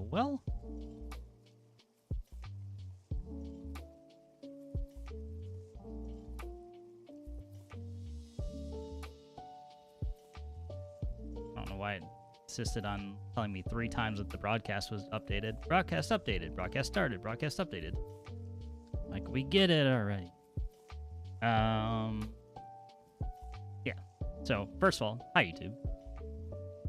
as well. I don't know why it insisted on telling me 3 times that the broadcast was updated. Broadcast updated. Broadcast started. Broadcast updated. Like, we get it already. Yeah. So, first of all, hi, YouTube.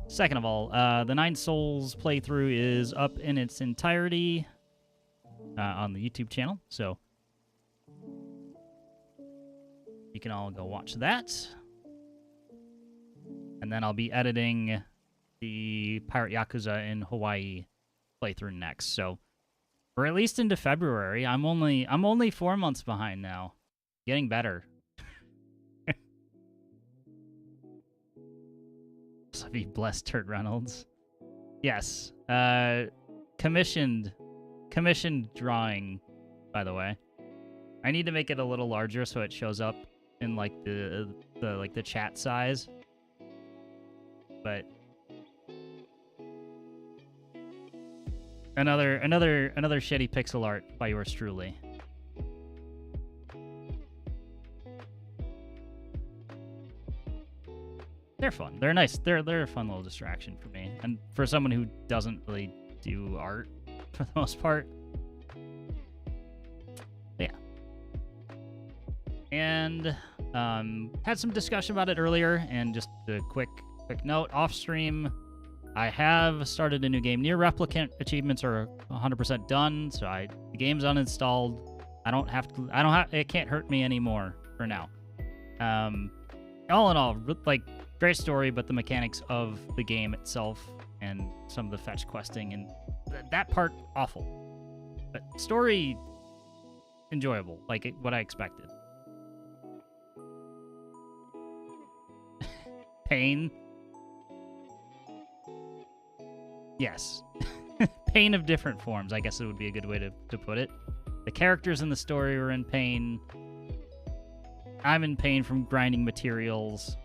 Second of all, the 9 Souls playthrough is up in its entirety on the YouTube channel. So, you can all go watch that. And then I'll be editing the Pirate Yakuza in Hawaii playthrough next. So, we're at least into February. I'm only 4 months behind now. Getting better. So be blessed, Turt Reynolds. Yes. Commissioned drawing, by the way. I need to make it a little larger so it shows up in like the chat size. But another shitty pixel art by yours truly. They're fun. They're nice. They're a fun little distraction for me, and for someone who doesn't really do art for the most part. But yeah. And had some discussion about it earlier, and just a quick note off stream. I have started a new game. Near replicant achievements are 100% done, so the game's uninstalled. It can't hurt me anymore for now. All in all, like, great story, but the mechanics of the game itself and some of the fetch questing and that part, awful. But story, enjoyable, like what I expected. Pain. Yes. Pain of different forms, I guess it would be a good way to put it. The characters in the story were in pain. I'm in pain from grinding materials.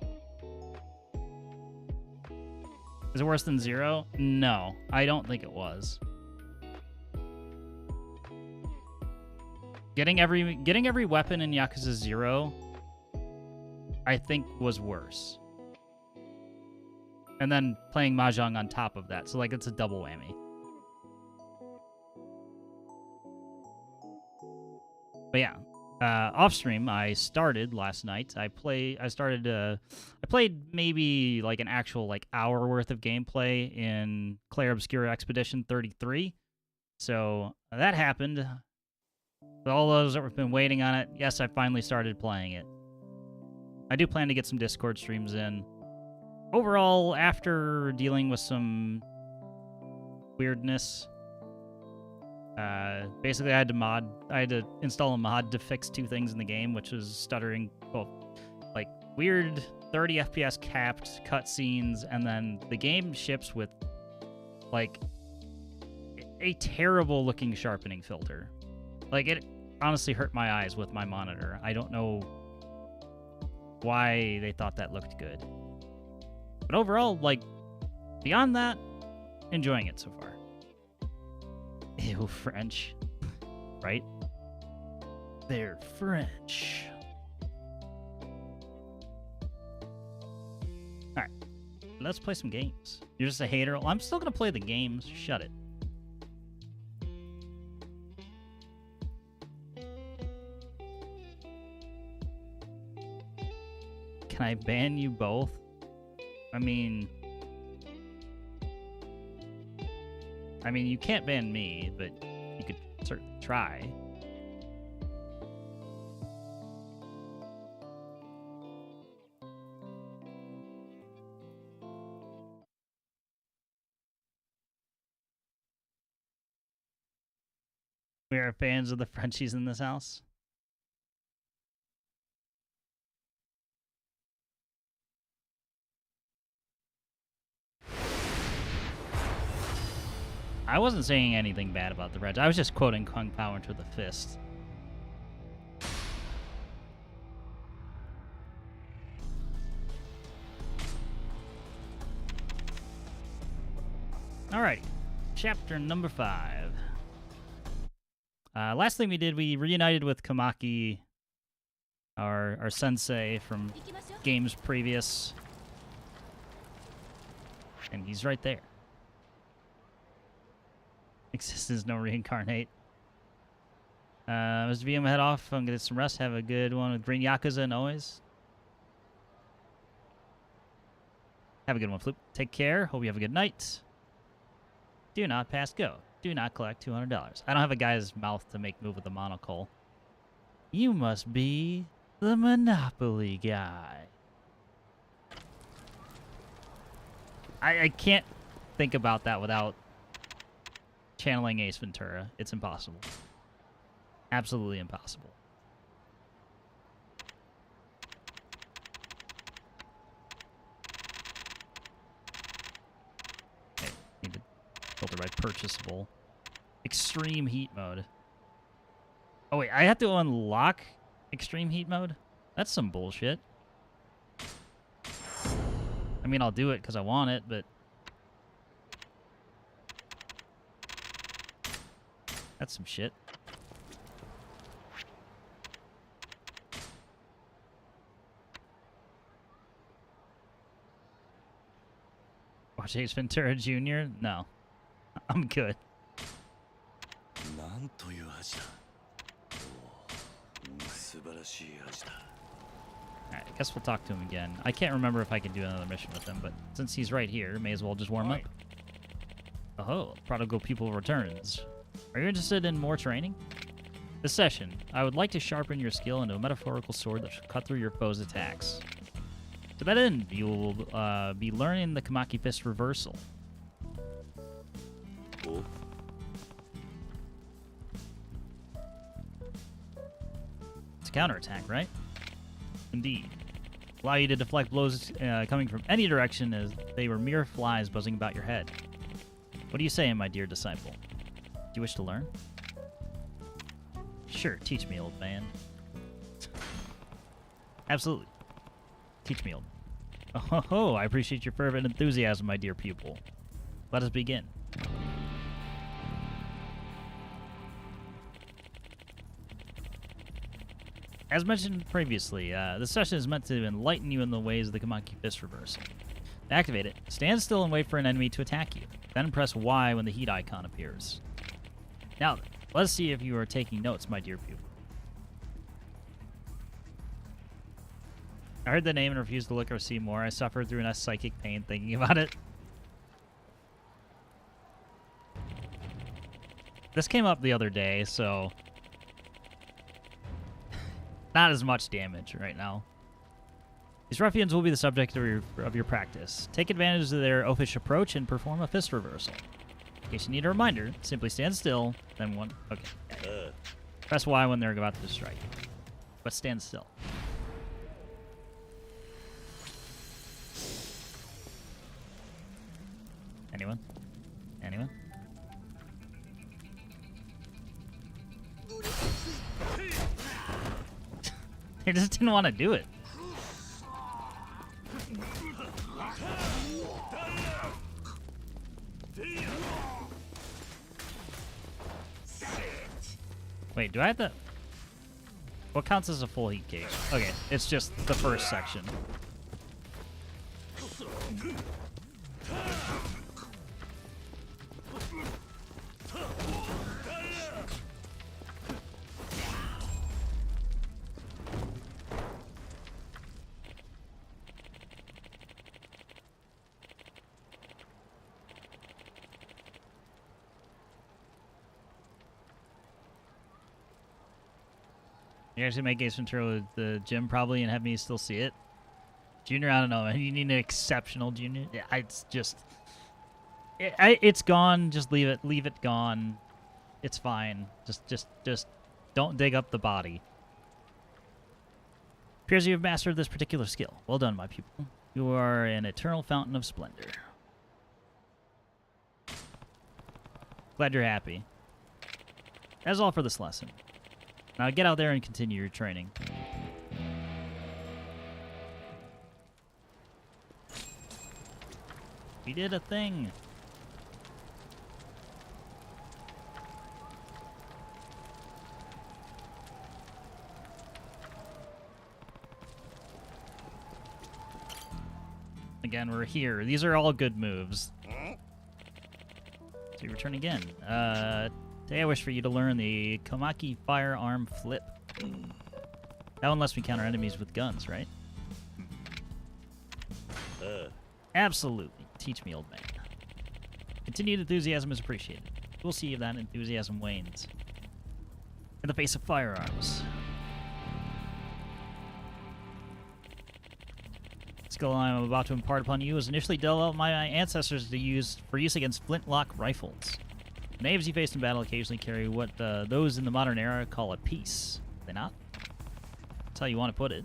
Is it worse than 0? No, I don't think it was. Getting every weapon in Yakuza 0, I think, was worse. And then playing Mahjong on top of that, so like it's a double whammy. But yeah. Off stream, I started last night. I played maybe like an actual like hour worth of gameplay in Clair Obscura Expedition 33. So that happened. For all those that have been waiting on it, yes, I finally started playing it. I do plan to get some Discord streams in. Overall, after dealing with some weirdness, basically I had to install a mod to fix 2 things in the game, which was stuttering, well, like weird 30 FPS capped cutscenes, and then the game ships with like a terrible looking sharpening filter. Like, it honestly hurt my eyes with my monitor. I don't know why they thought that looked good. But overall, like, beyond that, enjoying it so far. Ew, French. Right? They're French. Alright. Let's play some games. You're just a hater? Well, I'm still gonna play the games. Shut it. Can I ban you both? I mean, you can't ban me, but you could certainly try. We are fans of the Frenchies in this house. I wasn't saying anything bad about the Reds. I was just quoting Kung Pao into the fist. Alrighty. chapter number 5. Last thing we did, we reunited with Kamaki, our sensei from games previous. And he's right there. Existence no reincarnate. Mr. VM, head off. I'm gonna get some rest. Have a good one with Green Yakuza and always. Have a good one, Floop. Take care. Hope you have a good night. Do not pass go. Do not collect $200. I don't have a guy's mouth to make move with the monocle. You must be the Monopoly guy. I can't think about that without channeling Ace Ventura. It's impossible. Absolutely impossible. Okay, need to filter by purchasable. Extreme heat mode. Oh wait, I have to unlock extreme heat mode? That's some bullshit. I mean, I'll do it because I want it, but... that's some shit. Watch Ace Ventura Jr.? No. I'm good. Alright, I guess we'll talk to him again. I can't remember if I can do another mission with him, but since he's right here, may as well just warm up. Oh, prodigal pupil returns. Are you interested in more training? This session, I would like to sharpen your skill into a metaphorical sword that should cut through your foe's attacks. To that end, you will be learning the Kamaki Fist Reversal. Oh. It's a counterattack, right? Indeed. Allow you to deflect blows coming from any direction as they were mere flies buzzing about your head. What do you say, my dear disciple? Do you wish to learn? Sure, teach me, old man. Absolutely. Teach me, old man. Oh, I appreciate your fervent enthusiasm, my dear pupil. Let us begin. As mentioned previously, this session is meant to enlighten you in the ways of the Kamaki Fist Reversal. To activate it, stand still and wait for an enemy to attack you. Then press Y when the heat icon appears. Now, let's see if you are taking notes, my dear pupil. I heard the name and refused to look or see more. I suffered through a psychic pain thinking about it. This came up the other day, so... not as much damage right now. These ruffians will be the subject of your practice. Take advantage of their oafish approach and perform a fist reversal. In case you need a reminder, simply stand still, then one... okay. Press Y when they're about to strike. But stand still. Anyone? Anyone? They just didn't want to do it. Wait, do I have to... what counts as a full heat gauge? Okay, it's just the first section. You guys can make Ace Ventura with the gym probably and have me still see it. Junior, I don't know, man. You need an exceptional junior. Yeah, it's just... it's gone. Just leave it. Leave it gone. It's fine. Just don't dig up the body. Appears you have mastered this particular skill. Well done, my pupil. You are an eternal fountain of splendor. Glad you're happy. That's all for this lesson. Now get out there and continue your training. We did a thing. again. We're here. These are all good moves. So you return again. Today I wish for you to learn the Komaki firearm flip. That one lets me counter enemies with guns, right? Absolutely. Teach me, old man. Continued enthusiasm is appreciated. We'll see if that enthusiasm wanes. In the face of firearms. The skill I'm about to impart upon you was initially developed by my ancestors for use against flintlock rifles. The knaves you face in battle occasionally carry what those in the modern era call a piece. Do they not? That's how you want to put it.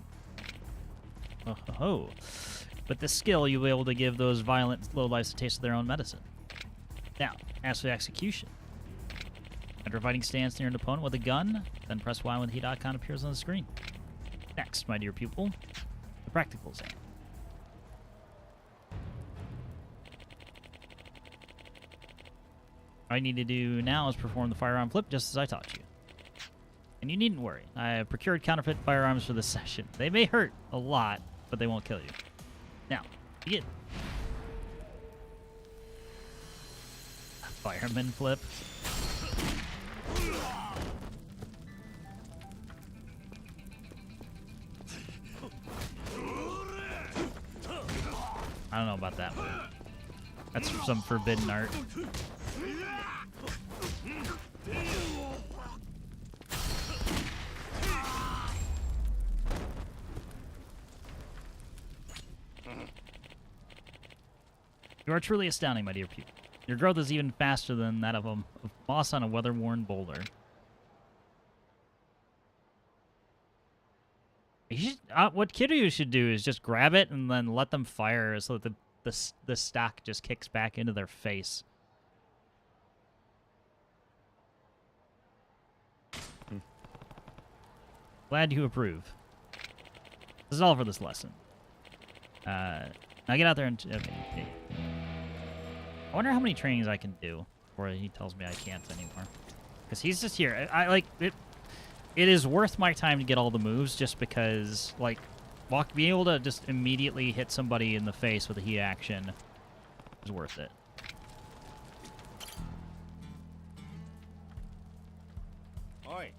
Oh. With this skill, you'll be able to give those violent lowlifes a taste of their own medicine. Now, as for the execution. Enter a fighting stance near an opponent with a gun, then press Y when the heat icon appears on the screen. Next, my dear pupil, the practical exam. All you need to do now is perform the firearm flip just as I taught you. And you needn't worry. I have procured counterfeit firearms for this session. They may hurt a lot, but they won't kill you. Now, begin. Fireman flip. I don't know about that one. That's some forbidden art. You are truly astounding, my dear pupil. Your growth is even faster than that of moss on a weather-worn boulder. What Kiryu should do is just grab it and then let them fire so that the stock just kicks back into their face. Glad you approve. This is all for this lesson. Now get out there and... Okay. I wonder how many trainings I can do before he tells me I can't anymore. Because he's just here. I like it. It is worth my time to get all the moves just because, like, being able to just immediately hit somebody in the face with a heat action is worth it. Oi.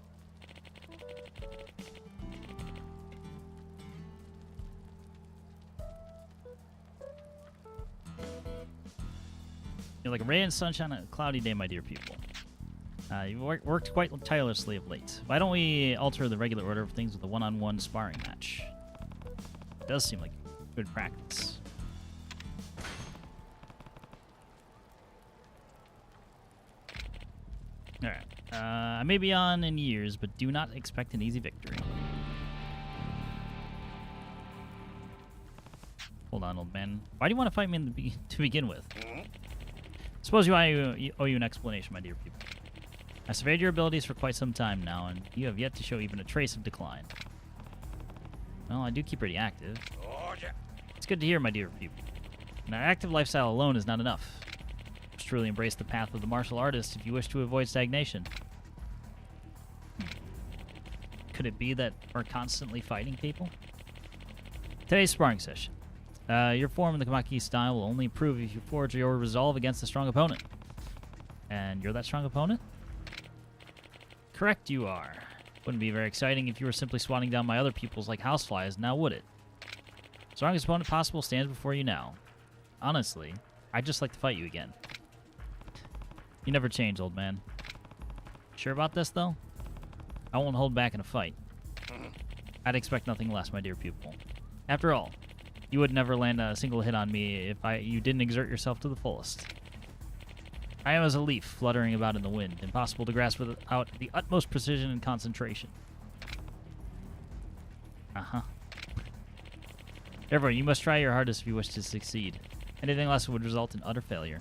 You're like a ray in sunshine on a cloudy day, my dear pupil. You've worked quite tirelessly of late. Why don't we alter the regular order of things with a one-on-one sparring match? It does seem like good practice. Alright. I may be on in years, but do not expect an easy victory. Hold on, old man. Why do you want to fight me to begin with? Suppose I owe you an explanation, my dear people. I surveyed your abilities for quite some time now, and you have yet to show even a trace of decline. Well, I do keep pretty active. It's good to hear, my dear people. And our active lifestyle alone is not enough. You must truly embrace the path of the martial artist if you wish to avoid stagnation. Could it be that we're constantly fighting people? Today's sparring session. Your form in the Komaki style will only improve if you forge your resolve against a strong opponent. And you're that strong opponent? Correct, you are. Wouldn't be very exciting if you were simply swatting down my other pupils like houseflies, now would it? Strongest opponent possible stands before you now. Honestly, I'd just like to fight you again. You never change, old man. Sure about this, though? I won't hold back in a fight. I'd expect nothing less, my dear pupil. After all, you would never land a single hit on me if you didn't exert yourself to the fullest. I am as a leaf fluttering about in the wind, impossible to grasp without the utmost precision and concentration. Therefore, you must try your hardest if you wish to succeed. Anything less would result in utter failure.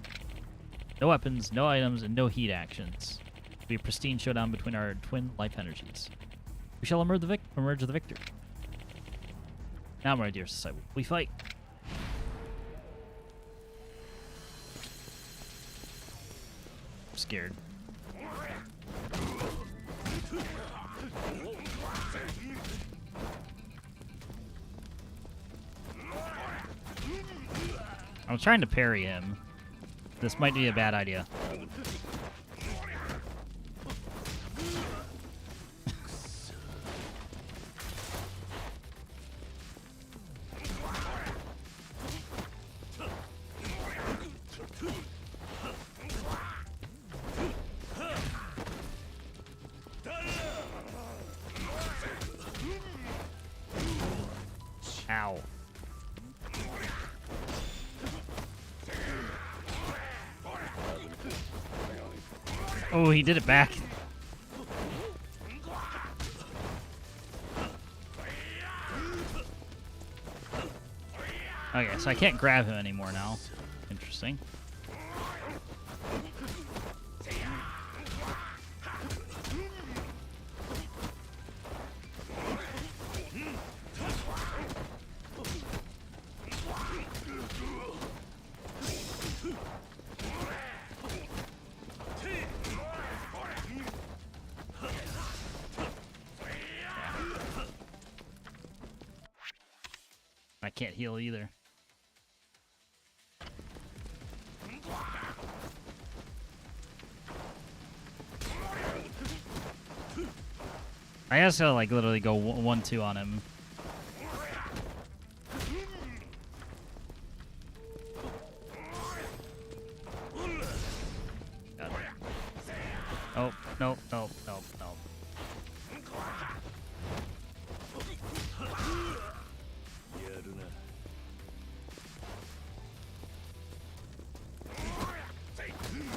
No weapons, no items, and no heat actions. It will be a pristine showdown between our twin life energies. We shall emerge the victor. Now, my dear disciple, we fight. I'm scared. I'm trying to parry him. This might be a bad idea. Ow. Oh, he did it back. Okay, so I can't grab him anymore now. Interesting. I can't heal either. I guess to like literally go 1-2 on him. Got it. Oh, nope, nope, nope, nope.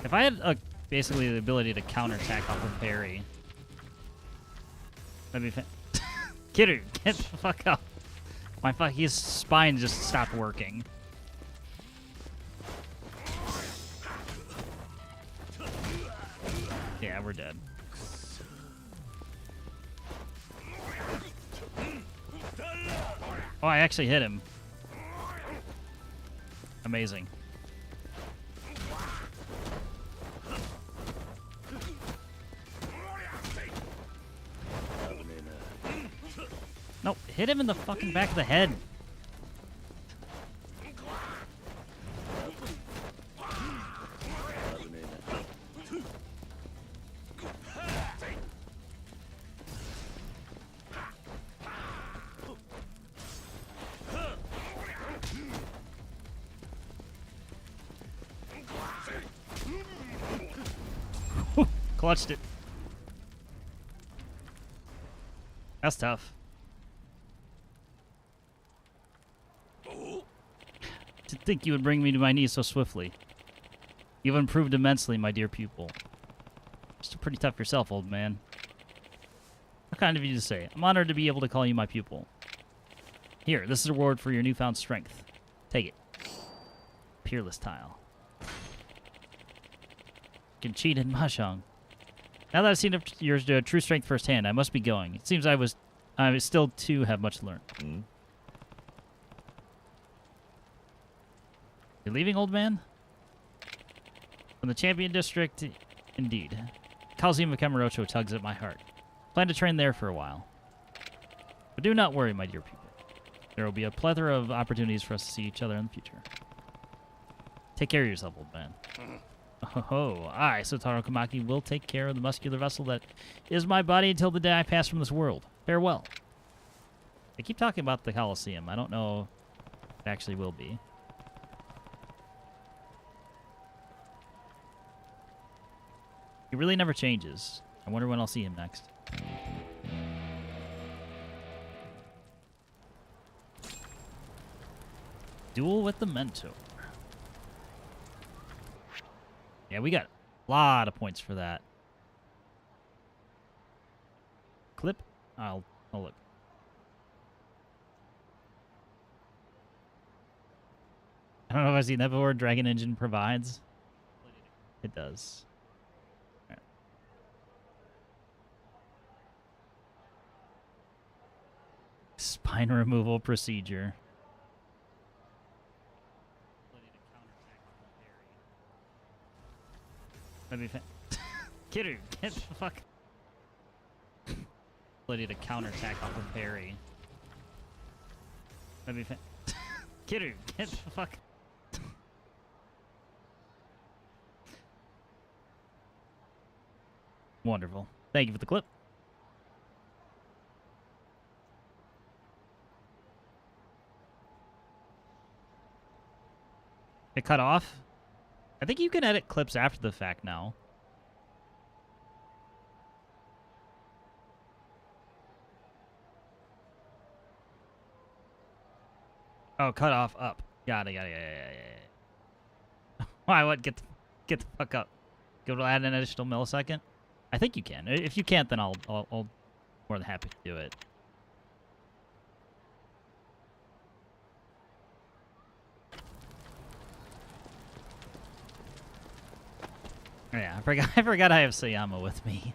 If I had basically the ability to counterattack off of parry, that'd be Kidder, get the fuck up. His spine just stopped working. Yeah, we're dead. Oh, I actually hit him. Amazing. Nope, hit him in the fucking back of the head. Clutched it. That's tough. To think you would bring me to my knees so swiftly. You've improved immensely, my dear pupil. Still pretty tough yourself, old man. How kind of you to say. I'm honored to be able to call you my pupil. Here, this is a reward for your newfound strength. Take it. Peerless tile. You can cheat in Mahjong. Now that I've seen your true strength firsthand, I must be going. It seems I still too have much to learn. Mm. You're leaving, old man? From the Champion District, indeed. Coliseum of Kamurocho tugs at my heart. Plan to train there for a while. But do not worry, my dear people. There will be a plethora of opportunities for us to see each other in the future. Take care of yourself, old man. Oh, I, Sotaro Kamaki, will take care of the muscular vessel that is my body until the day I pass from this world. Farewell. They keep talking about the Coliseum. I don't know if it actually will be. He really never changes. I wonder when I'll see him next. Duel with the Mentor. Yeah, we got a lot of points for that. Clip? I'll look. I don't know if I see that before. Dragon Engine provides. It does. All right. Spine removal procedure. That'd be Kidder, get the fuck. Ability to counterattack off of parry. That'd be Kidder, get the fuck. Wonderful. Thank you for the clip. It cut off? I think you can edit clips after the fact now. Oh, cut off up. Got it. Why? What? Get the fuck up. Go to add an additional millisecond. I think you can. If you can't, then I'll more than happy to do it. Oh, yeah, I forgot I have Sayama with me.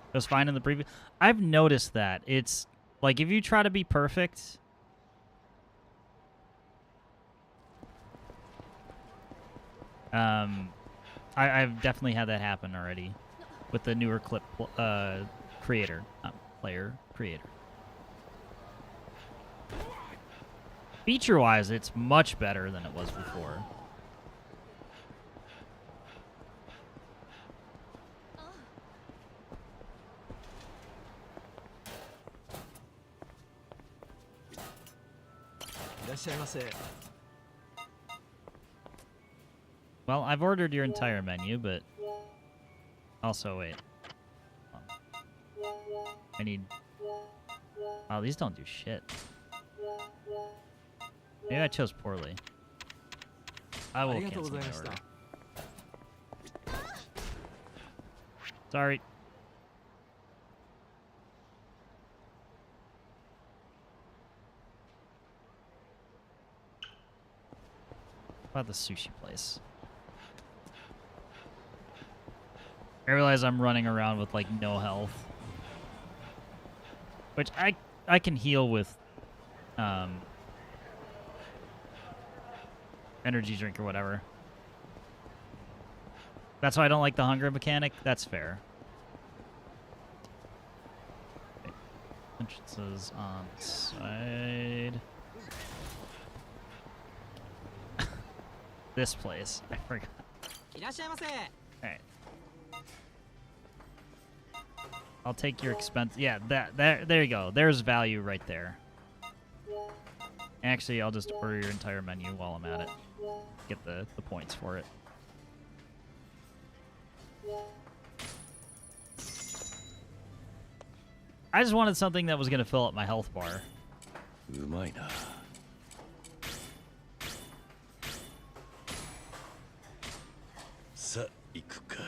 It was fine in the previous. I've noticed that it's like if you try to be perfect. I've definitely had that happen already with the newer clip creator, not player, creator. Feature-wise, it's much better than it was before. Well, I've ordered your entire menu, but also wait. I need. Oh, these don't do shit. Maybe I chose poorly. I will cancel my order. Sorry. How about the sushi place? I realize I'm running around with like no health, which I can heal with energy drink or whatever. That's why I don't like the hunger mechanic. That's fair. Okay. Entrances on side. This place. I forgot. Alright. I'll take your expense. Yeah, there you go. There's value right there. Actually, I'll just order your entire menu while I'm at it. Get the points for it. I just wanted something that was going to fill up my health bar. Sa, iku ka.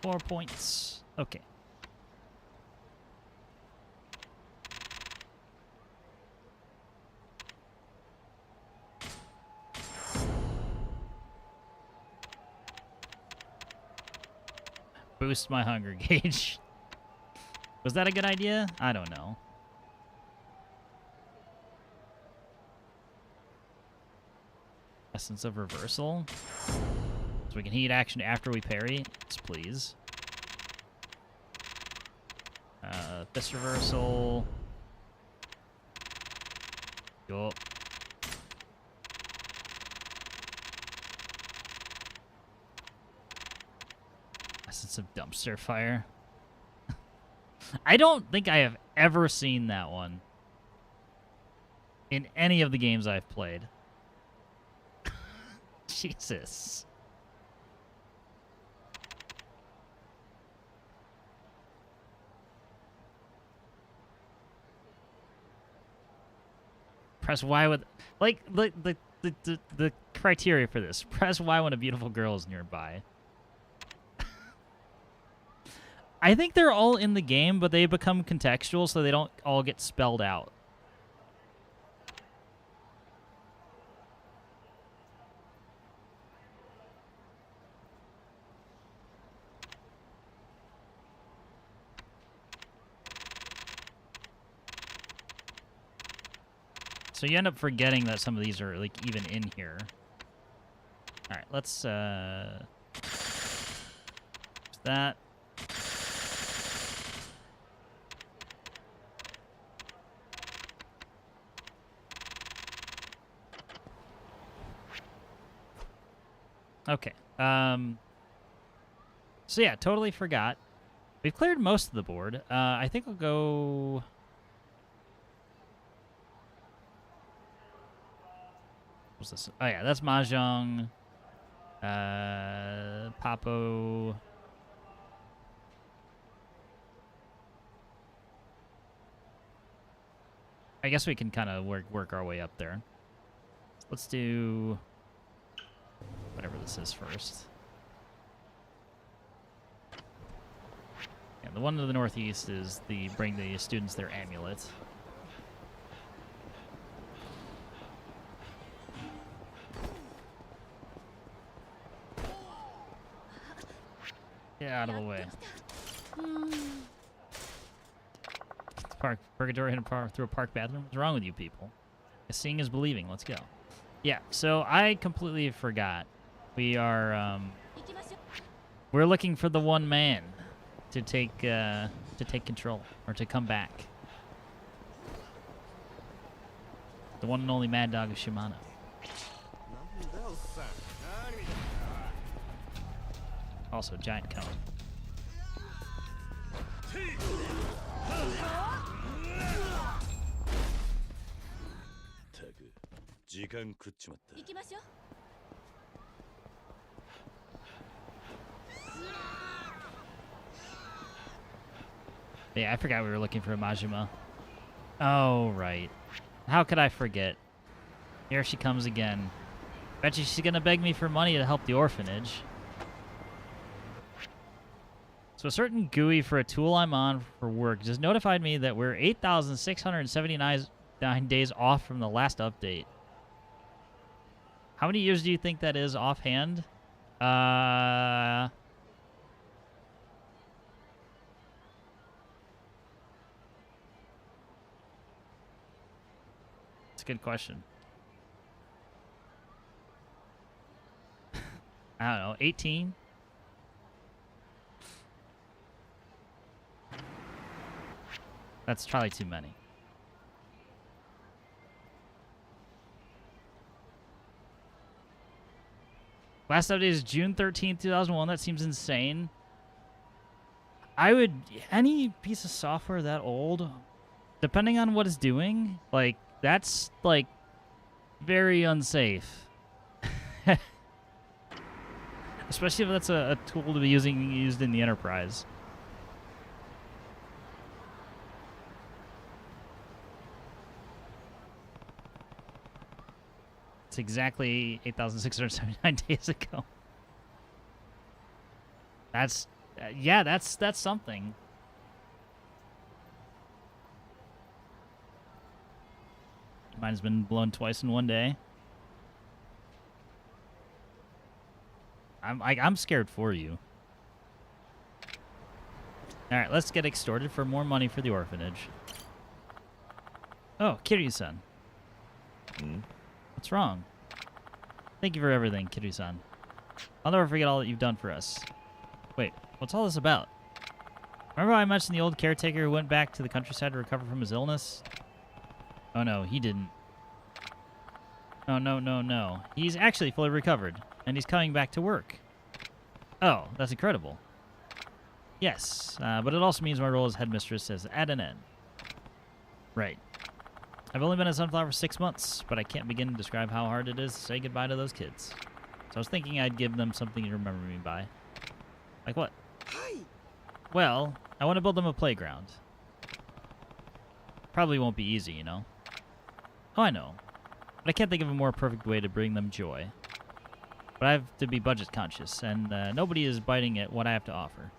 4 points. Okay. Boost my hunger gauge. Was that a good idea? I don't know. Essence of reversal. So we can heat action after we parry. Yes, please. Fist reversal. Go. Essence of dumpster fire. I don't think I have ever seen that one in any of the games I've played. Jesus. Press Y with like the criteria for this. Press Y when a beautiful girl is nearby. I think they're all in the game, but they become contextual so they don't all get spelled out. So you end up forgetting that some of these are like even in here. All right, let's that. Okay. So yeah, totally forgot. We've cleared most of the board. I think I'll go... What's this? Oh yeah, that's Mahjong. Papo. I guess we can kind of work our way up there. Let's do whatever this is first. Yeah, the one to the northeast is the bring the students their amulet. Get out of the way. Park purgatory through a park bathroom. What's wrong with you people? Seeing is believing. Let's go. Yeah. So I completely forgot. We are we're looking for the one man to take control or to come back. The one and only Mad Dog of Shimano. Also, giant cone. Yeah, I forgot we were looking for a Majima. Oh, right. How could I forget? Here she comes again. Bet you she's gonna beg me for money to help the orphanage. So a certain GUI for a tool I'm on for work just notified me that we're 8,679 days off from the last update. How many years do you think that is offhand? That's a good question. I don't know, 18? That's probably too many. Last update is June 13th, 2001. That seems insane. I would... Any piece of software that old, depending on what it's doing, like, that's, like, very unsafe. Especially if that's a tool to be used in the enterprise. It's exactly 8,679 days ago. That's, yeah, that's something. Mine's been blown twice in one day. I'm scared for you. All right, let's get extorted for more money for the orphanage. Oh, Kiryu-san. What's wrong? Thank you for everything, Kiryu-san. I'll never forget all that you've done for us. Wait, what's all this about? Remember how I mentioned the old caretaker who went back to the countryside to recover from his illness? Oh no, he didn't. Oh, no. He's actually fully recovered, and he's coming back to work. Oh, that's incredible. Yes, but it also means my role as headmistress is at an end. Right. I've only been at Sunflower for 6 months, but I can't begin to describe how hard it is to say goodbye to those kids. So I was thinking I'd give them something to remember me by. Like what? Well, I want to build them a playground. Probably won't be easy, you know? Oh, I know. But I can't think of a more perfect way to bring them joy. But I have to be budget conscious, and nobody is biting at what I have to offer.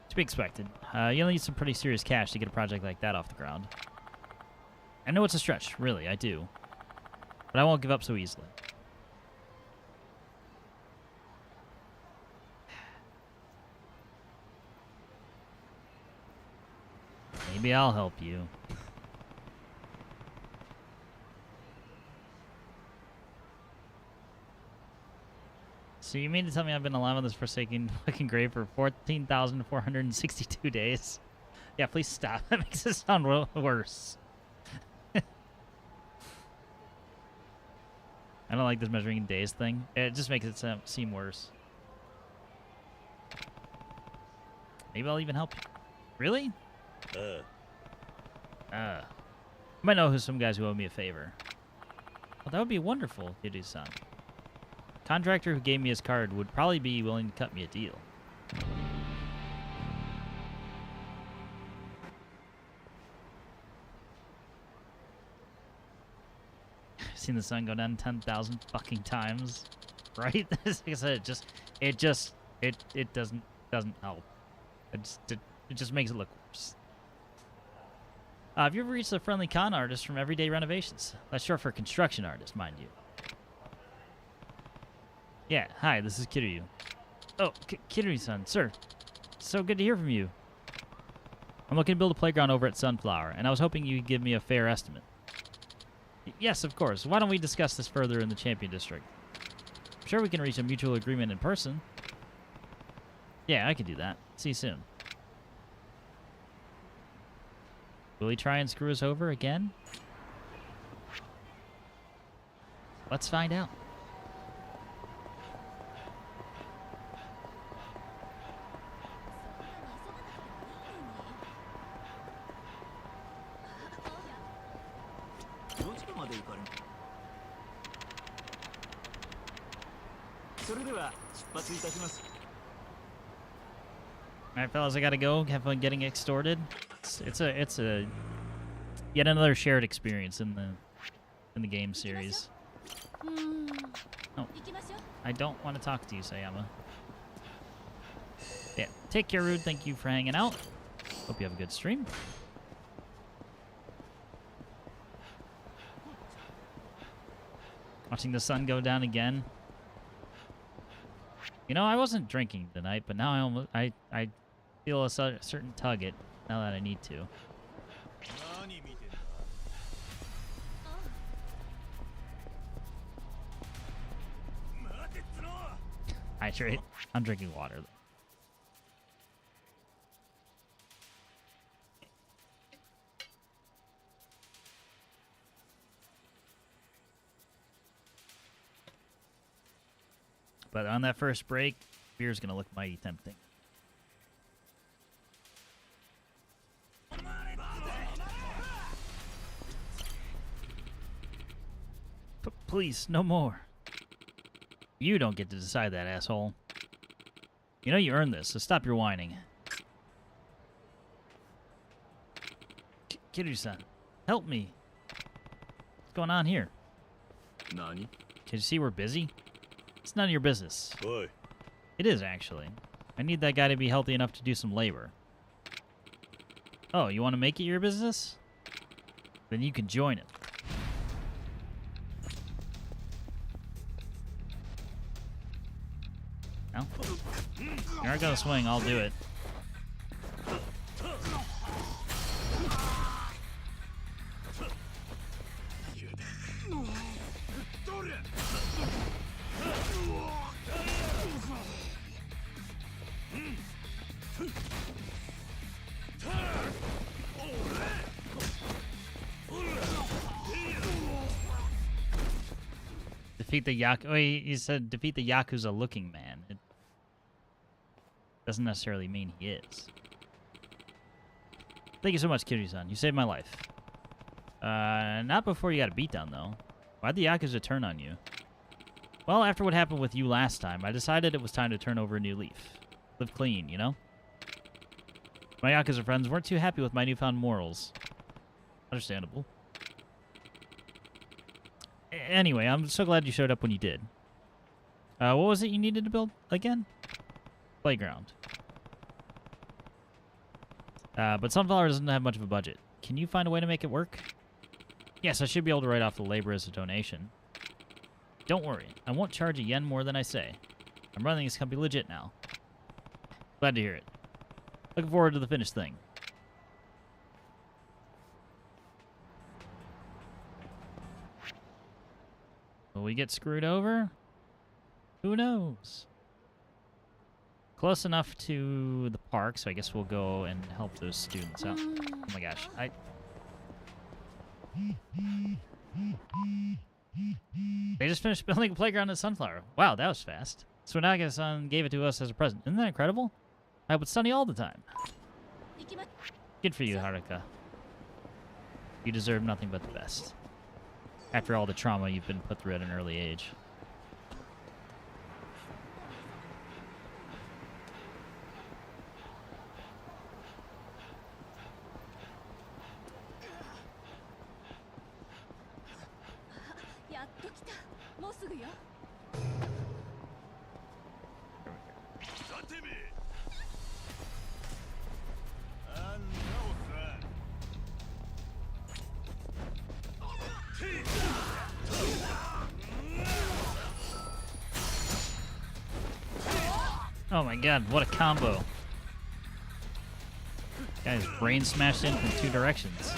To be expected. You'll need some pretty serious cash to get a project like that off the ground. I know it's a stretch, really, I do. But I won't give up so easily. Maybe I'll help you. So you mean to tell me I've been alive on this forsaken fucking grave for 14,462 days? Yeah, please stop. That makes it sound worse. I don't like this measuring in days thing. It just makes it seem worse. Maybe I'll even help you. Really? I might know who some guys who owe me a favor. Well, that would be wonderful, Kiryu-san. Contractor who gave me his card would probably be willing to cut me a deal. I've seen the sun go down 10,000 fucking times, right? Like I said, it doesn't help. It just makes it look worse. Have you ever reached a friendly con artist from Everyday Renovations? That's short for construction artist, mind you. Yeah, hi, this is Kiryu. Oh, Kiryu-san, sir. So good to hear from you. I'm looking to build a playground over at Sunflower, and I was hoping you'd give me a fair estimate. Yes, of course. Why don't we discuss this further in the Champion District? I'm sure we can reach a mutual agreement in person. Yeah, I can do that. See you soon. Will he try and screw us over again? Let's find out. Alright, fellas, I gotta go. Have fun getting extorted. It's a yet another shared experience in the game series. Oh, I don't want to talk to you, Sayama. Yeah, take care, Rude. Thank you for hanging out. Hope you have a good stream. Watching the sun go down again. You know, I wasn't drinking tonight, but now I feel a certain tug it now that I need to. Hydrate. I'm drinking water. But on that first break, beer's gonna look mighty tempting. Please, no more. You don't get to decide that, asshole. You know you earned this, so stop your whining. Kiryu-san, help me. What's going on here? Nani? Can you see we're busy? It's none of your business. Boy. It is, actually. I need that guy to be healthy enough to do some labor. Oh, you want to make it your business? Then you can join it. No? Here I go swing, I'll do it. Defeat the Oh, he said defeat the Yakuza looking man. It doesn't necessarily mean he is. Thank you so much, Kiryu-san. You saved my life. Not before you got a beatdown, though. Why'd the Yakuza turn on you? Well, after what happened with you last time, I decided it was time to turn over a new leaf. Live clean, you know? My Yakuza friends weren't too happy with my newfound morals. Understandable. Anyway, I'm so glad you showed up when you did. What was it you needed to build again? Playground. But Sunflower doesn't have much of a budget. Can you find a way to make it work? Yes, I should be able to write off the labor as a donation. Don't worry, I won't charge a yen more than I say. I'm running this company legit now. Glad to hear it. Looking forward to the finished thing. Will we get screwed over? Who knows? Close enough to the park, so I guess we'll go and help those students out. Oh my gosh, They just finished building a playground at Sunflower. Wow, that was fast. Tsunade-san gave it to us as a present. Isn't that incredible? I hope it's sunny all the time. Good for you, Haruka. You deserve nothing but the best. After all the trauma you've been put through at an early age. Oh my god, what a combo. Guy's brain smashed in from 2 directions.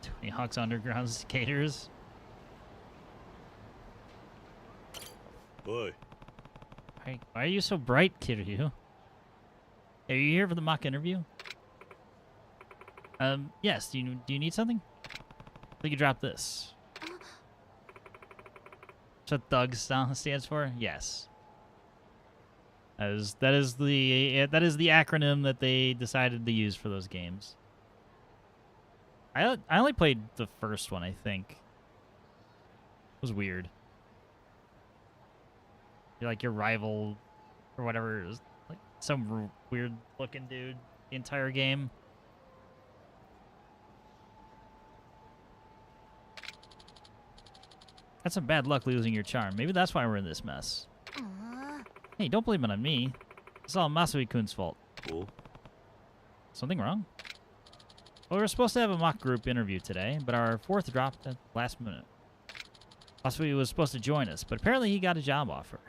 Tony Hawk's Underground skaters. Boy. Why are you so bright, Kiryu? Are you here for the mock interview? Yes. Do you need something? I think you drop this. That's what Thug stands for? Yes. That is the acronym that they decided to use for those games. I only played the first one, I think. It was weird. You're like your rival or whatever. It was like some weird looking dude the entire game. Had some bad luck losing your charm. Maybe that's why we're in this mess. Hey, don't blame it on me. It's all Masui-kun's fault. Oh. Something wrong? Well, we were supposed to have a mock group interview today, but our 4th dropped at the last minute. Masui was supposed to join us, but apparently he got a job offer.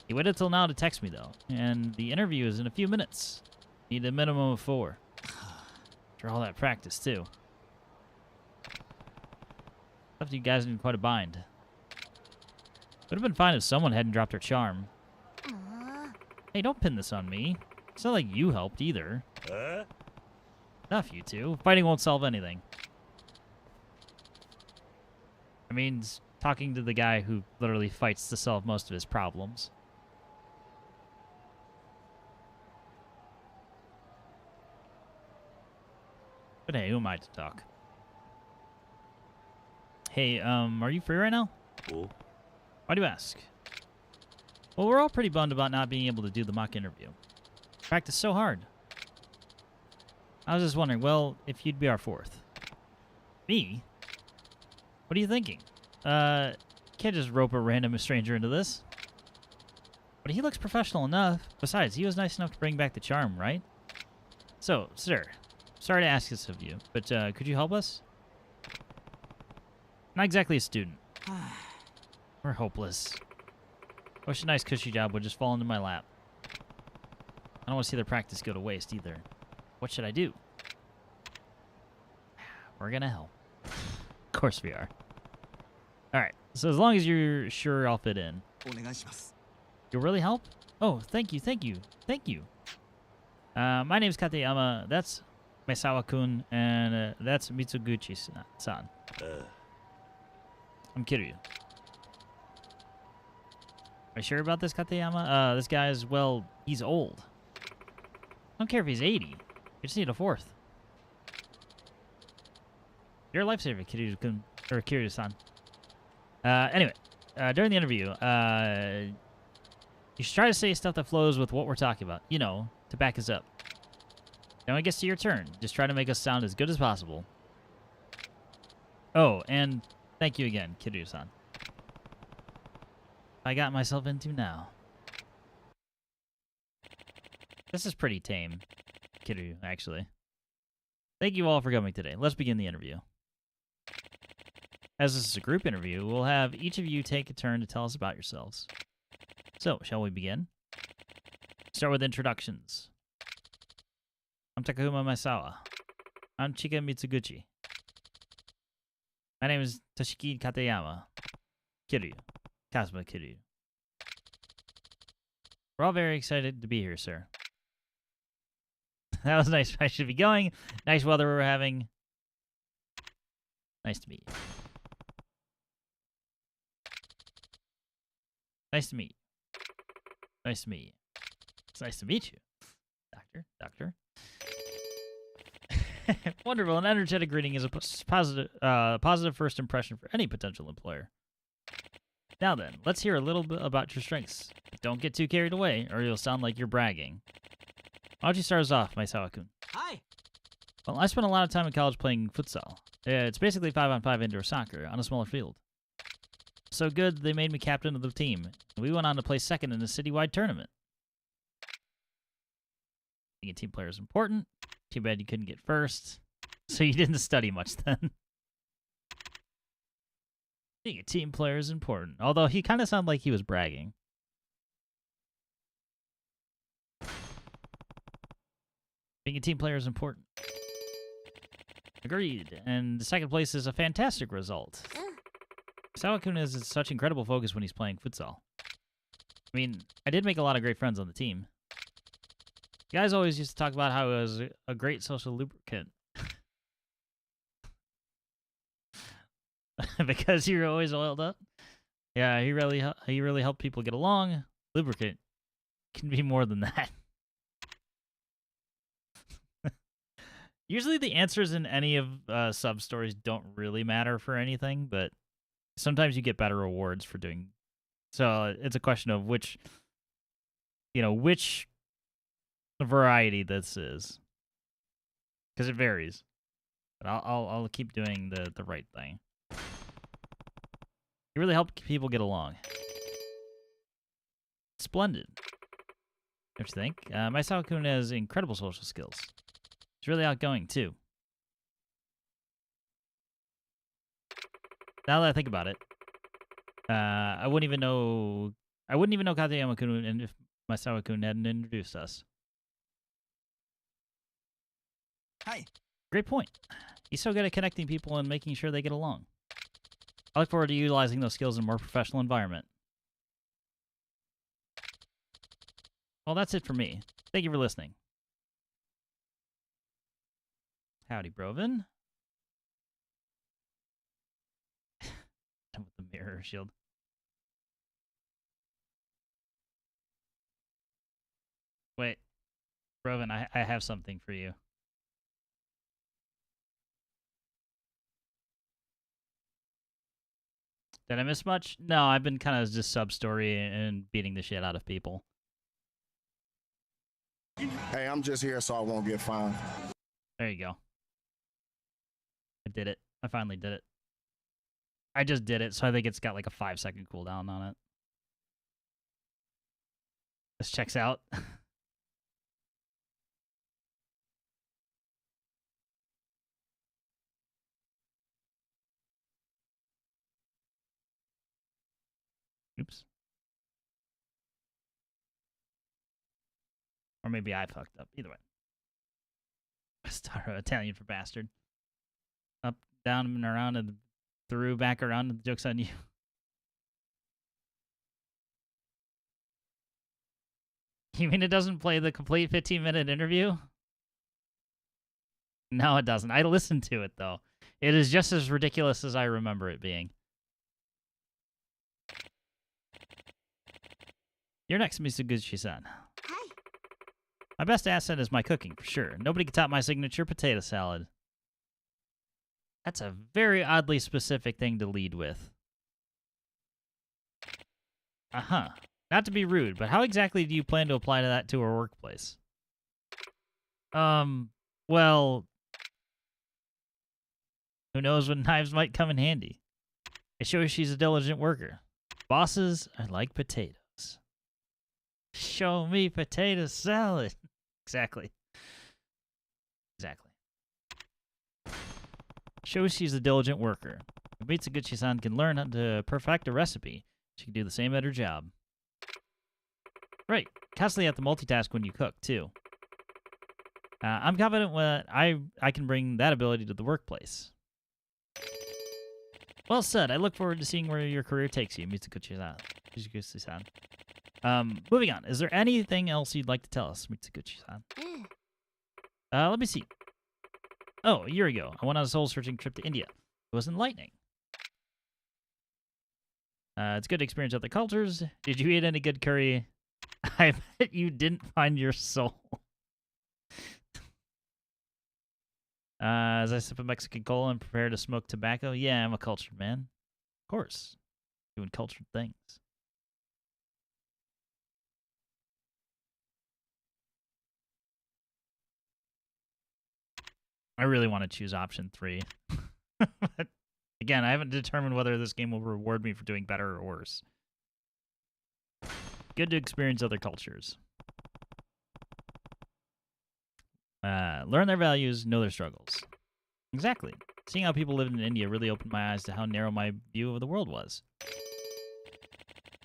He waited till now to text me, though, and the interview is in a few minutes. Need a minimum of 4. After all that practice, too. Left you guys in quite a bind. Would have been fine if someone hadn't dropped her charm. Hey, don't pin this on me. It's not like you helped, either. Enough, you two. Fighting won't solve anything. I mean, talking to the guy who literally fights to solve most of his problems. But hey, who am I to talk? Hey, are you free right now? Oh. Why do you ask? Well, we're all pretty bummed about not being able to do the mock interview. Practiced so hard. I was just wondering, well, if you'd be our 4th. Me? What are you thinking? Can't just rope a random stranger into this. But he looks professional enough. Besides, he was nice enough to bring back the charm, right? So, sir, sorry to ask this of you, but could you help us? Not exactly a student. We're hopeless. I wish a nice cushy job would just fall into my lap. I don't want to see their practice go to waste either. What should I do? We're gonna help. Of course we are. Alright, so as long as you're sure I'll fit in. You'll really help? Oh, thank you, thank you, thank you. My name's Katayama, that's Maesawa-kun, and that's Mitsuguchi-san. I'm Kiryu. Are you sure about this, Katayama? This guy's, well, he's old. I don't care if he's 80. You just need a 4th. You're a lifesaver, Kiryu-kun, or Kiryu-san. Anyway, during the interview, you should try to say stuff that flows with what we're talking about. You know, to back us up. Then when it gets to your turn, just try to make us sound as good as possible. Oh, and thank you again, Kiryu-san. I got myself into now. This is pretty tame, Kiryu, actually. Thank you all for coming today. Let's begin the interview. As this is a group interview, we'll have each of you take a turn to tell us about yourselves. So, shall we begin? Start with introductions. I'm Takahuma Maesawa. I'm Chika Mitsuguchi. My name is Toshiki Katayama. Kiryu. Kazumakuru. We're all very excited to be here, sir. That was nice. I should be going. Nice weather we're having. Nice to meet you. Nice to meet you. Nice to meet you. It's nice to meet you. Doctor. Wonderful. An energetic greeting is a positive first impression for any potential employer. Now then, let's hear a little bit about your strengths. Don't get too carried away, or you'll sound like you're bragging. Why don't you start us off, Maisawa-kun? Hi. Well, I spent a lot of time in college playing futsal. It's basically 5-on-5 indoor soccer on a smaller field. So good, they made me captain of the team. We went on to play second in a citywide tournament. Being a team player is important. Too bad you couldn't get first. So you didn't study much then. Being a team player is important. Although he kind of sounded like he was bragging. Being a team player is important. Agreed. And the second place is a fantastic result. Sawakun has such incredible focus when he's playing futsal. I mean, I did make a lot of great friends on the team. You guys always used to talk about how it was a great social lubricant. Because you're always oiled up. Yeah, he really helped people get along. Lubricant can be more than that. Usually the answers in any of sub-stories don't really matter for anything, but sometimes you get better rewards for doing. So it's a question of which variety this is, because it varies. But I'll keep doing the right thing. You really help people get along. Splendid. Don't you think? Maisawa-kun has incredible social skills. He's really outgoing too. Now that I think about it, I wouldn't even know Katayama-kun and if Maisawa-kun hadn't introduced us. Hi. Great point. He's so good at connecting people and making sure they get along. I look forward to utilizing those skills in a more professional environment. Well, that's it for me. Thank you for listening. Howdy, Broven. With the mirror shield. Wait. Broven, I have something for you. Did I miss much? No, I've been kind of just sub-story and beating the shit out of people. Hey, I'm just here so I won't get fined. There you go. I did it. I finally did it. I just did it, so I think it's got like a 5-second cooldown on it. This checks out. Oops. Or maybe I fucked up. Either way. Start Italian for bastard. Up, down, and around, and through, back around, and the joke's on you. You mean it doesn't play the complete 15-minute interview? No, it doesn't. I listened to it, though. It is just as ridiculous as I remember it being. You're next, Mitsuguchi-san. Hi. My best asset is my cooking, for sure. Nobody can top my signature potato salad. That's a very oddly specific thing to lead with. Uh-huh. Not to be rude, but how exactly do you plan to apply that to her workplace? Well... Who knows when knives might come in handy? It shows she's a diligent worker. Bosses are like potatoes. Show me potato salad. Exactly. Shows she's a diligent worker. If Mitsuguchi-san can learn how to perfect a recipe, she can do the same at her job. Right. Constantly have to multitask when you cook, too. I'm confident that I can bring that ability to the workplace. Well said. I look forward to seeing where your career takes you, Mitsuguchi-san. Moving on. Is there anything else you'd like to tell us, Mitsuguchi-san? Let me see. Oh, a year ago, I went on a soul-searching trip to India. It was enlightening. It's good to experience other cultures. Did you eat any good curry? I bet you didn't find your soul. As I sip a Mexican cola and prepare to smoke tobacco, yeah, I'm a cultured man. Of course. Doing cultured things. I really want to choose option 3. But again, I haven't determined whether this game will reward me for doing better or worse. Good to experience other cultures. Learn their values, know their struggles. Exactly. Seeing how people lived in India really opened my eyes to how narrow my view of the world was.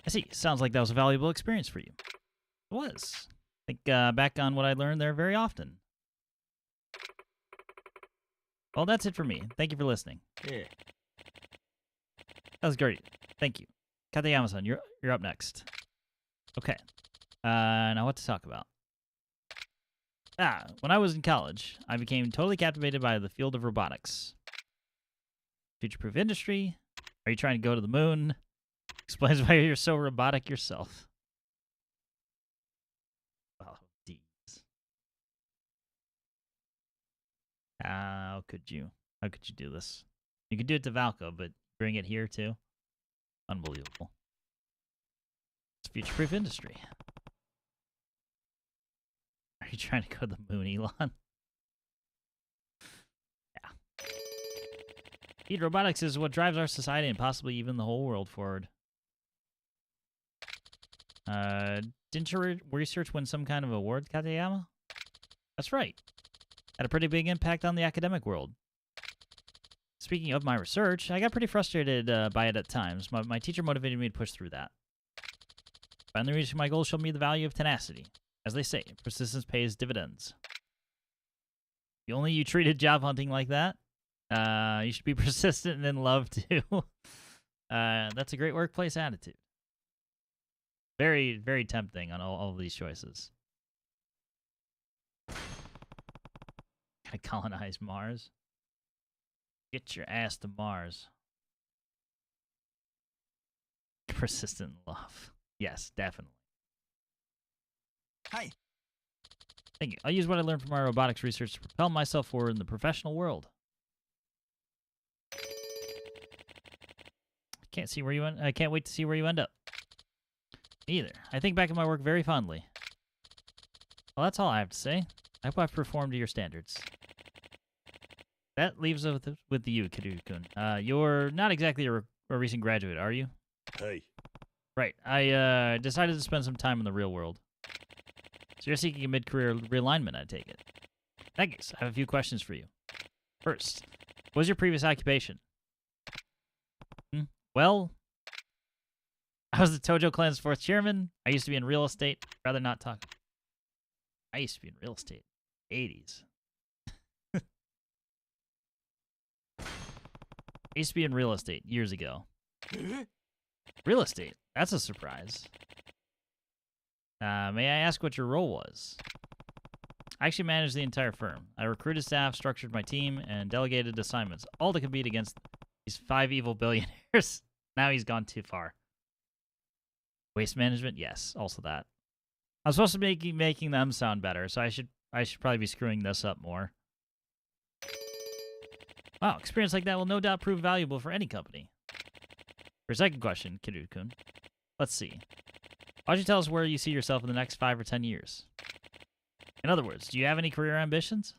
I see. Sounds like that was a valuable experience for you. It was. Think back on what I learned there very often. Well, that's it for me. Thank you for listening. Yeah. That was great. Thank you. Katayama-san, you're up next. Okay. Now what to talk about? When I was in college, I became totally captivated by the field of robotics. Future-proof industry? Are you trying to go to the moon? Explains why you're so robotic yourself. Oh, D's. How could you? How could you do this? You could do it to Valko, but bring it here too? Unbelievable. It's future-proof industry. Are you trying to go to the moon, Elon? Yeah. Indeed, robotics is what drives our society and possibly even the whole world forward. Didn't your research win some kind of award, Katayama? That's right. Had a pretty big impact on the academic world. Speaking of my research, I got pretty frustrated by it at times. My teacher motivated me to push through that. Finally reaching my goal showed me the value of tenacity. As they say, persistence pays dividends. If only you treated job hunting like that. You should be persistent and in love, too. That's a great workplace attitude. Very, very tempting on all of these choices. Gotta colonize Mars. Get your ass to Mars. Persistent love. Yes, definitely. Hi. Thank you. I'll use what I learned from my robotics research to propel myself forward in the professional world. I can't wait to see where you end up. Either. I think back at my work very fondly. Well, that's all I have to say. I hope I've performed to your standards. That leaves us with you, Kiryu-kun. You're not exactly a recent graduate, are you? Hey. Right. I decided to spend some time in the real world. So you're seeking a mid-career realignment, I take it. In that case, I have a few questions for you. First, what was your previous occupation? Well, I was the Tojo clan's 4th chairman. I used to be in real estate. Rather not talk. I used to be in real estate. 80s. I used to be in real estate years ago. Real estate? That's a surprise. May I ask what your role was? I actually managed the entire firm. I recruited staff, structured my team, and delegated assignments, all to compete against these 5 evil billionaires. Now he's gone too far. Waste management? Yes, also that. I'm supposed to be making them sound better, so I should probably be screwing this up more. Wow, experience like that will no doubt prove valuable for any company. For a second question, Kiryu-kun. Let's see. Why don't you tell us where you see yourself in the next 5 or 10 years? In other words, do you have any career ambitions?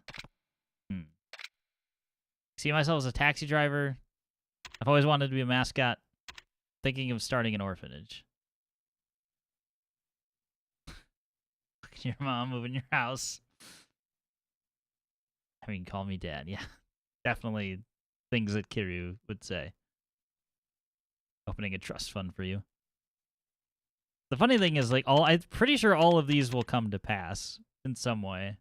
See myself as a taxi driver. I've always wanted to be a mascot. Thinking of starting an orphanage. Look at your mom moving your house. I mean, call me dad. Yeah, definitely things that Kiryu would say. Opening a trust fund for you. The funny thing is, like, I'm pretty sure all of these will come to pass in some way.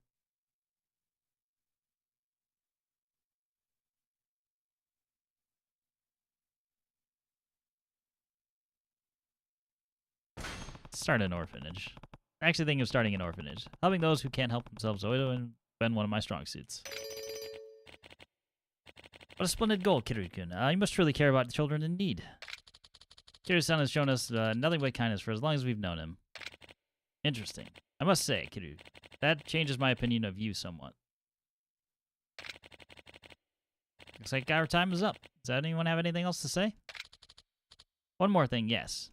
Start an orphanage. I actually think of starting an orphanage. Helping those who can't help themselves always been one of my strong suits. What a splendid goal, Kiryu-kun. You must truly care about the children in need. Kiryu-san has shown us nothing but kindness for as long as we've known him. Interesting. I must say, Kiryu, that changes my opinion of you somewhat. Looks like our time is up. Does anyone have anything else to say? One more thing, yes.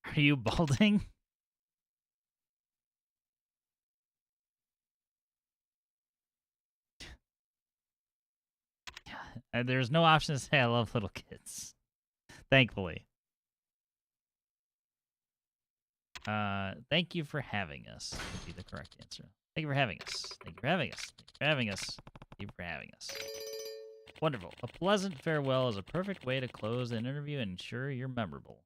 Are you balding? There's no option to say I love little kids. Thankfully. Thank you for having us would be the correct answer. Thank you for having us. Thank you for having us. Thank you for having us. Thank you for having us. Wonderful. A pleasant farewell is a perfect way to close an interview and ensure you're memorable.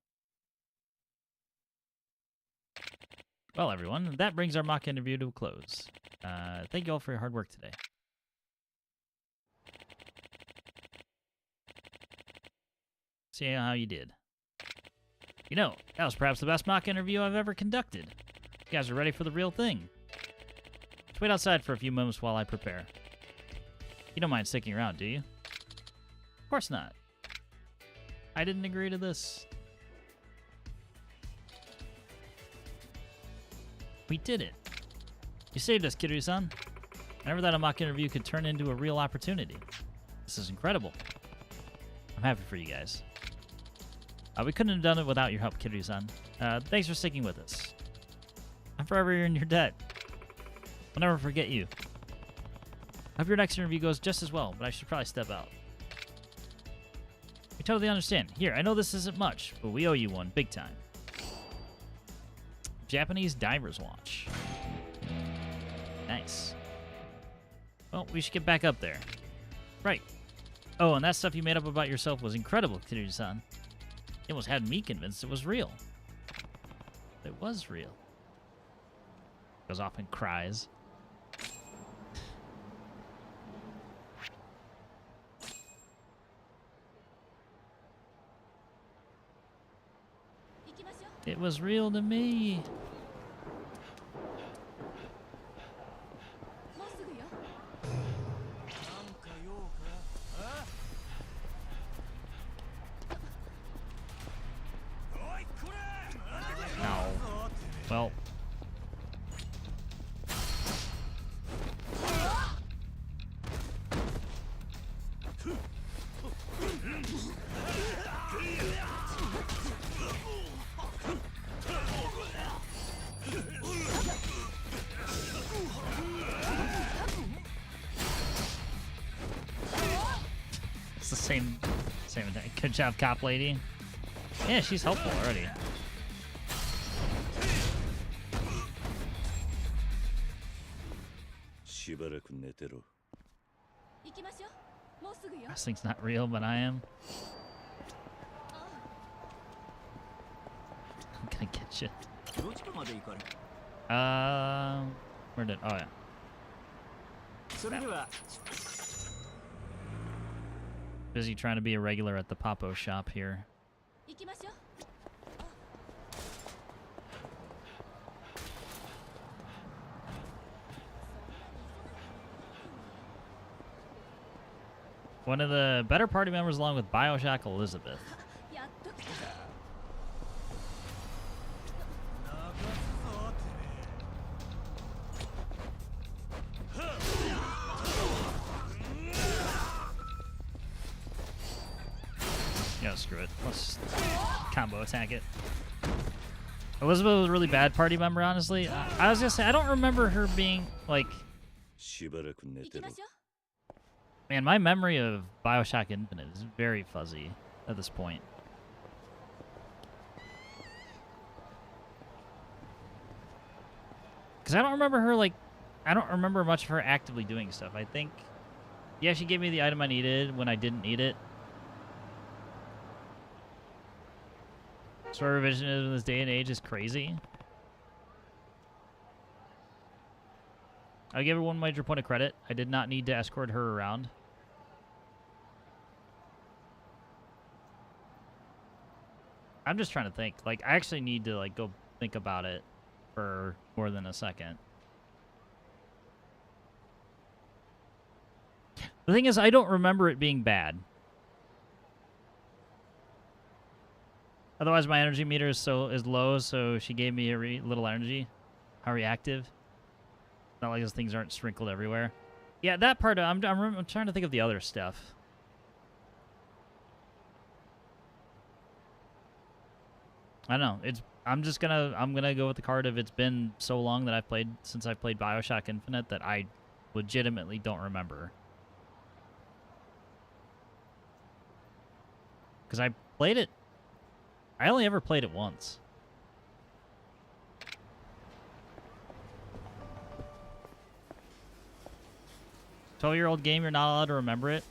Well, everyone, that brings our mock interview to a close. Thank you all for your hard work today. See how you did. You know, that was perhaps the best mock interview I've ever conducted. You guys are ready for the real thing. Just wait outside for a few moments while I prepare. You don't mind sticking around, do you? Of course not. I didn't agree to this. We did it. You saved us, Kiryu-san. I never thought a mock interview could turn into a real opportunity. This is incredible. I'm happy for you guys. We couldn't have done it without your help, Kiryu-san. Thanks for sticking with us. I'm forever in your debt. I'll never forget you. I hope your next interview goes just as well, but I should probably step out. We totally understand. Here, I know this isn't much, but we owe you one big time. Japanese diver's watch. Nice. Well, we should get back up there. Right. Oh, and that stuff you made up about yourself was incredible, Kiryu-san. It almost had me convinced it was real. It was real. Goes off and cries. It was real to me. No. Well. It's the same attack. Good job, cop lady. Yeah, she's helpful already. Wrestling's not real, but I am. I'm gonna get you. Where did? Oh yeah. Busy trying to be a regular at the Papo shop here. One of the better party members along with Bioshock Elizabeth. Yeah, screw it. Let's combo attack it. Elizabeth was a really bad party member, honestly. I was gonna say, I don't remember her being, like... Man, my memory of Bioshock Infinite is very fuzzy at this point. Because I don't remember her, like... I don't remember much of her actively doing stuff. I think... Yeah, she gave me the item I needed when I didn't need it. Story revisionism in this day and age is crazy. I'll give her one major point of credit. I did not need to escort her around. I'm just trying to think. Like, I actually need to, like, go think about it for more than a second. The thing is, I don't remember it being bad. Otherwise, my energy meter is low, so she gave me a little energy. How reactive. Not like those things aren't sprinkled everywhere. Yeah, that part, I'm trying to think of the other stuff. I don't know. I'm gonna go with the card of it's been so long that since I've played BioShock Infinite that I legitimately don't remember. Because I played it. I only ever played it once. 12-year-old game, you're not allowed to remember it?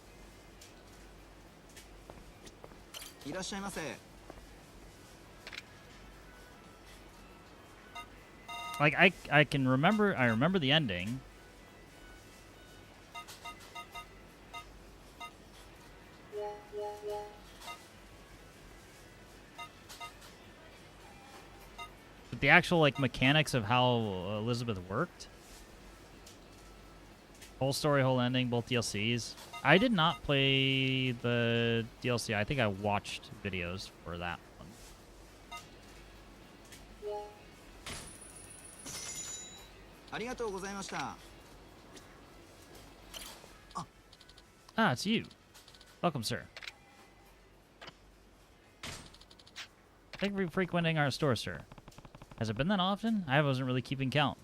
Like, I can remember, I remember the ending. But the actual, like, mechanics of how Elizabeth worked. Whole story, whole ending, both DLCs. I did not play the DLC. I think I watched videos for that one. Ah, it's you. Welcome, sir. Thank you for frequenting our store, sir. Has it been that often? I wasn't really keeping count.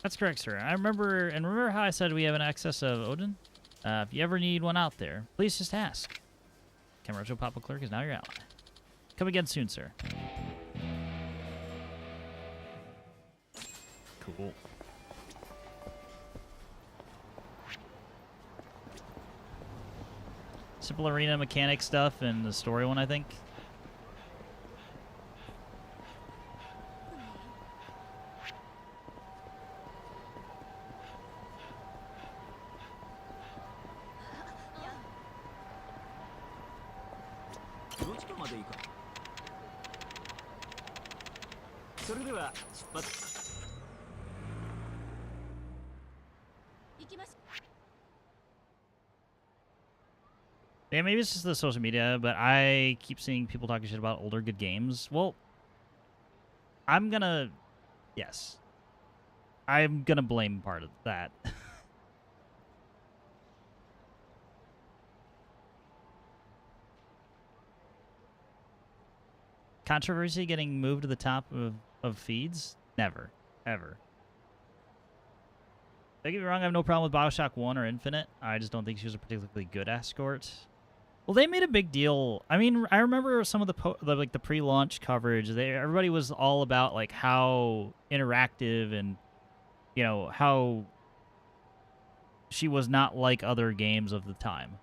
That's correct, sir. I remember, and remember how I said we have an excess of Odin? If you ever need one out there, please just ask. Kamurocho Papa Clerk is now your ally. Come again soon, sir. Cool. Simple arena mechanic stuff and the story one, I think. Yeah, maybe it's just the social media, but I keep seeing people talking shit about older good games. Well, I'm gonna blame part of that. Controversy getting moved to the top of feeds? Never. Ever. Don't get me wrong, I have no problem with BioShock 1 or Infinite. I just don't think she was a particularly good escort. Well, they made a big deal. I mean, I remember some of the pre-launch coverage. Everybody was all about like how interactive and, you know, how she was not like other games of the time.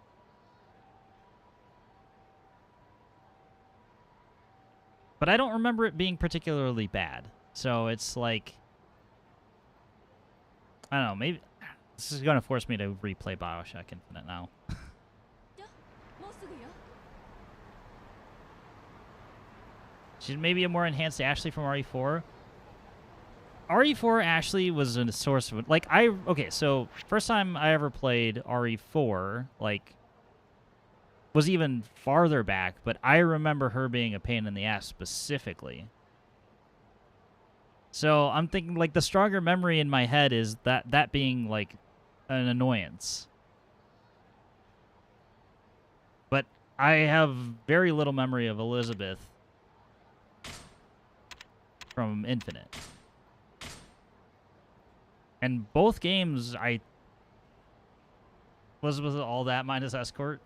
But I don't remember it being particularly bad. So it's like, I don't know, maybe this is going to force me to replay BioShock Infinite now. She's maybe a more enhanced Ashley from RE4. RE4 Ashley was a source of, like, okay, so first time I ever played RE4, like, was even farther back, but I remember her being a pain in the ass specifically. So I'm thinking, like, the stronger memory in my head is that being, like, an annoyance. But I have very little memory of Elizabeth from Infinite. And both games, Elizabeth all that minus escort.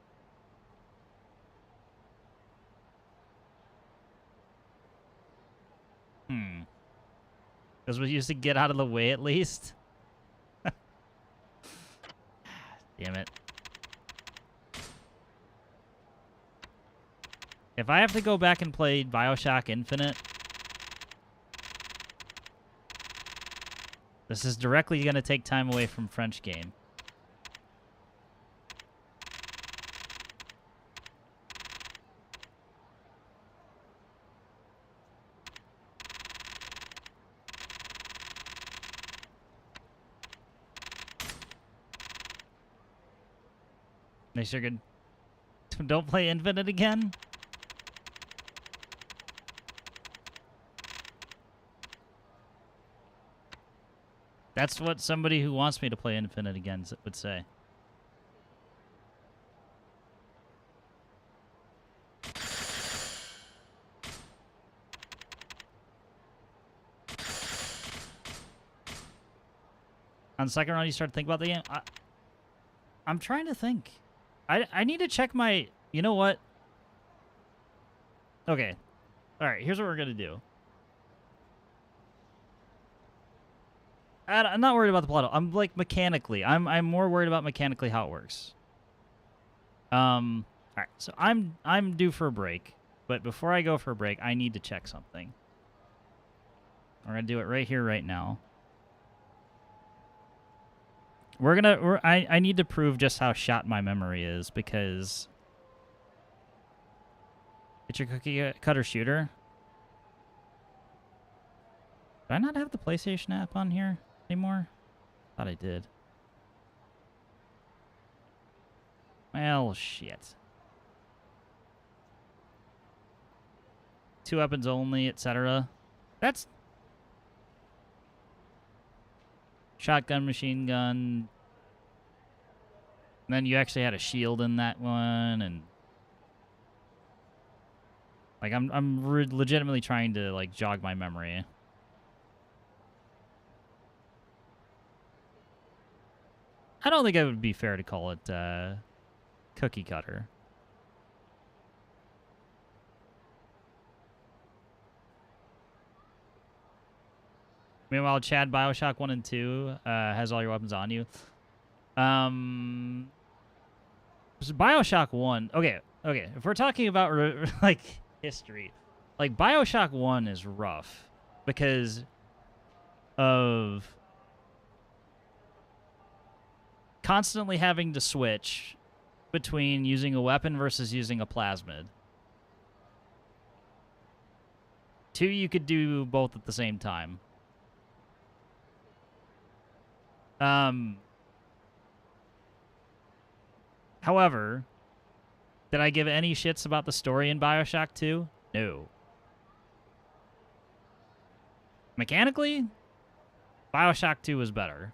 Because we used to get out of the way at least. Damn it. If I have to go back and play BioShock Infinite, this is directly going to take time away from French game. They sure could. Don't play Infinite again? That's what somebody who wants me to play Infinite again would say. On the second round, you start to think about the game. I'm trying to think. I need to check my... You know what? Okay. All right, here's what we're going to do. I'm not worried about the plot. I'm like mechanically. I'm more worried about mechanically how it works. All right. So I'm due for a break, but before I go for a break, I need to check something. We're gonna do it right here, right now. I need to prove just how shot my memory is because it's your cookie cutter shooter. Do I not have the PlayStation app on here anymore? Thought I did. Well, shit. 2 weapons only, etc. That's... Shotgun, machine gun. And then you actually had a shield in that one, and... Like, I'm legitimately trying to, like, jog my memory. I don't think it would be fair to call it cookie cutter. Meanwhile, Chad, Bioshock 1 and 2 has all your weapons on you. So Bioshock 1... Okay. If we're talking about, like, history, like, Bioshock 1 is rough because of... constantly having to switch between using a weapon versus using a plasmid. 2, you could do both at the same time. However, did I give any shits about the story in Bioshock 2? No. Mechanically, Bioshock 2 was better.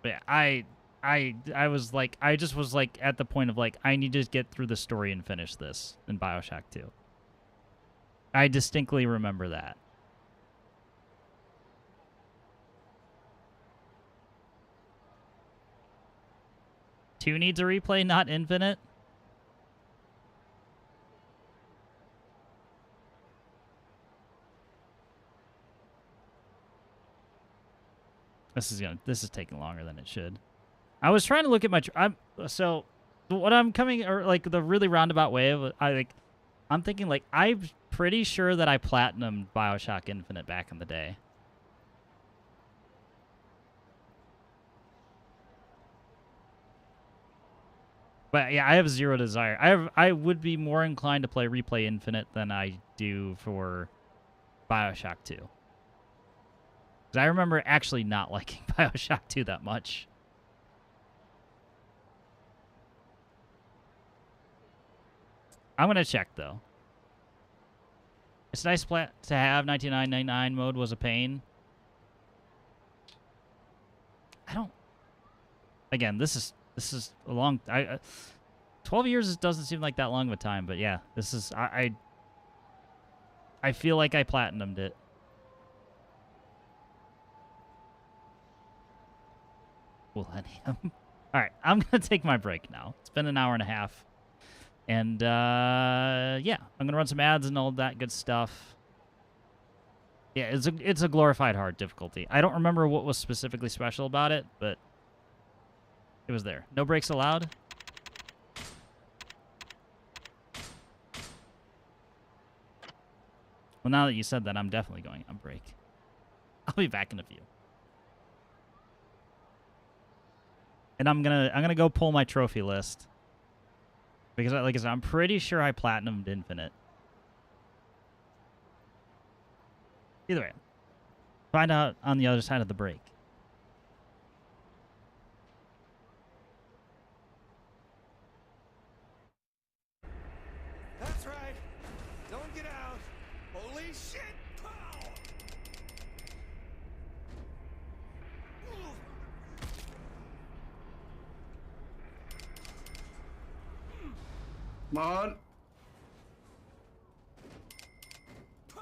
But yeah, I was like, I just was like at the point of like, I need to get through the story and finish this in Bioshock 2. I distinctly remember that. Two needs a replay, not infinite. This is taking longer than it should. I was trying to look at my... so what I'm coming... Or like the really roundabout way of... I'm thinking like... I'm pretty sure that I platinumed Bioshock Infinite back in the day. But yeah, I have zero desire. I would be more inclined to play Replay Infinite than I do for Bioshock 2. Because I remember actually not liking Bioshock 2 that much. I'm going to check, though. It's nice to have. 1999 mode was a pain. I don't... Again, this is a long... 12 years doesn't seem like that long of a time, but yeah, this is... I feel like I platinumed it. Millennium. Alright, I'm going to take my break now. It's been an hour and a half. And, yeah, I'm going to run some ads and all that good stuff. Yeah, it's a glorified hard difficulty. I don't remember what was specifically special about it, but it was there. No breaks allowed. Well, now that you said that, I'm definitely going on break. I'll be back in a few. And I'm gonna go pull my trophy list. Because, like I said, I'm pretty sure I platinumed Infinite. Either way. Find out on the other side of the break. That's right. Don't get out. Holy shit! Pow! Come on. Pow!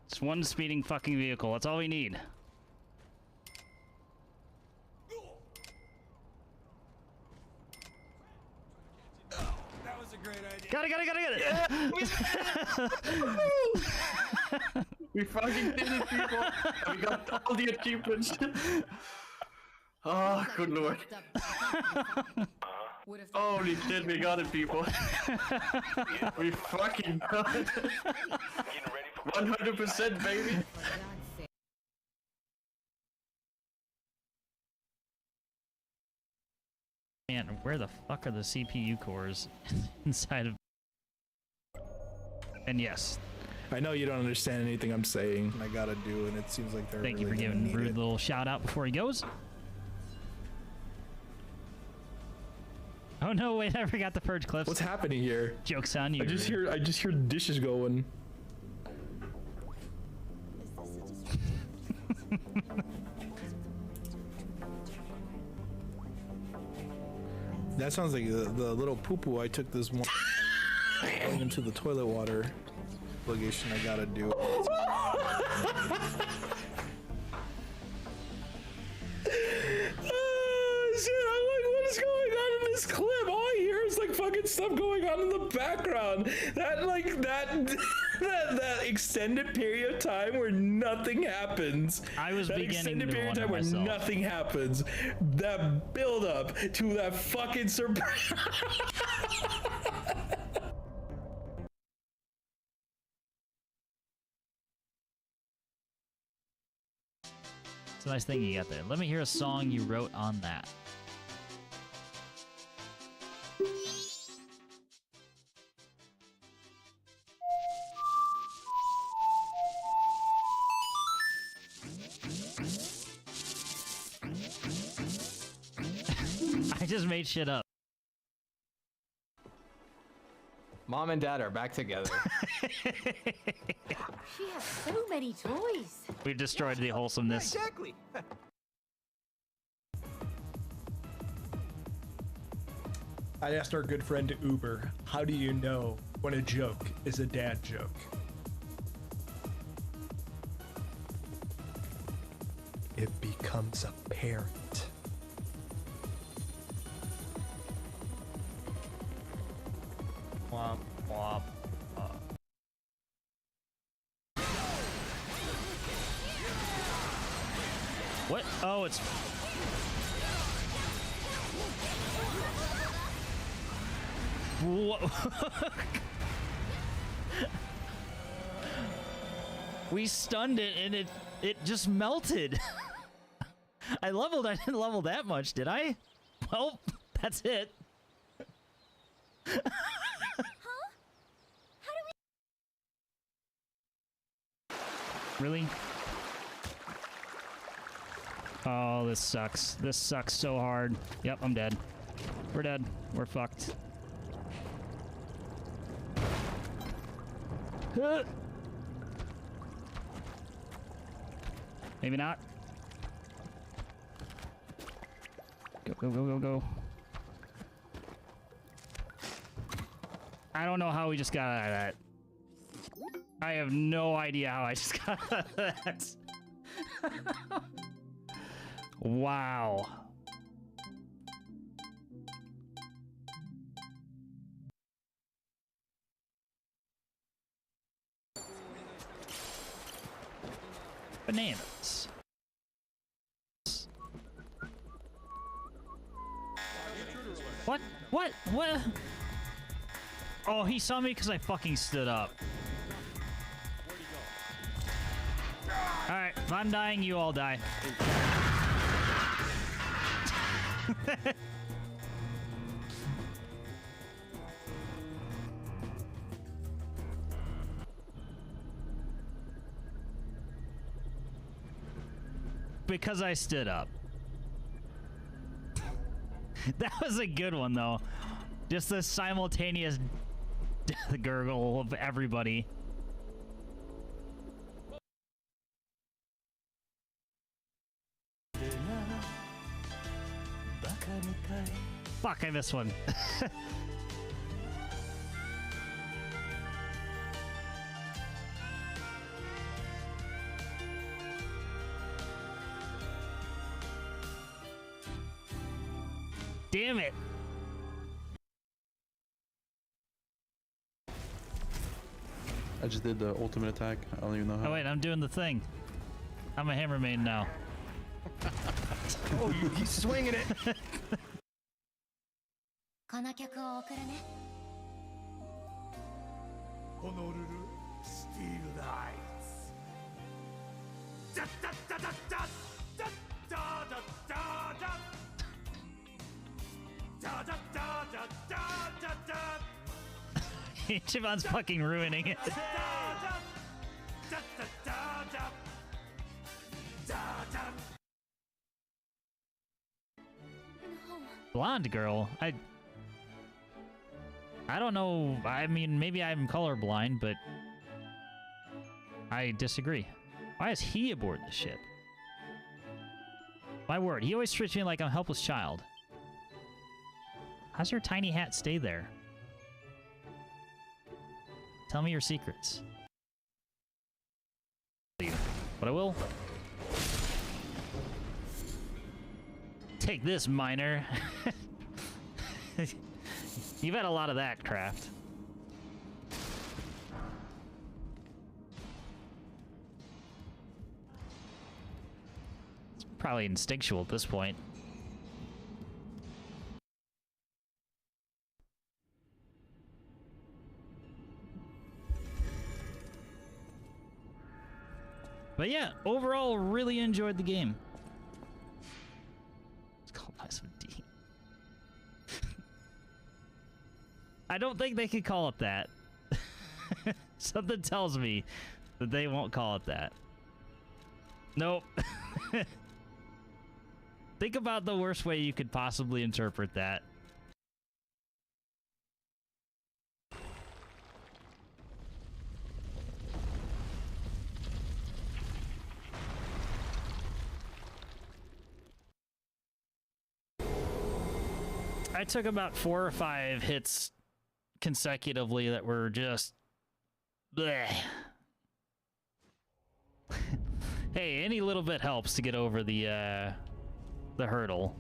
It's one speeding fucking vehicle. That's all we need. That was a great idea. Got it! Yeah, we fucking did it, people. We got all the achievements. Oh, good lord. Holy shit, we got it, people. We fucking got it. 100%, baby. Man, where the fuck are the CPU cores inside of... And yes, I know you don't understand anything I'm saying. I gotta do, and it seems like they're. thank you for really giving gonna need Rude it. a little shout out before he goes. Oh no, wait, I forgot the purge clips. What's happening here? Joke's on you. I just Rude. hear dishes going. That sounds like the little poo-poo I took this morning going into the toilet water. Obligation I gotta do. Shit, I'm like, what is going on in this clip? All I hear is like fucking stuff going on in the background. That like that extended period of time where nothing happens. I was that beginning extended to period of wonder time where myself. nothing happens. That build up to that fucking surprise. It's a nice thing you got there. Let me hear a song you wrote on that. I just made shit up. Mom and Dad are back together. She has so many toys. We've destroyed the wholesomeness. Exactly. I asked our good friend Uber, how do you know when a joke is a dad joke? It becomes apparent. Womp womp. What? Oh, it's... Whoa. We stunned it and it just melted. I didn't level that much, did I? Well, that's it. Really? Oh, this sucks. This sucks so hard. Yep, I'm dead. We're dead. We're fucked. Huh. Maybe not. Go, go, go, go, go. I don't know how we just got out of that. I have no idea how I just got out of that. Wow. Bananas. What? What? What? Oh, he saw me because I fucking stood up. Alright, if I'm dying, you all die. because I stood up. That was a good one, though. Just the simultaneous death gurgle of everybody. Fuck, I missed one. Damn it. I just did the ultimate attack. I don't even know how. Oh wait, I'm doing the thing. I'm a hammer main now. Oh, he's swinging it. この曲を送るね。ホノルルスティールライツ。ダッダッダッダッダッダッダッダッダッダッダッダッダッダッダッダッダッ Ichiban's fucking ruining it. Blonde girl? I don't know. I mean, maybe I'm colorblind, but I disagree. Why is he aboard the ship? My word, he always treats me like I'm a helpless child. How's your tiny hat stay there? Tell me your secrets. But I will. Take this, miner. You've had a lot of that, Craft. It's probably instinctual at this point. But yeah, overall, really enjoyed the game. It's called by some D. I don't think they could call it that. Something tells me that they won't call it that. Nope. Think about the worst way you could possibly interpret that. I took about 4 or 5 hits consecutively that were just bleh. Hey, any little bit helps to get over the hurdle.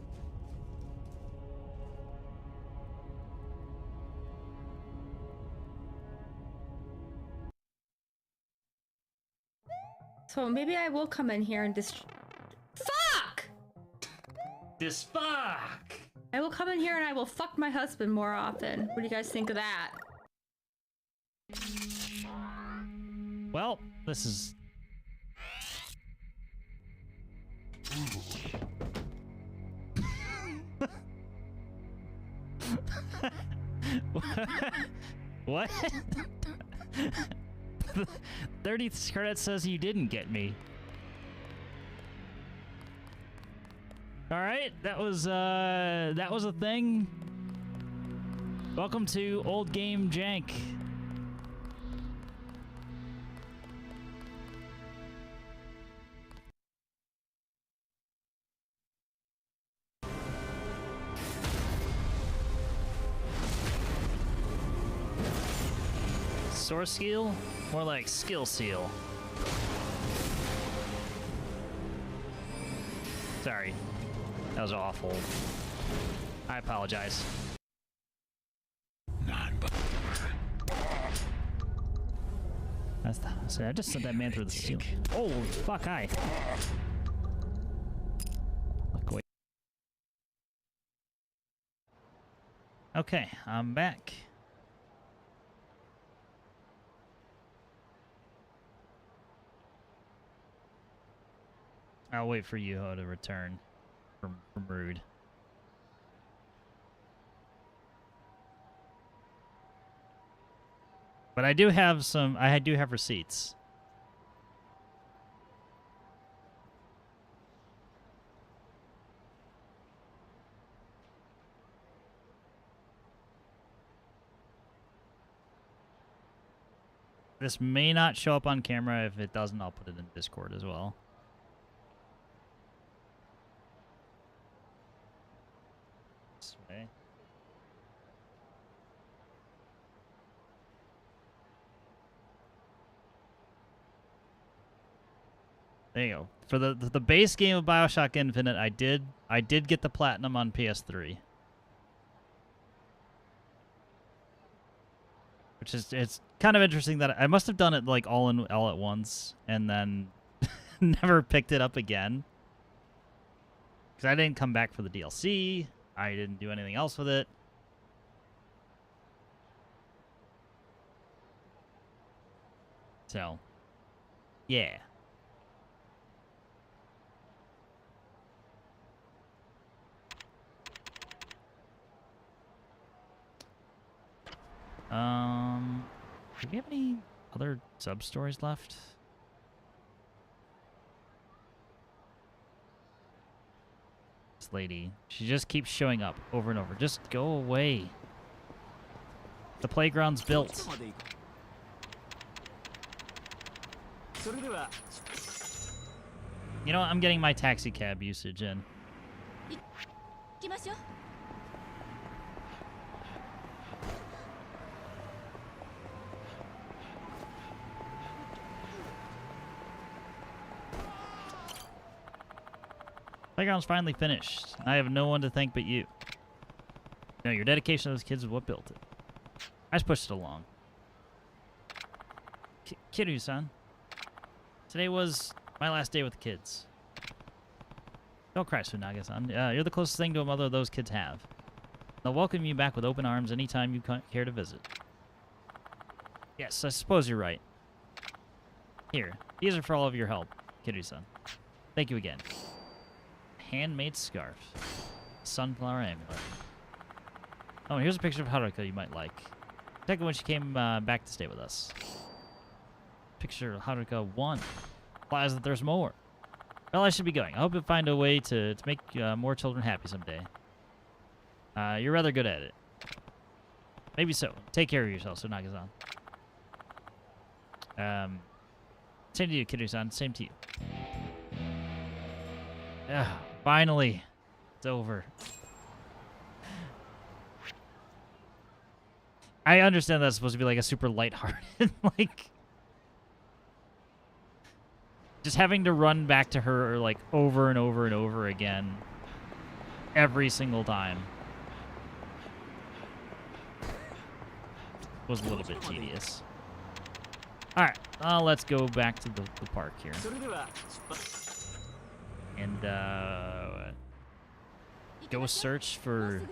So maybe I will come in here and fuck! Fuck! I will come in here and I will fuck my husband more often. What do you guys think of that? Well, this is... What? 30th credit says you didn't get me. All right, that was a thing. Welcome to Old Game Jank. Source skill? More like skill seal. Sorry. That was awful. I apologize. That's the... Sorry, I just sent that man through the ceiling. Oh, fuck, hi. Look away. Okay, I'm back. I'll wait for you to return from Rude. But I do have some, I do have receipts. This may not show up on camera. If it doesn't, I'll put it in Discord as well. This way. There you go. For the base game of BioShock Infinite, I did get the platinum on PS3. Which is, it's kind of interesting that I must have done it like all at once and then never picked it up again. Because I didn't come back for the DLC. I didn't do anything else with it. So, yeah. Do we have any other sub-stories left? This lady, she just keeps showing up over and over. Just go away. The playground's built. You know what? I'm getting my taxi cab usage in. Playground's finally finished. I have no one to thank but you. No, your dedication to those kids is what built it. I just pushed it along. Kiryu-san, today was my last day with the kids. Don't cry, Tsunaga-san. You're the closest thing to a mother those kids have. They'll welcome you back with open arms anytime you care to visit. Yes, I suppose you're right. Here, these are for all of your help, Kiryu-san. Thank you again. Handmade scarf. Sunflower amulet. Oh, and here's a picture of Haruka you might like. Second when she came back to stay with us. Picture of Haruka 1. Implies that there's more. Well, I should be going. I hope you'll find a way to make more children happy someday. You're rather good at it. Maybe so. Take care of yourself, Tsunaga-san. Same to you, Kiryu-san. Same to you. Finally, it's over. I understand that's supposed to be like a super lighthearted, like, just having to run back to her like over and over and over again, every single time, was a little bit tedious. All right, let's go back to the park here. And go search for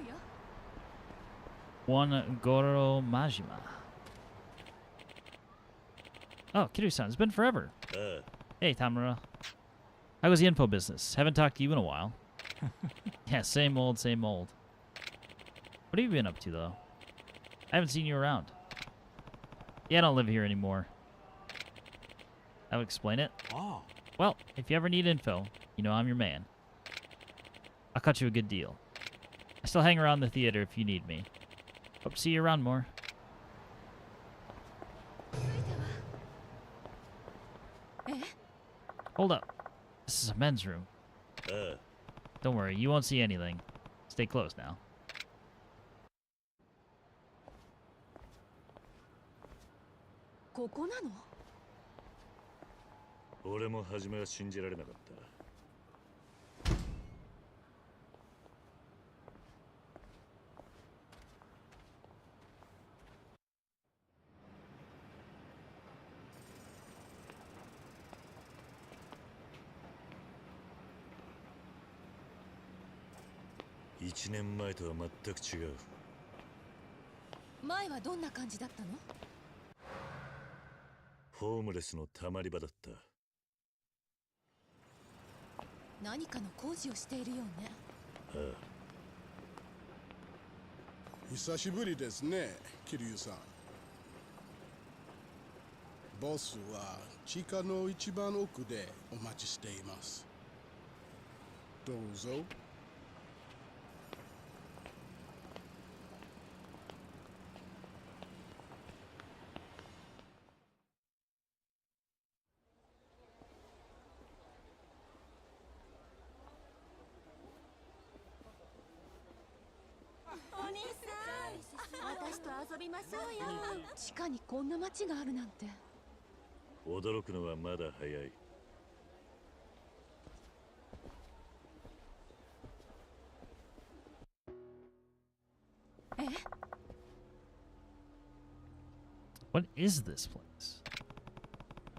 one Goro Majima. Oh, Kiryu-san, it's been forever. Hey, Tamura. How was the info business? Haven't talked to you in a while. Yeah, same old, same old. What have you been up to, though? I haven't seen you around. Yeah, I don't live here anymore. That would explain it. Oh. Well, if you ever need info, you know I'm your man. I'll cut you a good deal. I still hang around the theater if you need me. Hope to see you around more. Hold up. This is a men's room. Don't worry, you won't see anything. Stay close now. 遊びましょうよ。地下にこんな街があるなんて。驚くのはまだ早い。え？ What is this place?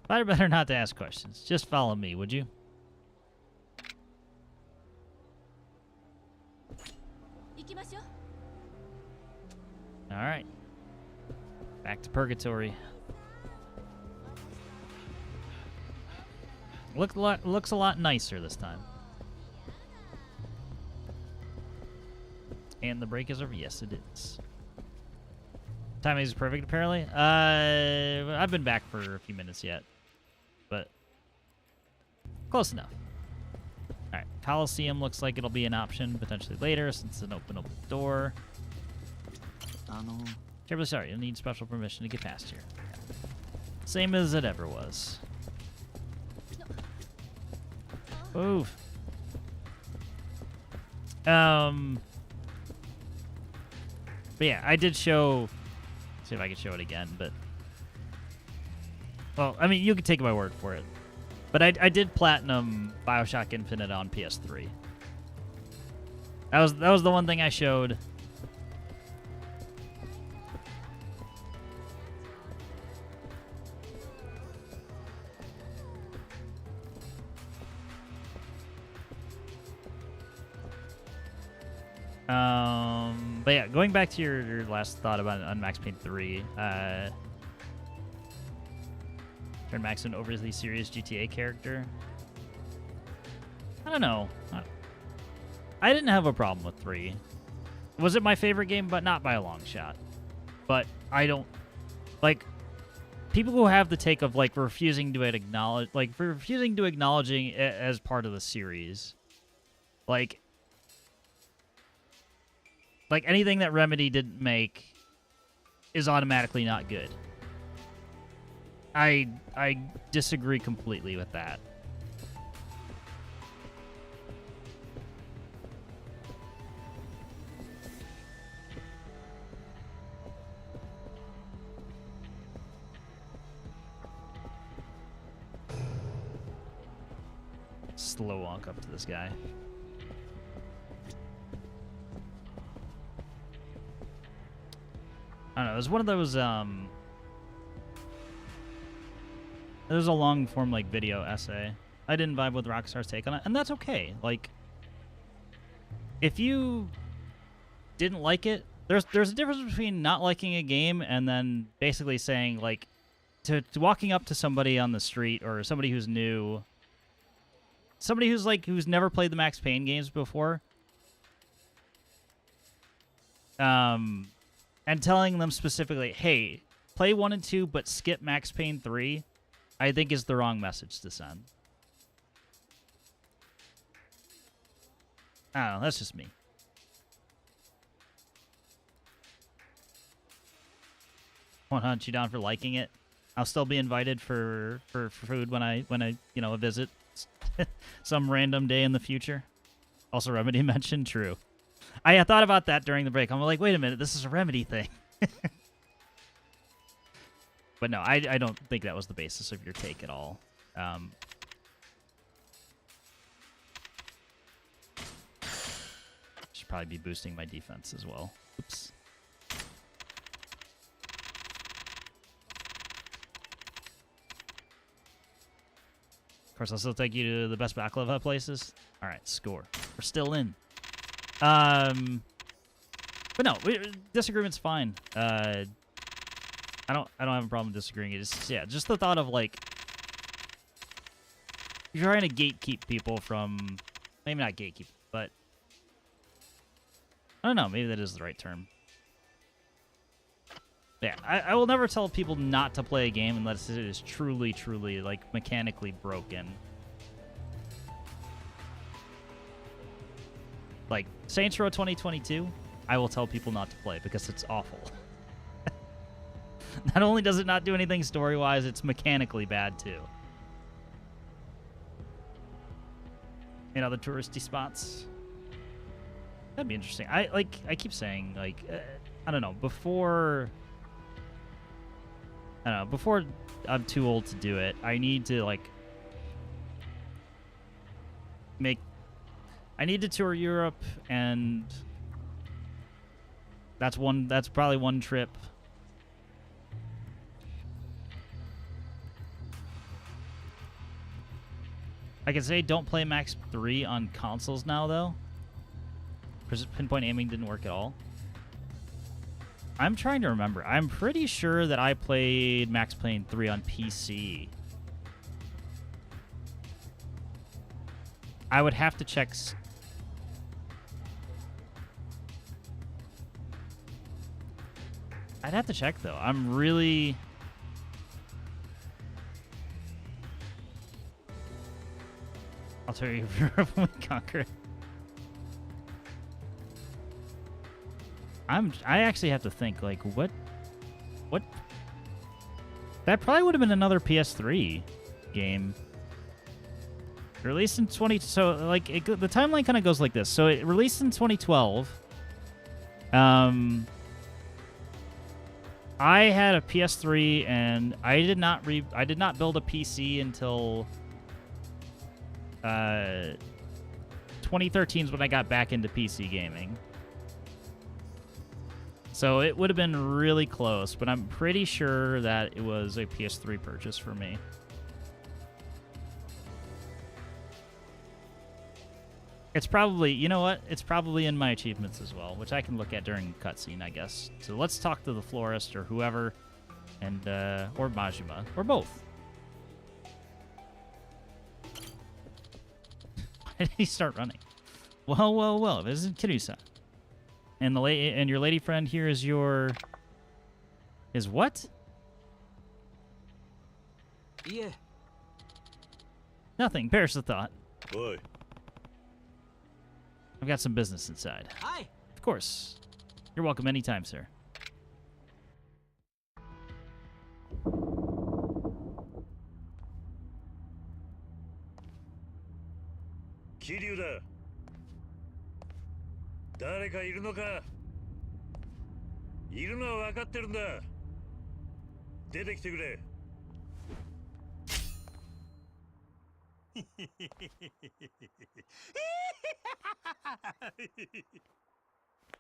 I'd better not to ask questions. Just follow me, would you? 行きましょう。 All right. Back to purgatory. Looks a lot nicer this time. And the break is over. Yes, it is. Timing is perfect, apparently. I've been back for a few minutes yet, but close enough. All right, Coliseum looks like it'll be an option potentially later since it's an open door. Terribly sorry, you'll need special permission to get past here. Same as it ever was. Move. But yeah, I did show. See if I can show it again, but well, I mean, you can take my word for it. But I did platinum BioShock Infinite on PS3. That was the one thing I showed. But yeah, going back to your last thought about Max Payne 3, turn Max an overly serious GTA character. I don't know. I didn't have a problem with 3. Was it my favorite game? But not by a long shot. But I don't like people who have the take of like refusing to acknowledge, acknowledging it as part of the series, like anything that Remedy didn't make is automatically not good. I disagree completely with that. Slow walk up to this guy. I don't know, it was one of those, it was a long-form, like, video essay. I didn't vibe with Rockstar's take on it, and that's okay. Like, if you didn't like it, there's a difference between not liking a game and then basically saying, like, to walking up to somebody on the street or somebody who's new, somebody who's never played the Max Payne games before, and telling them specifically, hey, play 1 and 2, but skip Max Payne 3, I think is the wrong message to send. I don't know, that's just me. Want to hunt you down for liking it? I'll still be invited for food when I visit some random day in the future. Also, Remedy mentioned, true. I thought about that during the break. I'm like, wait a minute, this is a Remedy thing. But no, I don't think that was the basis of your take at all. Should probably be boosting my defense as well. Oops. Of course, I'll still take you to the best baklava places. All right, score. We're still in. But no, disagreement's fine. I don't have a problem disagreeing. It's just the thought of like you're trying to gatekeep people from, maybe not gatekeep, but I don't know. Maybe that is the right term. Yeah, I will never tell people not to play a game unless it is truly, truly like mechanically broken. Like, Saints Row 2022, I will tell people not to play because it's awful. Not only does it not do anything story-wise, it's mechanically bad, too. In other touristy spots. That'd be interesting. I keep saying, like, I don't know, before I'm too old to do it, I need to like I need to tour Europe, and that's probably one trip. I can say don't play Max 3 on consoles now, though. Pinpoint aiming didn't work at all. I'm trying to remember. I'm pretty sure that I played Max Payne 3 on PC. I would have to check... I'd have to check, though. I'm really... I'll tell you when we conquer. I actually have to think, like, what? That probably would have been another PS3 game. Released in the timeline kind of goes like this. So it released in 2012. I had a PS3, and I did not build a PC until 2013 is when I got back into PC gaming. So it would have been really close, but I'm pretty sure that it was a PS3 purchase for me. It's probably, you know what? It's probably in my achievements as well, which I can look at during cutscene, I guess. So let's talk to the florist or whoever, and or Majima, or both. Why did he start running? Well, this is Kirusa. And your lady friend here is what? Yeah. Nothing. Perish the thought. Boy. I've got some business inside. Hi. Of course. You're welcome anytime, sir. Kiryuだ。誰かいるのか。いるのは分かってるんだ。出てきてくれ。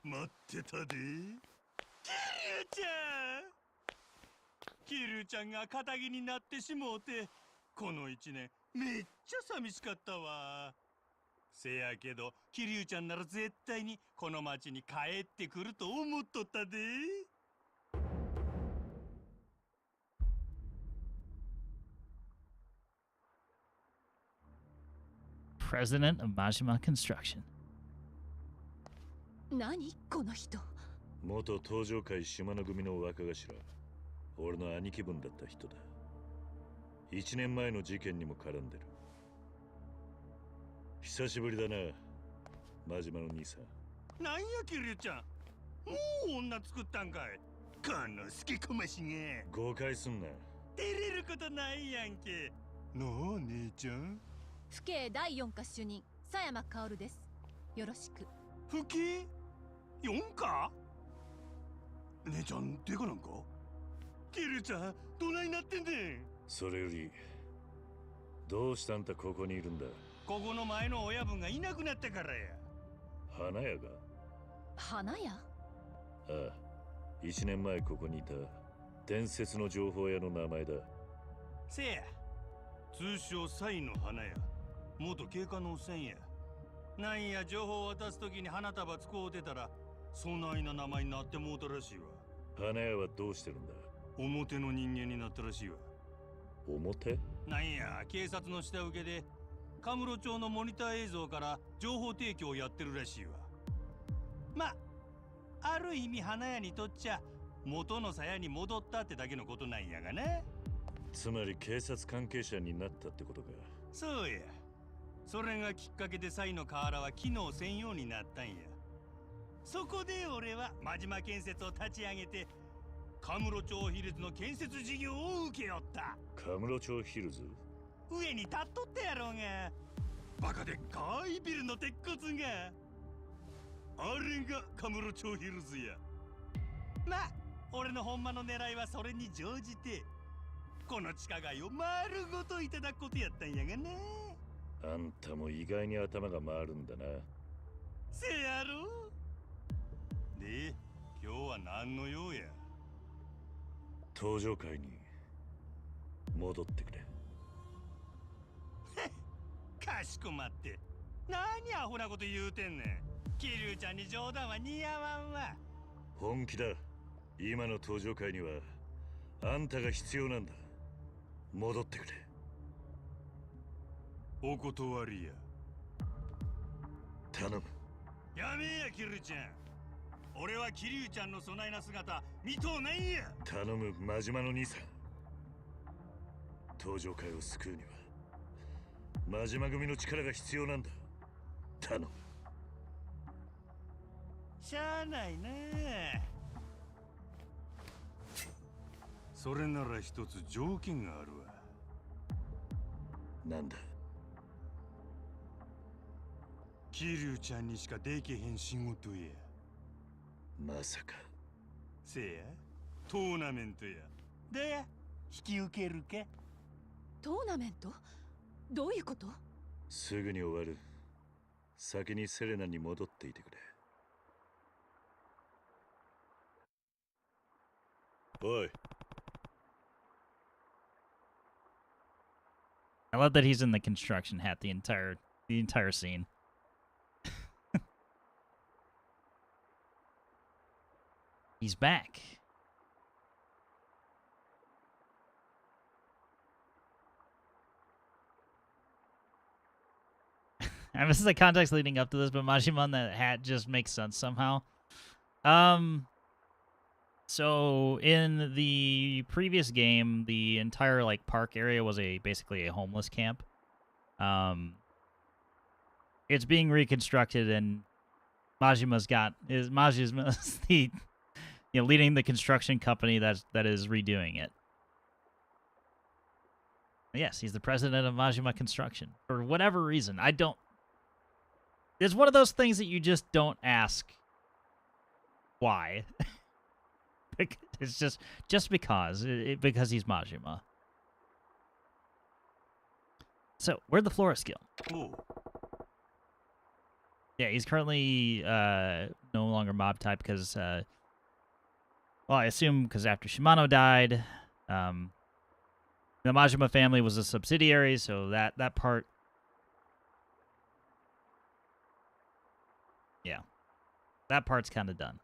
待ってたで。キリュウちゃんが堅気になってしもうて、この1年めっちゃ寂しかったわ。せやけどキリュウちゃんなら絶対にこの町に帰ってくると思っとったで。President of Majima Construction. 何この人。元東上会島の組の若頭。俺の兄貴分だった人だ。1年前の事件にも絡んでる。久しぶりだな、真島の兄さん。なんやキリュウちゃん、もう女作ったんかい。この好きこましが。誤解すんな。照れることないやんけ。なあ姉ちゃん。府警第4課主任佐山薫です。よろしく。府警4課。姉ちゃんデカなんか。キリュウちゃんどないなってんねん。それよりどうしたんたここにいるんだ。ここの前の親分がいなくなったからや。花屋が。花屋。ああ、1年前ここにいた伝説の情報屋の名前だ。せや、通称サイの花屋。元警官のおっさんや。なんや情報を渡すときに花束使うてたらそないな名前になってもうたらしいわ。花屋はどうしてるんだ。表の人間になったらしいわ。表？なんや警察の下請けでカムロ町のモニター映像から情報提供をやってるらしいわ。ま、ある意味花屋にとっちゃ元の鞘に戻ったってだけのことなんやがな。つまり警察関係者になったってことか。そうや。それがきっかけでサイの河原は機能せんようになったんや。そこで俺は真島建設を立ち上げてカムロ町ヒルズの建設事業を受けよった。カムロ町ヒルズ？上に立っとったやろうが。バカでっかいビルの鉄骨が。あれがカムロ町ヒルズや。まあ俺のほんまの狙いはそれに乗じてこの地下街を丸ごといただくことやったんやがね。あんたも意外に頭が回るんだな。せやろ。で今日は何の用や。登場会に戻ってくれ。かしこまって。何アホなこと言うてんねん。桐生ちゃんに冗談は似合わんわ。本気だ。今の登場会にはあんたが必要なんだ。戻ってくれ。お断りや。頼む。やめや桐生ちゃん。俺は桐生ちゃんのそないな姿見とうないんや。頼む真島の兄さん。登場会を救うには真島組の力が必要なんだ。頼む。しゃあないな。それなら一つ条件があるわ。なんだ。桐生ちゃんにしかできへん仕事や。まさか。せや、トーナメントや。で、引き受けるか。トーナメント？どういうこと？すぐに終わる。先にセレナに戻っていてくれ。おい。I love that he's in the construction hat the entire scene. He's back. I miss the context leading up to this, but Majima on that hat just makes sense somehow. So in the previous game, the entire like park area was basically a homeless camp. It's being reconstructed, and Majima's the leading the construction company that is redoing it. Yes, he's the president of Majima Construction for whatever reason. It's one of those things that you just don't ask why. It's just because he's Majima. So, where'd the florist go? Ooh. Yeah, he's currently no longer mob type because, well, I assume because after Shimano died, the Majima family was a subsidiary, so that part, yeah, that part's kind of done.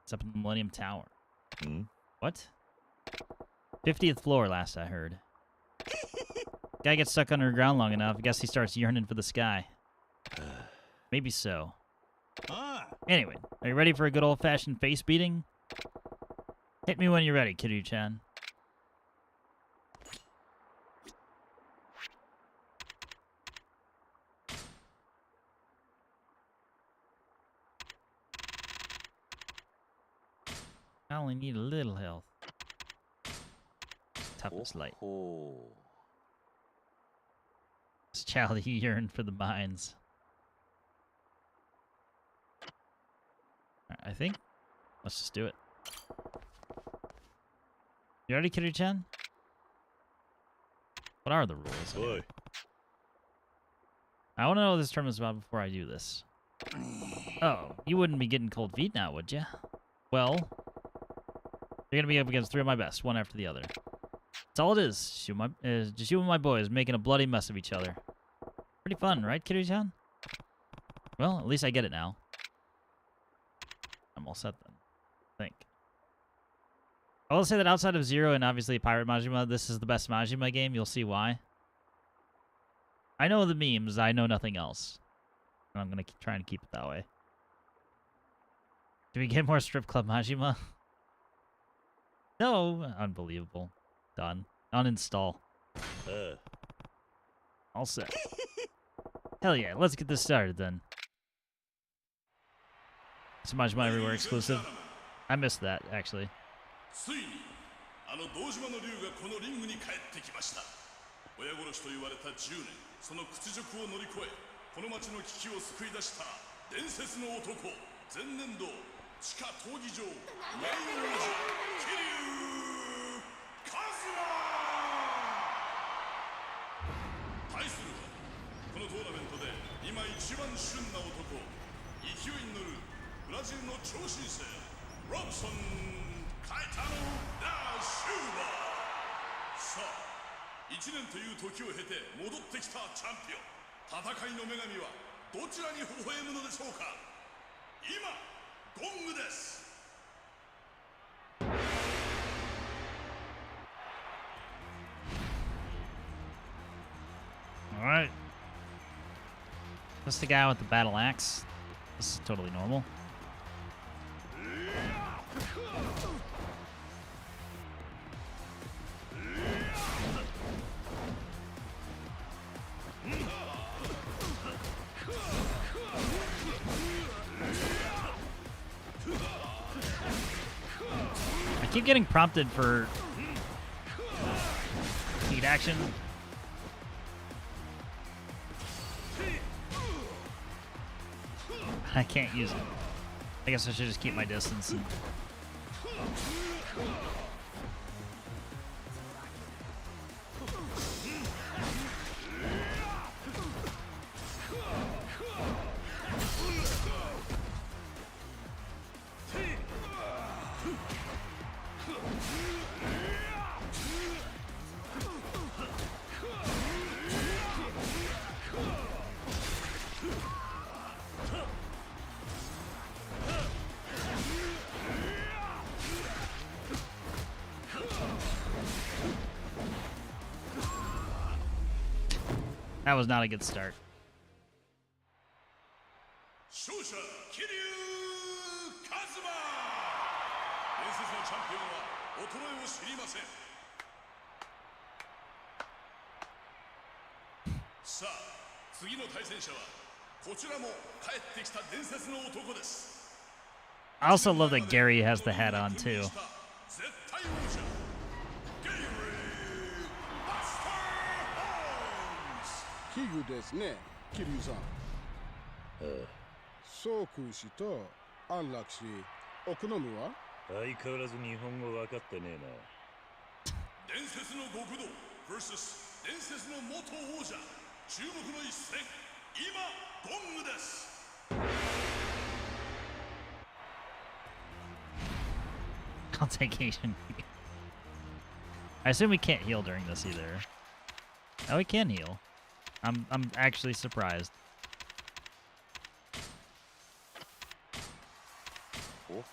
It's up in the Millennium Tower. Hmm? What? 50th floor, last I heard. Guy gets stuck underground long enough, I guess he starts yearning for the sky. Maybe so. Anyway, are you ready for a good old-fashioned face beating? Hit me when you're ready, Kiryu-chan. I only need a little health. Toughness light. This child, he yearned for the mines. I think. Let's just do it. You ready, Kiryu-chan? What are the rules? Anyway? I want to know what this tournament's about before I do this. Oh, you wouldn't be getting cold feet now, would you? Well, you're gonna be up against three of my best, one after the other. That's all it is. Just you and my boys making a bloody mess of each other. Pretty fun, right, Kiryu-chan? Well, at least I get it now. I'm all set then. I think. I will say that outside of Zero and obviously Pirate Majima, this is the best Majima game. You'll see why. I know the memes. I know nothing else. And I'm going to try and keep it that way. Do we get more Strip Club Majima? No. Unbelievable. Done. Uninstall. All set. Hell yeah. Let's get this started then. It's a Majima Everywhere exclusive. I missed that, actually. その屈辱を乗り越えこの町の危機を救い出した伝説の男前年度地下闘技場メイン王者桐生一馬対するはこのトーナメントで今一番旬な男勢いに乗るブラジルの超新星ロブソン・カイタノ・ダ・シューバーさあ1年という時を経て戻ってきたチャンピオン戦いの女神はどちらに微笑むのでしょうか今ゴングです Alright. This is the guy with the battle axe. This is totally normal. I keep getting prompted for heat action. I can't use it. I guess I should just keep my distance. And... That was not a good start. 勝者桐生一馬伝説のチャンピオンは衰えを知りませんさあ次の対戦者はこちらも帰ってきた伝説の男です I also love that Gary has the hat on too. 絶対王者奇遇ですね、桐生さん。そうくしと安楽死、お好みは？相変わらず日本語分かってねえな。伝説の極道 vs 伝説の元王者、注目の一戦、今ゴングです。I'll take Asian. I assume we can't heal during this either. Oh, we can heal. I'm actually surprised. Oh.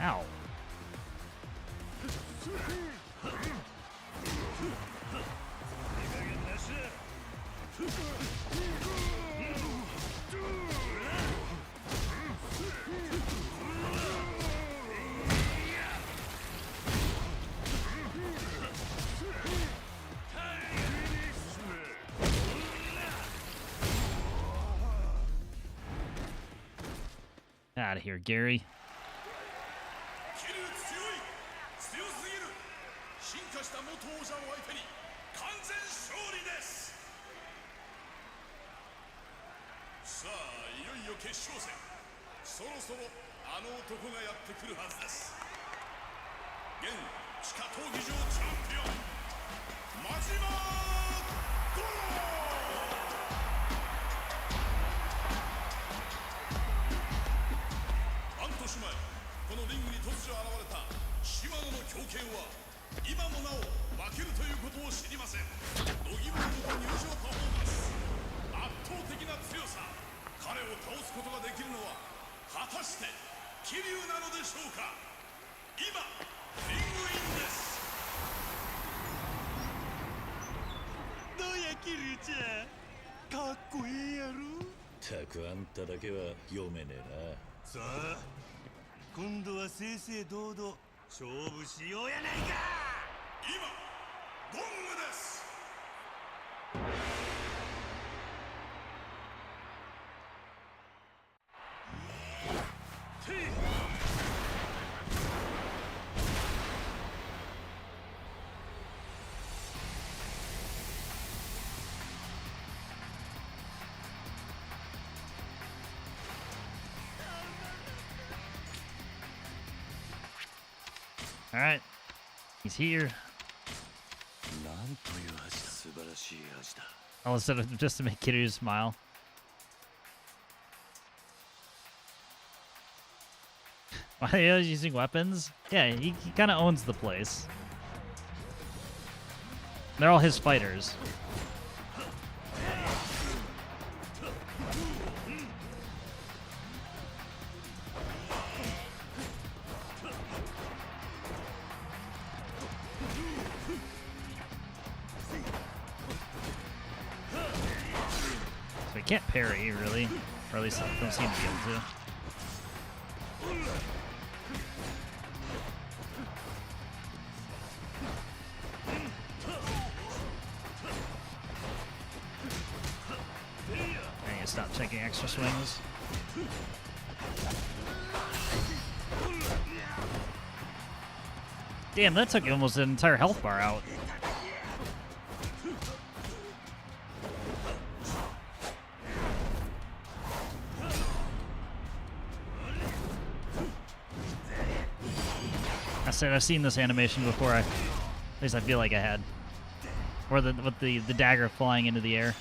Ow. Out of here, Gary. 進化した元王者を相手に完全勝利です。さあいよいよ決勝戦、そろそろあの男がやってくるはずです。現地下闘技場チャンピオン真島五郎。半年前このリングに突如現れた島野の強肩は今もなお負けるということを知りません。度肝を抜く入場パフォーマンス、圧倒的な強さ、彼を倒すことができるのは果たして桐生なのでしょうか。今リングインです。どうや桐生ちゃん、かっこいいやろ。たくあんただけは読めねえな。さあ今度は正々堂々勝負しようやないか。今ゴングです。All right, he's here. All instead of just to make Kiryu smile. Why are you using weapons? Yeah, he kind of owns the place. They're all his fighters. So he can't parry, really. Or at least I don't seem to be able to. I need to stop taking extra swings. Damn, that took almost an entire health bar out. I said I've seen this animation before. At least I feel like I had. Or with the dagger flying into the air.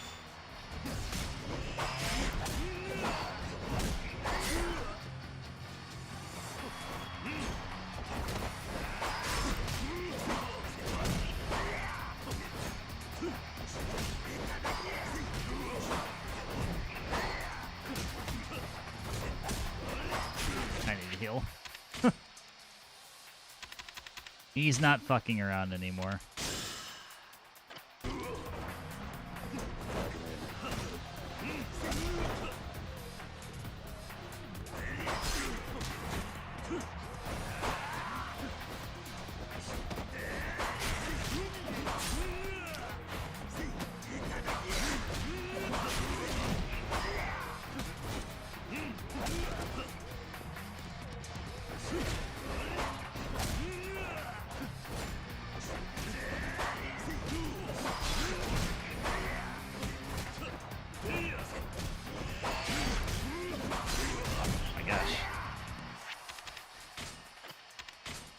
I need to heal. He's not fucking around anymore.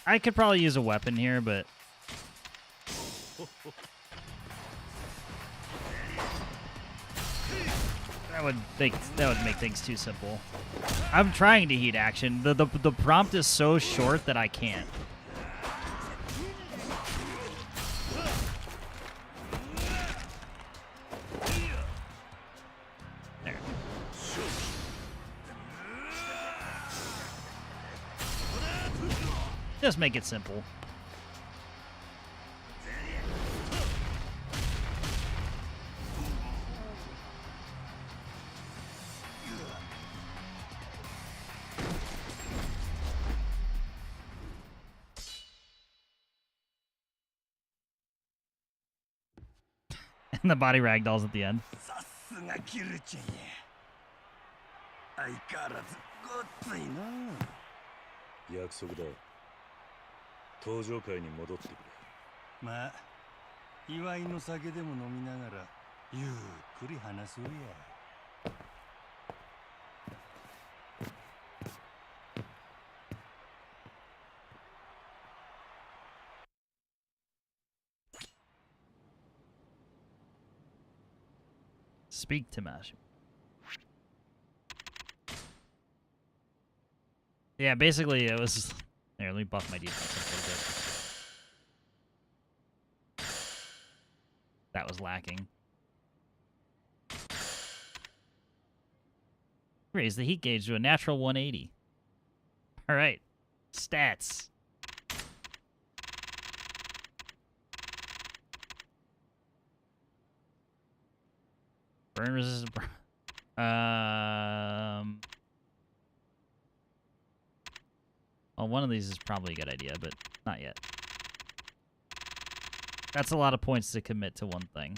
I could probably use a weapon here, but that would make things too simple. I'm trying to heat action. The prompt is so short that I can't. There. Just make it simple. And the body ragdolls at the end. Tojo 会に戻ってくれ。まあ、祝いの酒でも飲みながらゆっくり話そうや。Speak to Mash. Yeah, basically it was. Here, let me buff my defense a little bit. That was lacking. Raise the heat gauge to a natural 180. All right, stats. Burn resistant. Well, one of these is probably a good idea, but not yet. That's a lot of points to commit to one thing.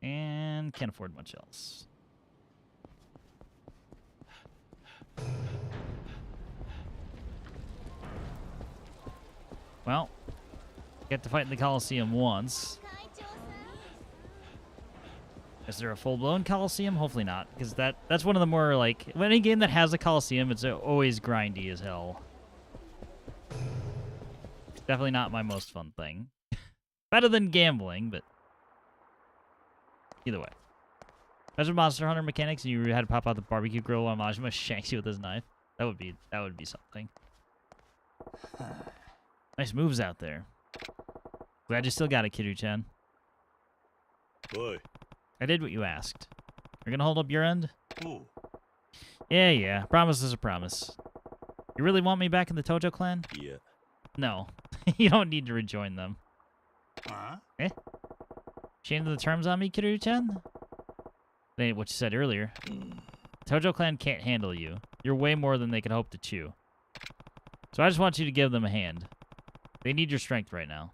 And can't afford much else. Well, get to fight in the Coliseum once. Is there a full-blown Coliseum? Hopefully not, because that's one of the more, like, any game that has a Coliseum, it's always grindy as hell. It's definitely not my most fun thing. Better than gambling, but either way. Imagine Monster Hunter mechanics and you had to pop out the barbecue grill while Majima shanks you with his knife. That would be something. Nice moves out there. Glad you still got it, Kiryu-chan. Boy. I did what you asked. You're gonna hold up your end? Ooh. Yeah. Promise is a promise. You really want me back in the Tojo clan? Yeah. No. You don't need to rejoin them. Huh? Eh? Changing the terms on me, Kiryu-chan? That ain't what you said earlier. Tojo clan can't handle you. You're way more than they could hope to chew. So I just want you to give them a hand. They need your strength right now.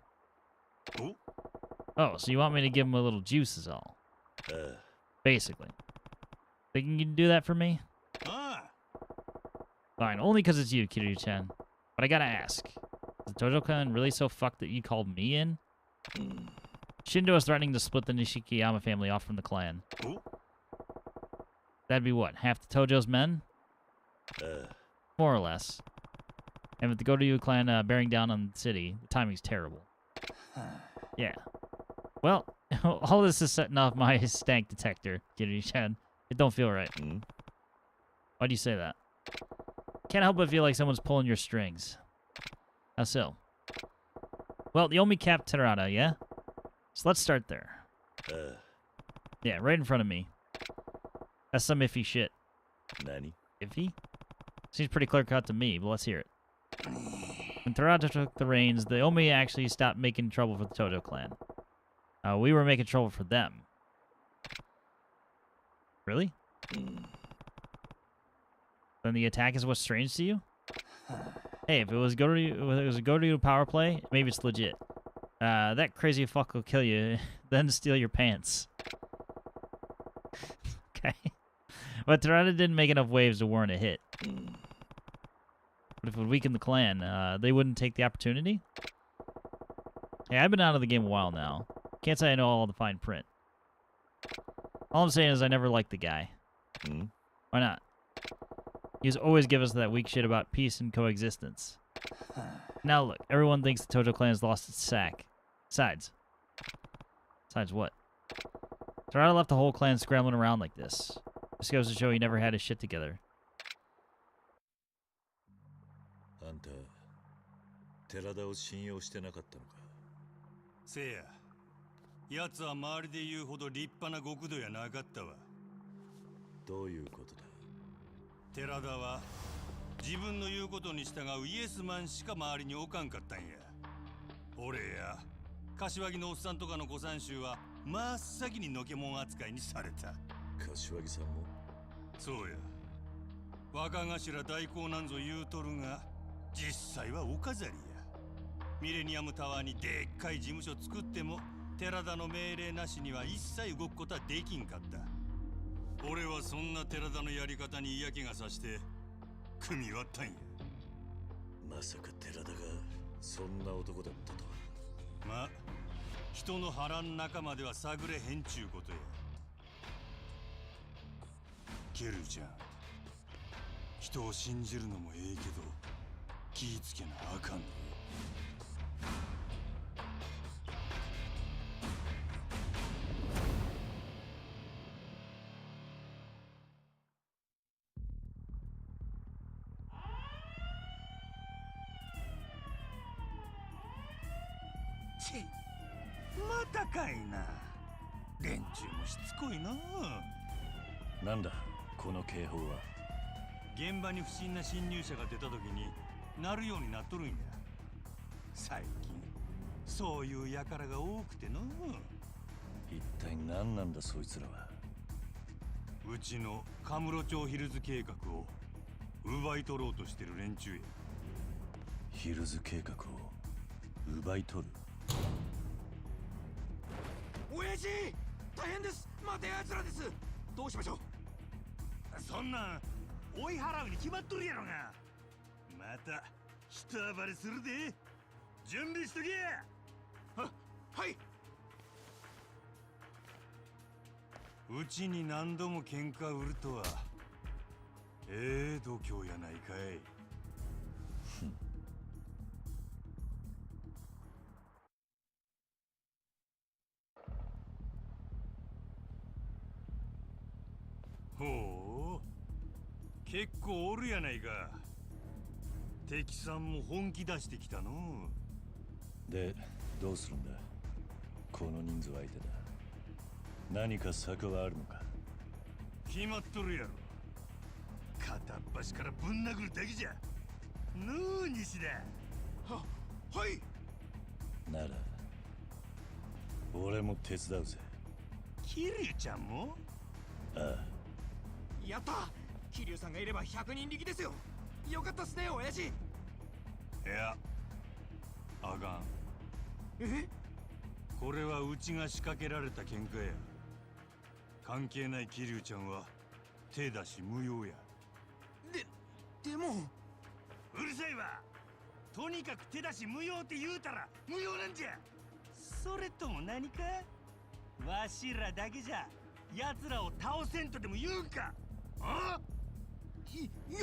Ooh. Oh, so you want me to give them a little juice is all. Basically. Think you can do that for me? Fine, only because it's you, Kiryu-chan. But I gotta ask. Is the Tojo clan really so fucked that you called me in? Shindo is threatening to split the Nishikiyama family off from the clan. Ooh. That'd be what, half the Tojo's men? More or less. And with the Goryeo clan bearing down on the city, the timing's terrible. Yeah. Well, all this is setting off my stank detector, Kiryu-chan. It don't feel right. Why do you say that? Can't help but feel like someone's pulling your strings. How so? Well, the Omi capped Terada, yeah? So let's start there. Yeah, right in front of me. That's some iffy shit. Nani? Iffy? Seems pretty clear-cut to me, but let's hear it. When Terada took the reins, the Omi actually stopped making trouble for the Tojo clan. We were making trouble for them. Really? Then the attack is what's strange to you? Hey, if it was a Goryeo power play, maybe it's legit. That crazy fuck will kill you, then steal your pants. Okay. But Terada didn't make enough waves to warrant a hit. But if it would weaken the clan, they wouldn't take the opportunity? Hey, I've been out of the game a while now. Can't say I know all the fine print. All I'm saying is I never liked the guy. Why not? He's always give us that weak shit about peace and coexistence. Now look, everyone thinks the Tojo clan has lost its sack. Besides what? Terada left the whole clan scrambling around like this. This goes to show he never had his shit together. あんた、寺田を信用してなかったのか。せや、奴は周りで言うほど立派な極道やなかったわ。どういうことだ。寺田は自分の言うことに従うイエスマンしか周りに置かんかったんや。俺や柏木のおっさんとかの御三衆は真っ先にのけもん扱いにされた。柏木さんもそうや。若頭代行なんぞ言うとるが、実際はお飾りや。ミレニアムタワーにでっかい事務所作っても寺田の命令なしには一切動くことはできんかった。俺はそんな寺田のやり方に嫌気がさして組み割ったんや。まさか寺田がそんな男だったとは。まあ人の波乱仲間では探れへんちゅうことや。ケルちゃん、人を信じるのもええけど気ぃつけなあかんね。チッ、またかいな。連中もしつこいな。なんだこの警報は。現場に不審な侵入者が出た時になるようになっとるんや。最近そういう輩が多くての。一体何なんだそいつらは。うちのカムロ町ヒルズ計画を奪い取ろうとしてる連中や。ヒルズ計画を奪い取る。親父、大変です。待て奴らです。どうしましょう。そんなん追い払うに決まっとるやろが。また人暴れするで。準備しとけや。はい。うちに何度も喧嘩売るとは度胸やないかい。ほう、結構おるやないか。敵さんも本気出してきたの。で、どうするんだ。この人数相手だ。何か策はあるのか。決まっとるやろ。片っ端からぶん殴るだけじゃ。のう、西田。はい。なら俺も手伝うぜ。桐生ちゃんも。ああ。やった。桐生さんがいれば100人力ですよ。よかったっすね、親父。いや、あかん。え？これはうちが仕掛けられた喧嘩や。関係ない桐生ちゃんは手出し無用や。でもうるさいわ。とにかく手出し無用って言うたら無用なんじゃ。それとも何か。わしらだけじゃ奴らを倒せんとでも言うんか。あ？いや、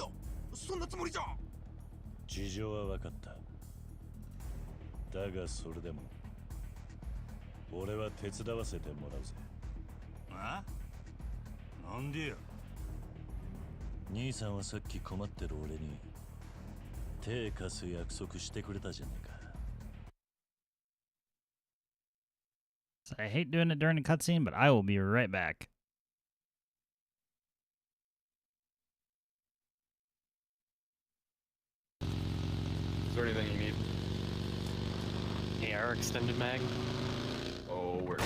そんなつもりじゃ。事情は分かった。だがそれでも俺は手伝わせてもらうぜ。あ？なんでや。兄さんはさっき困ってる俺に手貸す約束してくれたじゃねえか。I hate doing it during a cutscene, but I will be right back. Is there anything you need? AR extended mag? Oh, we're...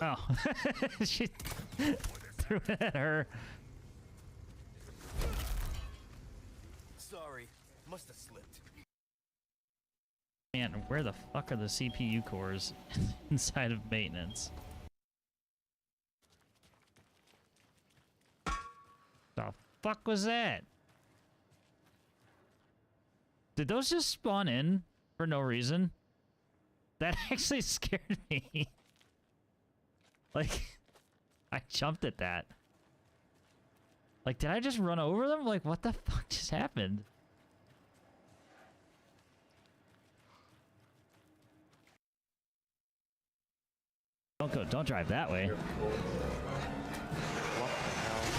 Oh, she threw it at her. Sorry, must have slipped. Man, where the fuck are the CPU cores inside of maintenance? The fuck was that? Did those just spawn in for no reason? That actually scared me. Like, I jumped at that. Like, did I just run over them? Like, what the fuck just happened? Don't drive that way.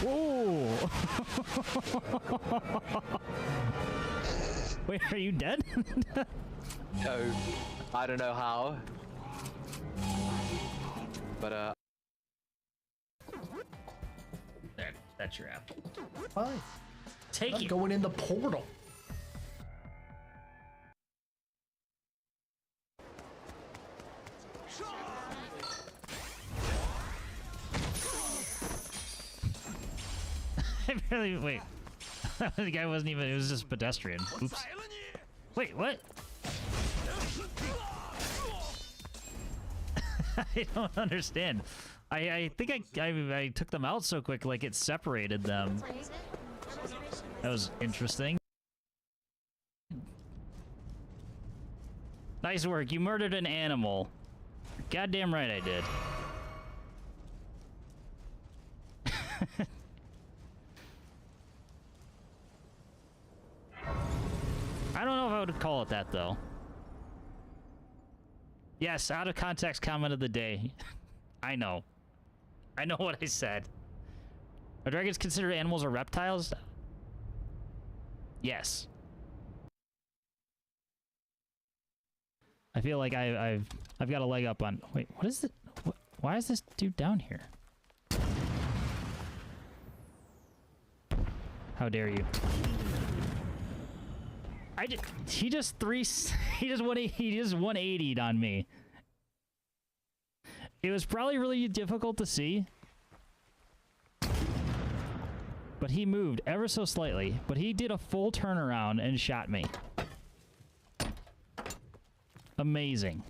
Whoa! Wait, are you dead? No, I don't know how. But that's your apple. Fine. Take it. Going in the portal. I really wait. The guy wasn't even. It was just pedestrian. Oops. Wait, what? I don't understand. I think I took them out so quick, like it separated them. That was interesting. Nice work. You murdered an animal. Goddamn right I did. I don't know if I would call it that, though. Yes, out of context comment of the day. I know. I know what I said. Are dragons considered animals or reptiles? Yes. I feel like I've got a leg up on. Wait, what is it? Why is this dude down here? How dare you? He just 180'd on me. It was probably really difficult to see. But he moved ever so slightly. But he did a full turnaround and shot me. Amazing.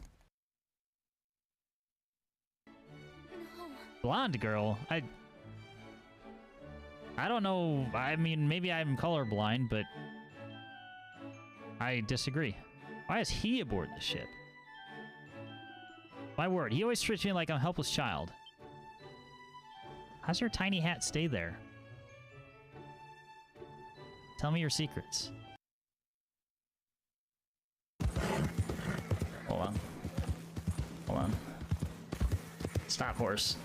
Blonde girl? I don't know. I mean, maybe I'm colorblind, but I disagree. Why is he aboard the ship? My word, he always treats me like I'm a helpless child. How's your tiny hat stay there? Tell me your secrets. Hold on. Hold on. Stop, horse.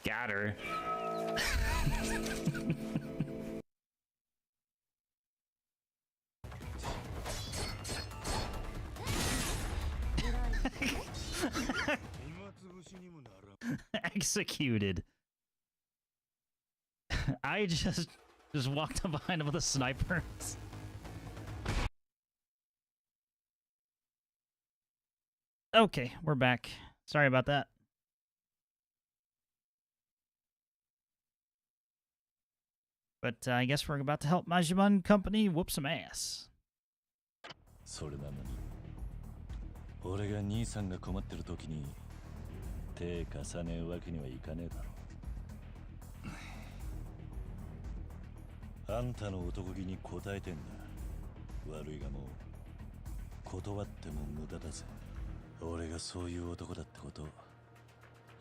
Got her. Executed. I just walked up behind him with a sniper. Okay, we're back. Sorry about that. But I guess we're about to help Majima Company whoop some ass. それなのに俺が兄さんが困ってる時に手貸さねえわけにはいかねえだろ。あんたの男気に応えてんだ。悪いがもう断っても無駄だぜ。俺がそういう男だってこと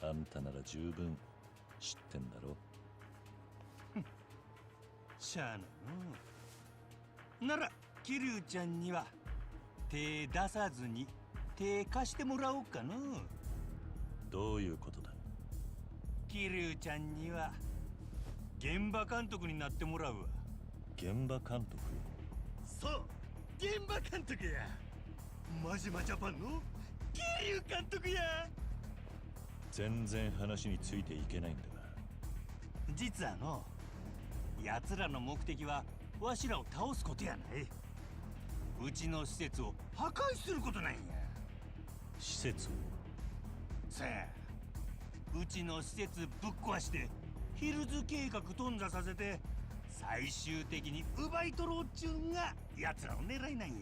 あんたなら十分知ってんだろ。しゃあのなら桐生ちゃんには手出さずに手貸してもらおうかな。どういうことだ。桐生ちゃんには現場監督になってもらうわ。現場監督？そう、現場監督や。マジマジャパンの桐生監督や。全然話についていけないんだが。実はの奴らの目的はわしらを倒すことやない。うちの施設を破壊することなんや。施設を？さあ、うちの施設ぶっ壊してヒルズ計画頓挫させて最終的に奪い取ろうっちゅうんが奴らの狙いなんや。なる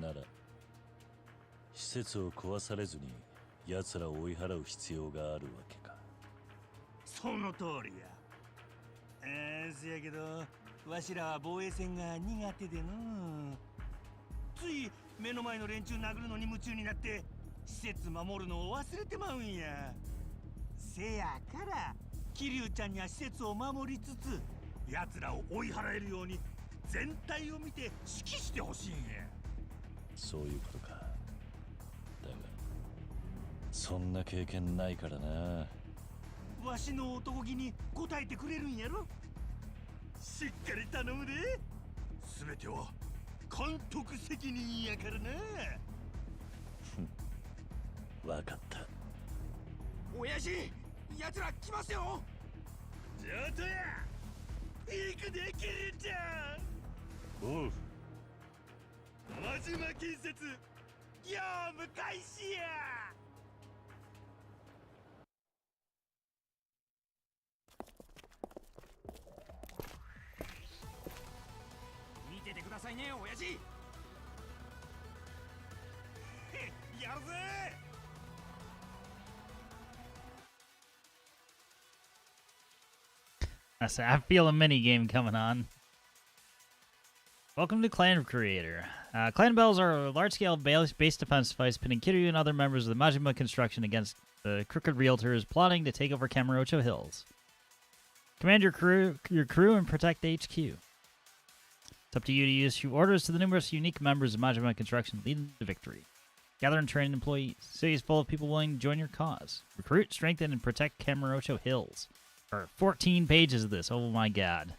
ほど。なら施設を壊されずに奴らを追い払う必要があるわけか。その通りや。せやけどわしらは防衛戦が苦手でのつい目の前の連中殴るのに夢中になって施設守るのを忘れてまうんや。せやから桐生ちゃんには施設を守りつつ奴らを追い払えるように全体を見て指揮してほしいんや。そういうことか。だがそんな経験ないからな。わしの男気に応えてくれるんやろ。しっかり頼むで。全ては監督責任やからな。わかった。親父、奴ら来ますよ。上等や。行くできるじゃん。おう。真島建設業務開始や。見ててくださいね、親父。やるぜ。I feel a mini game coming on. Welcome to Clan Creator. Clan Bells are a large-scale base defense device pitting Kiryu and other members of the Majima construction against the crooked realtors plotting to take over Kamurocho Hills. Command your crew and protect the HQ. It's up to you to issue orders to the numerous unique members of Majima Construction leading to victory. Gather and train employees. City is full of people willing to join your cause. Recruit, strengthen, and protect Kamurocho Hills. There are 14 pages of this. Oh my god.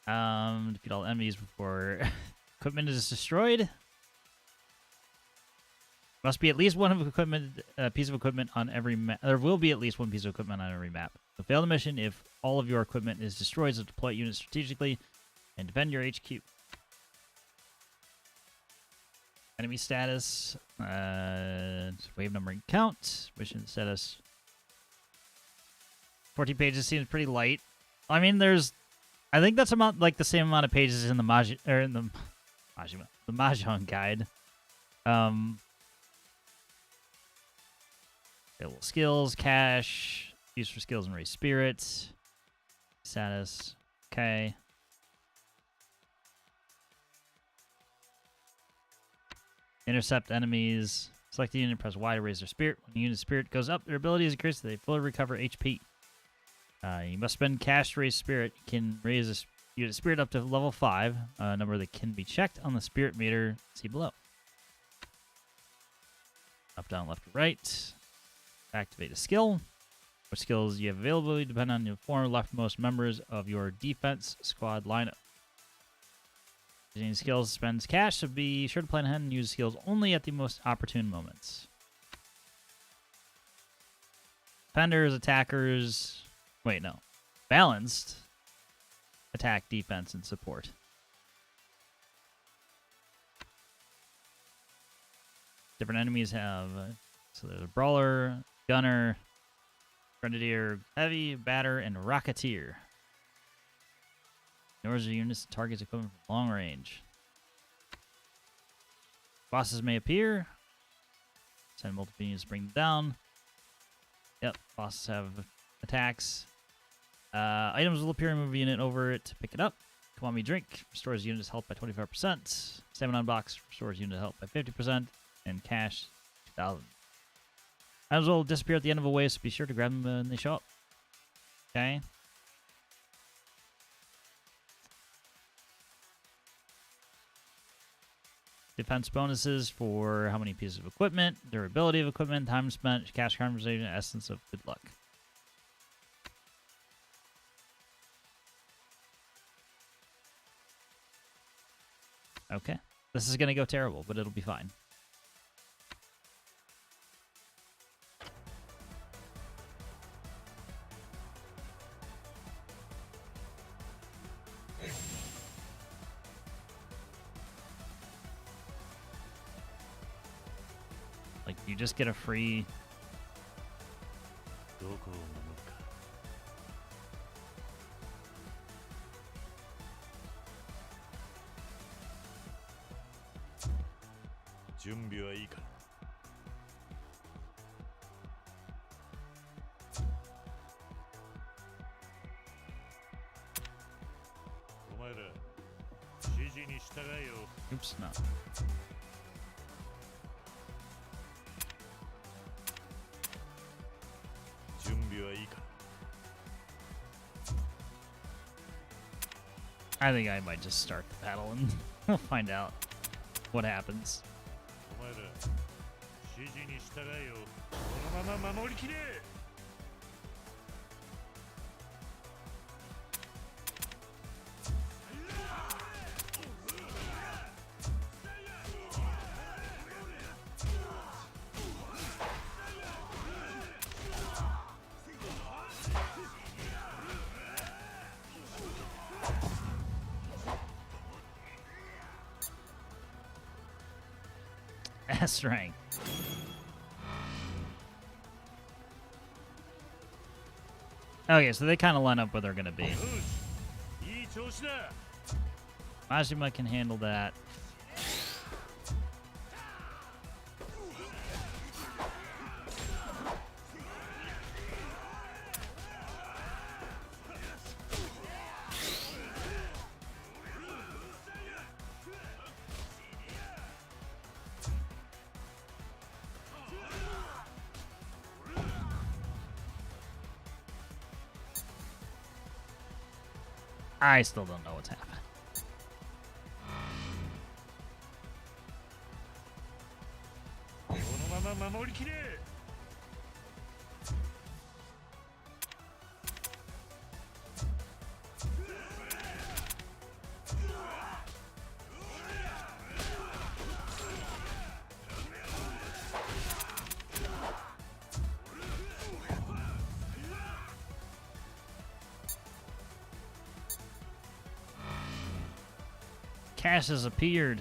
Defeat all enemies before equipment is destroyed. Must be at least one piece of equipment on every map. There will be at least one piece of equipment on every map. So fail the mission if all of your equipment is destroyed, so deploy units strategically and defend your HQ. Enemy status, wave number and count, mission status. 14 pages seems pretty light. I mean, I think that's about like the same amount of pages in the Mahjong guide. Available skills, cash, use for skills and raise spirits, status, okay. Intercept enemies. Select the unit, press Y to raise their spirit. When the unit's spirit goes up, their ability is increased, so they fully recover HP. You must spend cash to raise spirit. You can raise a unit spirit up to level 5, a number that can be checked on the spirit meter. See below. Up, down, left, right. Activate a skill. What skills you have available depend on the former leftmost members of your defense squad lineup. Using skills spends cash, so be sure to plan ahead and use skills only at the most opportune moments. Defenders, attackers... Wait, no. Balanced. Attack, defense, and support. Different enemies have... so there's a brawler, gunner, grenadier, heavy, batter, and rocketeer. Yours are units that targets equipment from long range. Bosses may appear. Send multiple units to bring them down. Yep, bosses have attacks. Items will appear and move a unit over it to pick it up. Kiwami drink restores unit's health by 25%. Stamina box restores unit health by 50%. And cash, 2,000. Items will disappear at the end of a wave, so be sure to grab them when they show up. Okay. Defense bonuses for how many pieces of equipment, durability of equipment, time spent, cash conversation, essence of good luck. Okay. This is going to go terrible, but it'll be fine. Like, you just get a free... Oops, no. I think I might just start the battle and we'll find out what happens. S rank. Okay, so they kind of line up where they're going to be. Majima can handle that. I still don't know what's happening. Cash has appeared.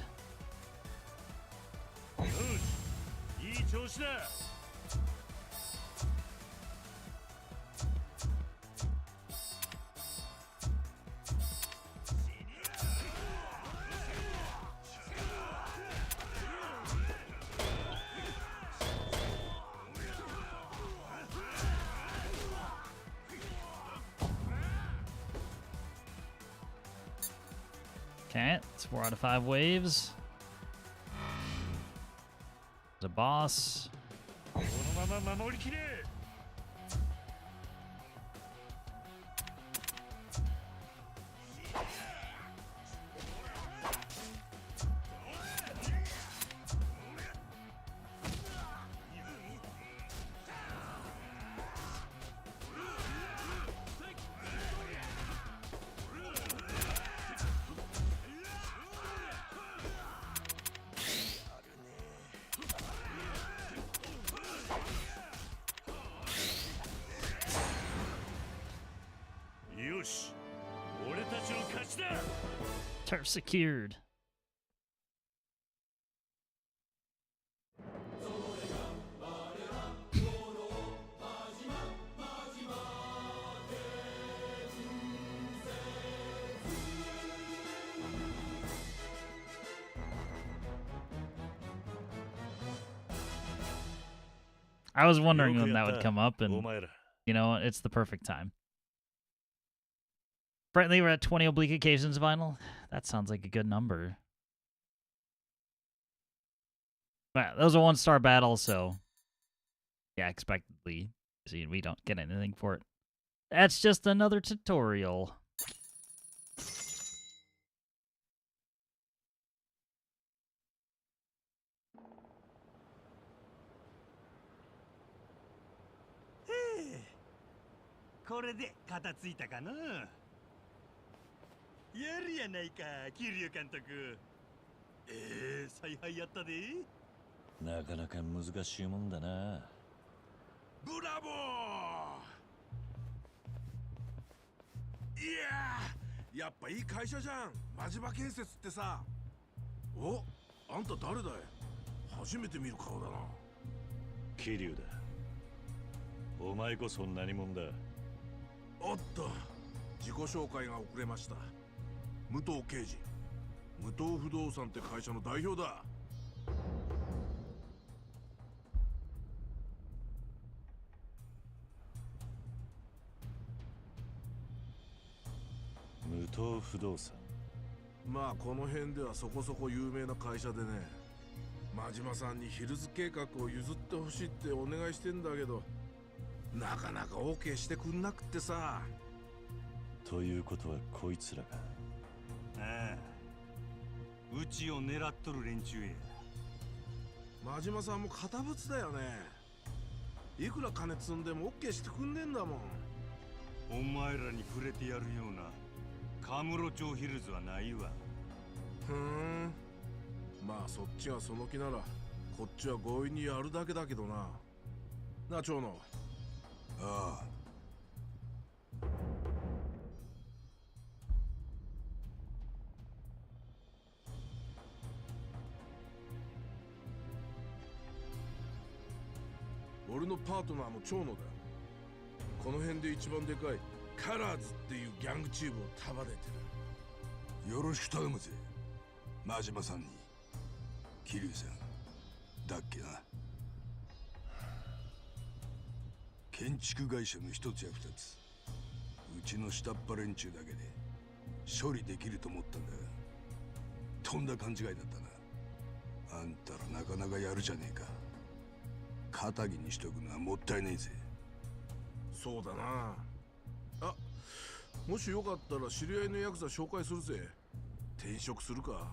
Okay, it's 4 out of 5 waves. There's a boss. Turf secured. I was wondering when that would come up, and you know, it's the perfect time. Friendly, we're at 20 oblique occasions vinyl. That sounds like a good number. Right, those are 1-star battles, so yeah, expectedly, see, we don't get anything for it. That's just another tutorial. Hey, これで片付いたかな。やるやないか、桐生監督。采配やったで。なかなか難しいもんだな。ブラボー。いや、やっぱいい会社じゃん。真島建設ってさ。お、あんた誰だい？初めて見る顔だな。桐生だ。お前こそ何者だ。おっと、自己紹介が遅れました。武藤刑事、武藤不動産って会社の代表だ。武藤不動産。まあこの辺ではそこそこ有名な会社でね。真島さんにヒルズ計画を譲ってほしいってお願いしてんだけど、なかなか OK してくんなくってさ。ということはこいつらか。ああ、うちを狙っとる連中や。真島さんも堅物だよね。いくら金積んでも OK してくんねえんだもん。お前らに触れてやるようなカムロ町ヒルズはないわ。ふーん、まあそっちがその気ならこっちは強引にやるだけだけどな。なあ長野。ああ、俺のパートナーも長野だ。この辺で一番でかいカラーズっていうギャングチームを束ねてる。よろしく頼むぜ、真島さんに。桐生さんだっけな。建築会社の一つや二つ、うちの下っ端連中だけで処理できると思ったんだが、とんだ勘違いだったな。あんたらなかなかやるじゃねえか。肩着にしとくのはもったいないぜ。そうだな。あ、もしよかったら知り合いのヤクザ紹介するぜ。転職するか。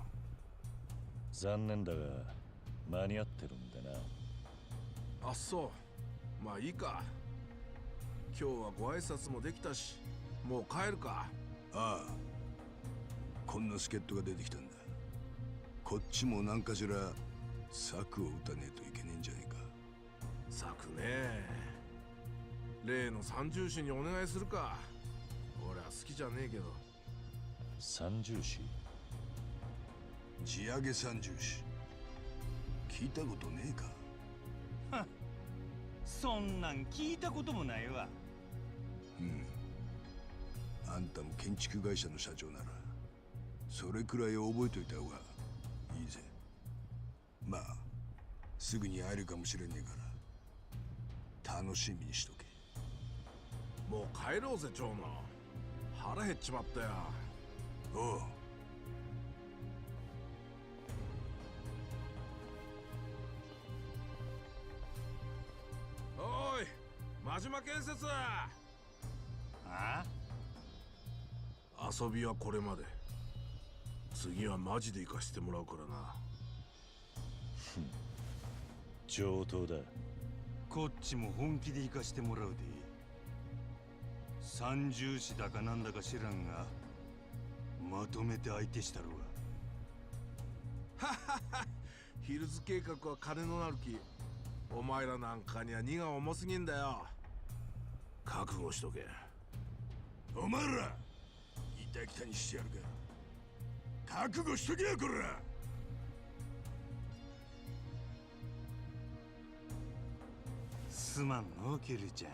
残念だが間に合ってるんでな。あ、そう。まあいいか。今日はご挨拶もできたし、もう帰るか。ああ、こんな助っ人が出てきたんだ。こっちも何かしら策を打たねえといけねえんじゃねえか。策ね。例の三重士にお願いするか。俺は好きじゃねえけど。三重士？地上げ三重士。聞いたことねえか。はっ、そんなん聞いたこともないわ。うん。あんたも建築会社の社長ならそれくらい覚えといた方がいいぜ。まあすぐに会えるかもしれねえから楽しみにしとけ。もう帰ろうぜ長野。腹減っちまったよ。おう。おい、真島建設。あ？遊びはこれまで。次はマジで行かしてもらうからな。上等だ。こっちも本気で行かしてもらうで。三重士だかなんだか知らんが、まとめて相手したるわ。ははは。ヒルズ計画は金のなる木。お前らなんかには荷が重すぎんだよ。覚悟しとけ。お前らいたきたにしてやるか。覚悟しとけよこら。すまんのケルちゃん。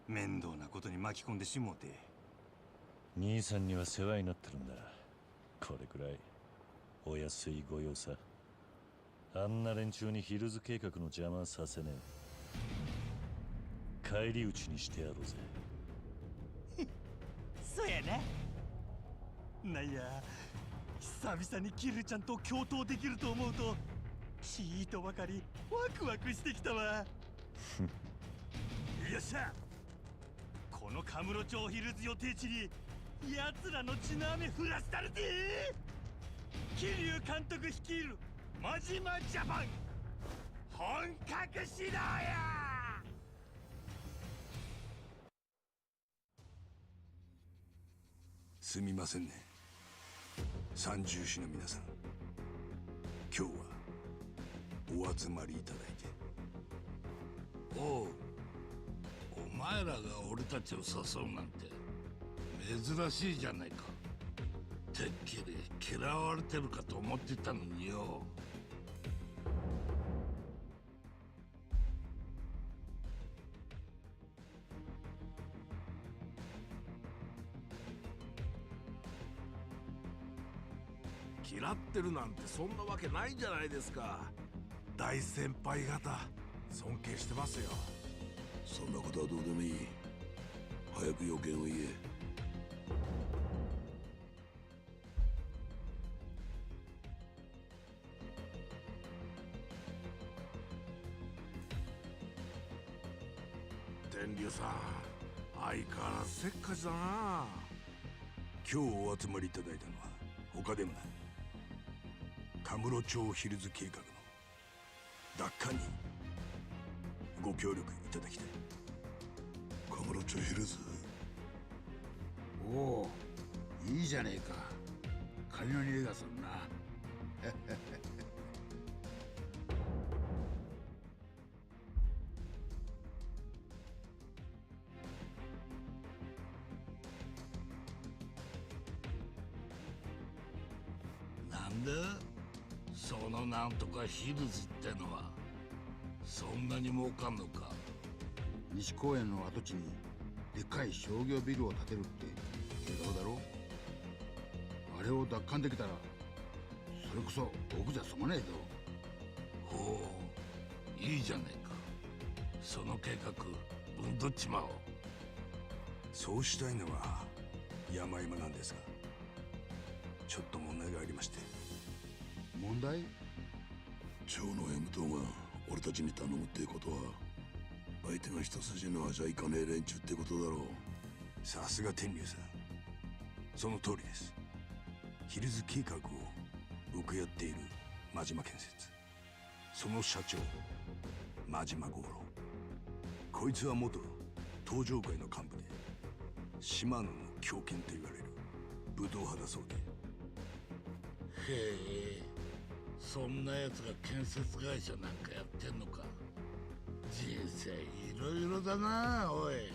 面倒なことに巻き込んでしもうて。兄さんには世話になってるんだ。これくらいお安いご用さ。あんな連中にヒルズ計画の邪魔させねえ。返り討ちにしてやろうぜ。そうやな。なんや、久々にキルちゃんと共闘できると思うとちーとばかりワクワクしてきたわ。よっしゃ、このカムロ町ヒルズ予定地に奴らの血の雨降らしたるで。桐生監督率いる真島ジャパン本格始動や。すみませんね、三重士の皆さん。今日はお集まりいただいて。おう、お前らが俺たちを誘うなんて珍しいじゃないか。てっきり嫌われてるかと思ってたのによ。嫌ってるなんてそんなわけないじゃないですか。大先輩方尊敬してますよ。そんなことはどうでもいい。早く予見を言え。天竜さん、相変わらずせっかちだな。今日お集まりいただいたのは他でもない、カムロ町ヒルズ計画の奪還にご協力いただきたい。カムロ町ヒルズ。おお、いいじゃねえか。金の匂いがするな。なんだそのなんとかヒルズってのは。そんなに儲かんのか。西公園の跡地にでっかい商業ビルを建てるって計画だろ。あれを奪還できたらそれこそ僕じゃ済まねえぞ。ほう、いいじゃねえか。その計画ぶんどっちまおう。そうしたいのは山々なんですが、ちょっと問題がありまして。問題？町の M 党が俺たちに頼むってことは、相手が一筋縄じゃいかねえ連中ってことだろう。さすが天竜さん。その通りです。ヒルズ計画を請け負っている真島建設、その社長真島五郎。こいつは元東上会の幹部で島野の狂犬と言われる武闘派だそうで。へえ、そんな奴が建設会社なんかやってんのか。人生いろいろだなおい。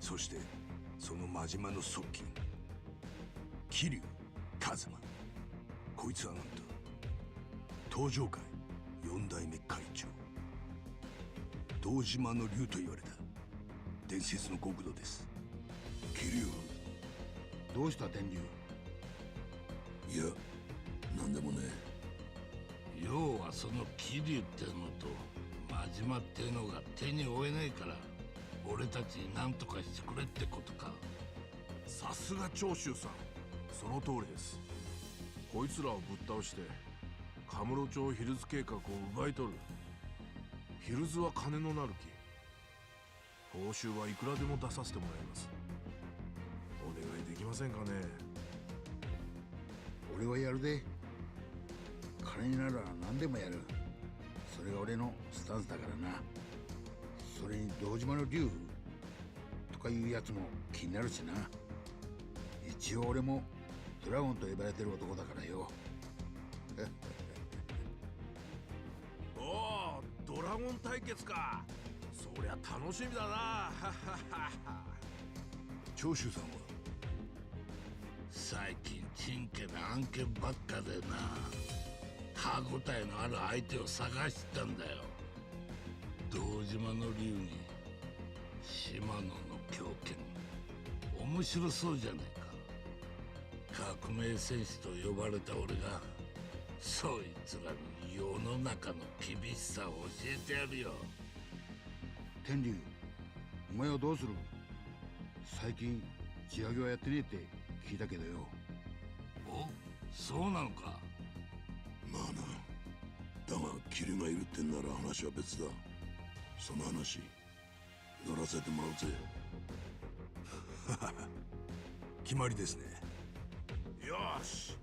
そしてその真島の側近桐生一馬。こいつはなんと東上会4代目会長、堂島の竜と言われた伝説の極道です。桐生、どうした天竜。いや、なんでもねえ。要はその桐生ってのと真島ってのが手に負えないから俺たちに何とかしてくれってことか。さすが長州さん、その通りです。こいつらをぶっ倒してカムロ町ヒルズ計画を奪い取る。ヒルズは金のなる木。報酬はいくらでも出させてもらいます。お願いできませんかね。俺はやるで。金になら何でもやる。それが俺のスタンスだからな。それに堂島の竜とかいうやつも気になるしな。一応俺もドラゴンと呼ばれてる男だからよ。おお、ドラゴン対決か。そりゃ楽しみだな。長州さんは最近ちんけな案件ばっかでな、歯応えのある相手を探してたんだよ。堂島の竜に島野の狂犬、面白そうじゃねえか。革命戦士と呼ばれた俺がそいつらに世の中の厳しさを教えてやるよ。天竜、お前はどうする。最近地上げはやってねえって聞いたけどよ。お、そうなのか。まあな。だがキリがいるってんなら話は別だ。その話乗らせてもらうぜ。決まりですね。よし、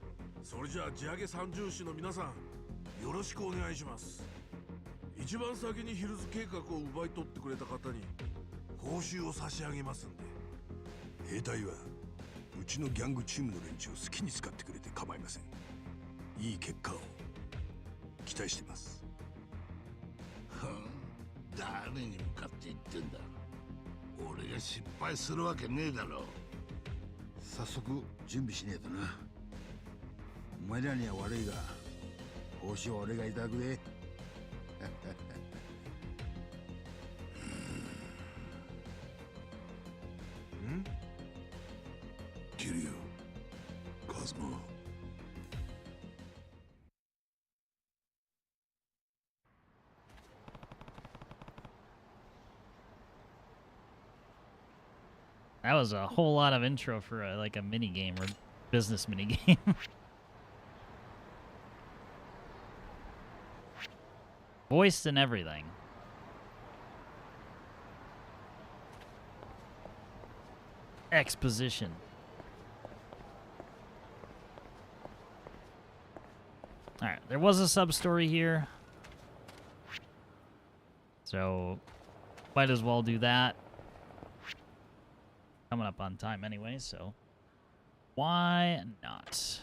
それじゃあ地上げ三重士の皆さん、よろしくお願いします。一番先にヒルズ計画を奪い取ってくれた方に報酬を差し上げますんで。兵隊はうちのギャングチームの連中を好きに使ってくれて構いません。いい結果を期待してます。誰に向かって言ってんだ。俺が失敗するわけねえだろ。早速準備しねえとな。お前らには悪いが報酬は俺がいただくで。キリュウ、カズマ。That was a whole lot of intro for like a mini game or business mini game. Voiced and everything. Exposition. Alright, there was a sub-story here. So, might as well do that. Coming up on time anyway, so why not?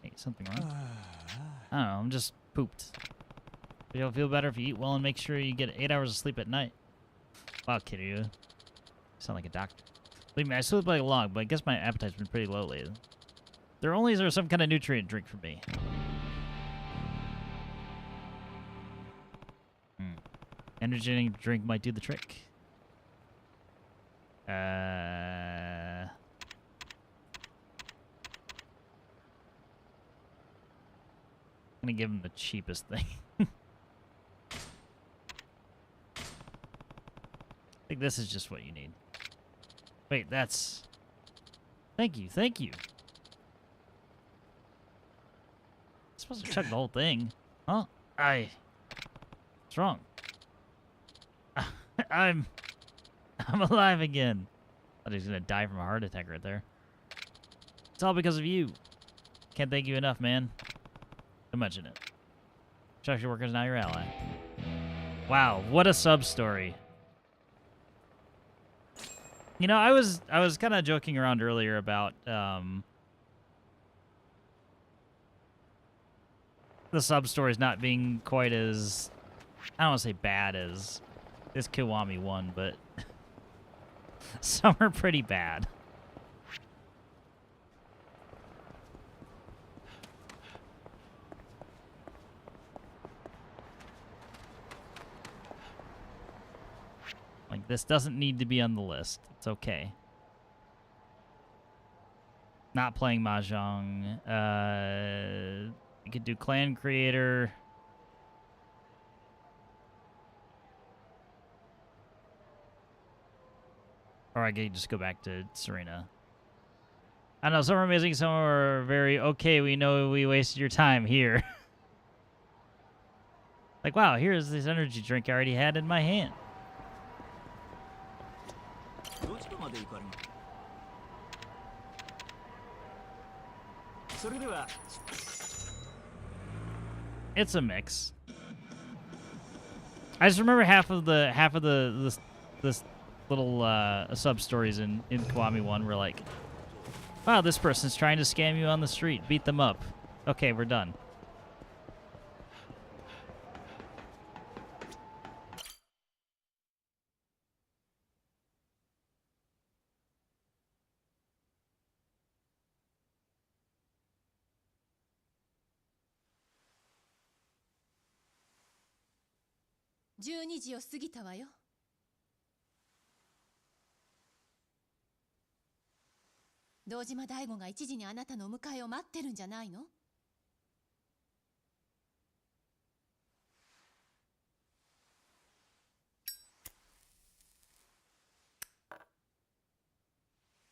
Hey, something wrong? I don't know, I'm just pooped. You'll feel better if you eat well and make sure you get 8 hours of sleep at night. Wow, kid, you sound like a doctor. Believe me, I sleep like a log, but I guess my appetite's been pretty low lately. There only is some kind of nutrient drink for me. Energy drink might do the trick. I'm gonna give him the cheapest thing. I think this is just what you need. Wait, that's... Thank you, thank you. supposed to check the whole thing. Huh? What's wrong? I'm alive again. I thought he was gonna die from a heart attack right there. It's all because of you. Can't thank you enough, man. Don't mention it. Construction worker is now your ally. Wow, what a sub-story. You know, I was kind of joking around earlier about the sub-stories not being quite as, I don't want to say bad as this Kiwami one, but some are pretty bad. Like, this doesn't need to be on the list. It's okay. Not playing Mahjong. You could do clan creator. Or I could just go back to Serena. I know, some are amazing, some are very, okay, we know we wasted your time here. Like, wow, here's this energy drink I already had in my hand. It's a mix. I just remember half of this little sub stories in Kiwami 1 were like, wow, this person's trying to scam you on the street. Beat them up. Okay, we're done.12時を過ぎたわよ。堂島大吾が1時にあなたのお迎えを待ってるんじゃないの？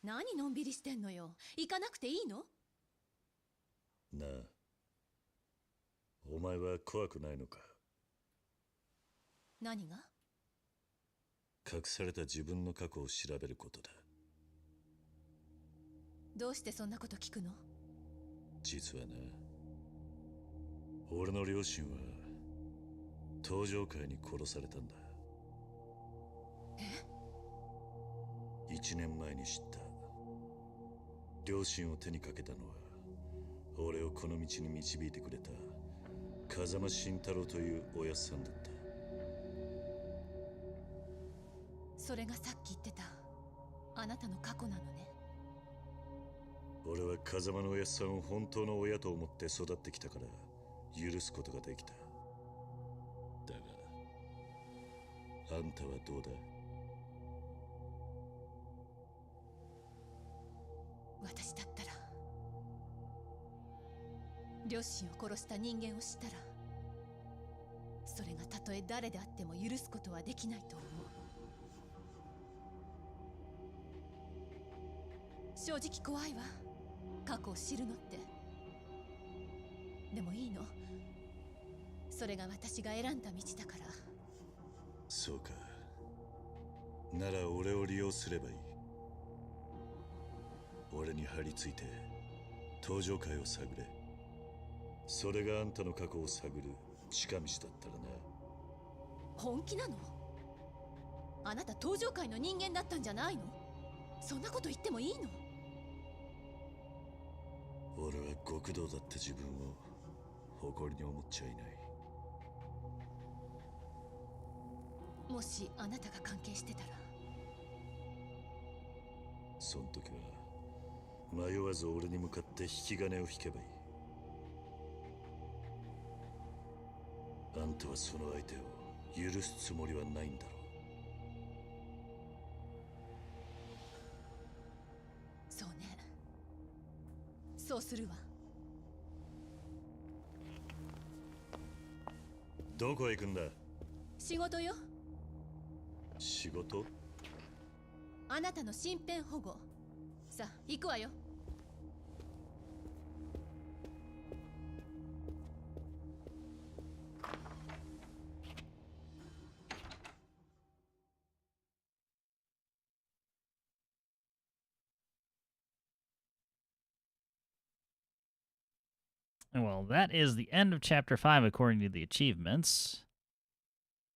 何のんびりしてんのよ。行かなくていいの？なあ、お前は怖くないのか？何が？隠された自分の過去を調べることだ。どうしてそんなこと聞くの？実はな、俺の両親は登場会に殺されたんだ。え？1年前に知った。両親を手にかけたのは、俺をこの道に導いてくれた風間慎太郎というおやっさんだった。それがさっき言ってたあなたの過去なのね。俺は風間のおやっさんを本当の親と思って育ってきたから許すことができた。だが、あんたはどうだ？私だったら両親を殺した人間を知ったら、それがたとえ誰であっても許すことはできないと思う。正直怖いわ、過去を知るのって。でもいいの、それが私が選んだ道だから。そうか。なら俺を利用すればいい。俺に張り付いて登場会を探れ。それがあんたの過去を探る近道だったらな。本気なの？あなた登場会の人間だったんじゃないの？そんなこと言ってもいいの？俺は極道だった自分を誇りに思っちゃいない。もしあなたが関係してたら。そん時は迷わず俺に向かって引き金を引けばいい。あんたはその相手を許すつもりはないんだろう。そうね、そうするわ。どこへ行くんだ？仕事よ。仕事？あなたの身辺保護。さあ行くわよ。Well, that is the end of Chapter 5 according to the achievements.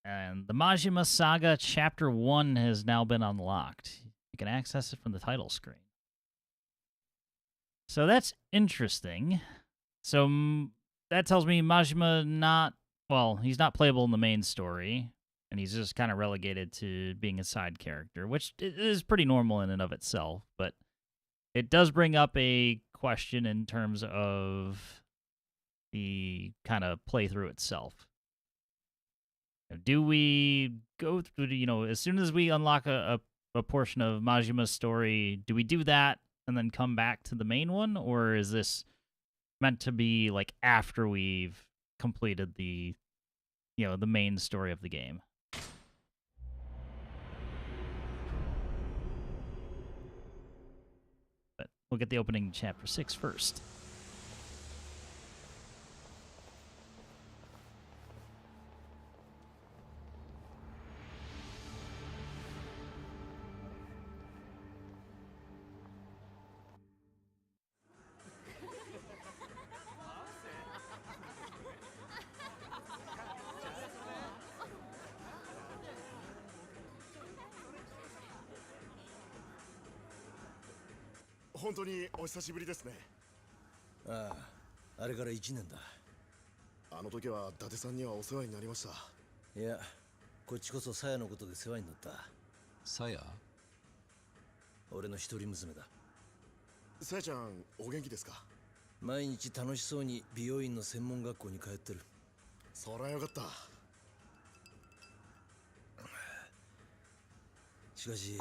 And the Majima Saga Chapter 1 has now been unlocked. You can access it from the title screen. So that's interesting. So that tells me Majima he's not playable in the main story, and he's just kind of relegated to being a side character, which is pretty normal in and of itself, but it does bring up a question in terms of the kind of playthrough itself. Do we go through, as soon as we unlock a portion of Majima's story, do we do that and then come back to the main one, or is this meant to be like after we've completed the main story of the game? But we'll get the opening chapter 6 first.本当にお久しぶりですね。ああ、あれから1年だ。あの時は伊達さんにはお世話になりました。いや、こっちこそさやのことで世話になった。さや？俺の一人娘だ。さやちゃん、お元気ですか？毎日楽しそうに美容院の専門学校に通ってる。そりゃよかった。しかし、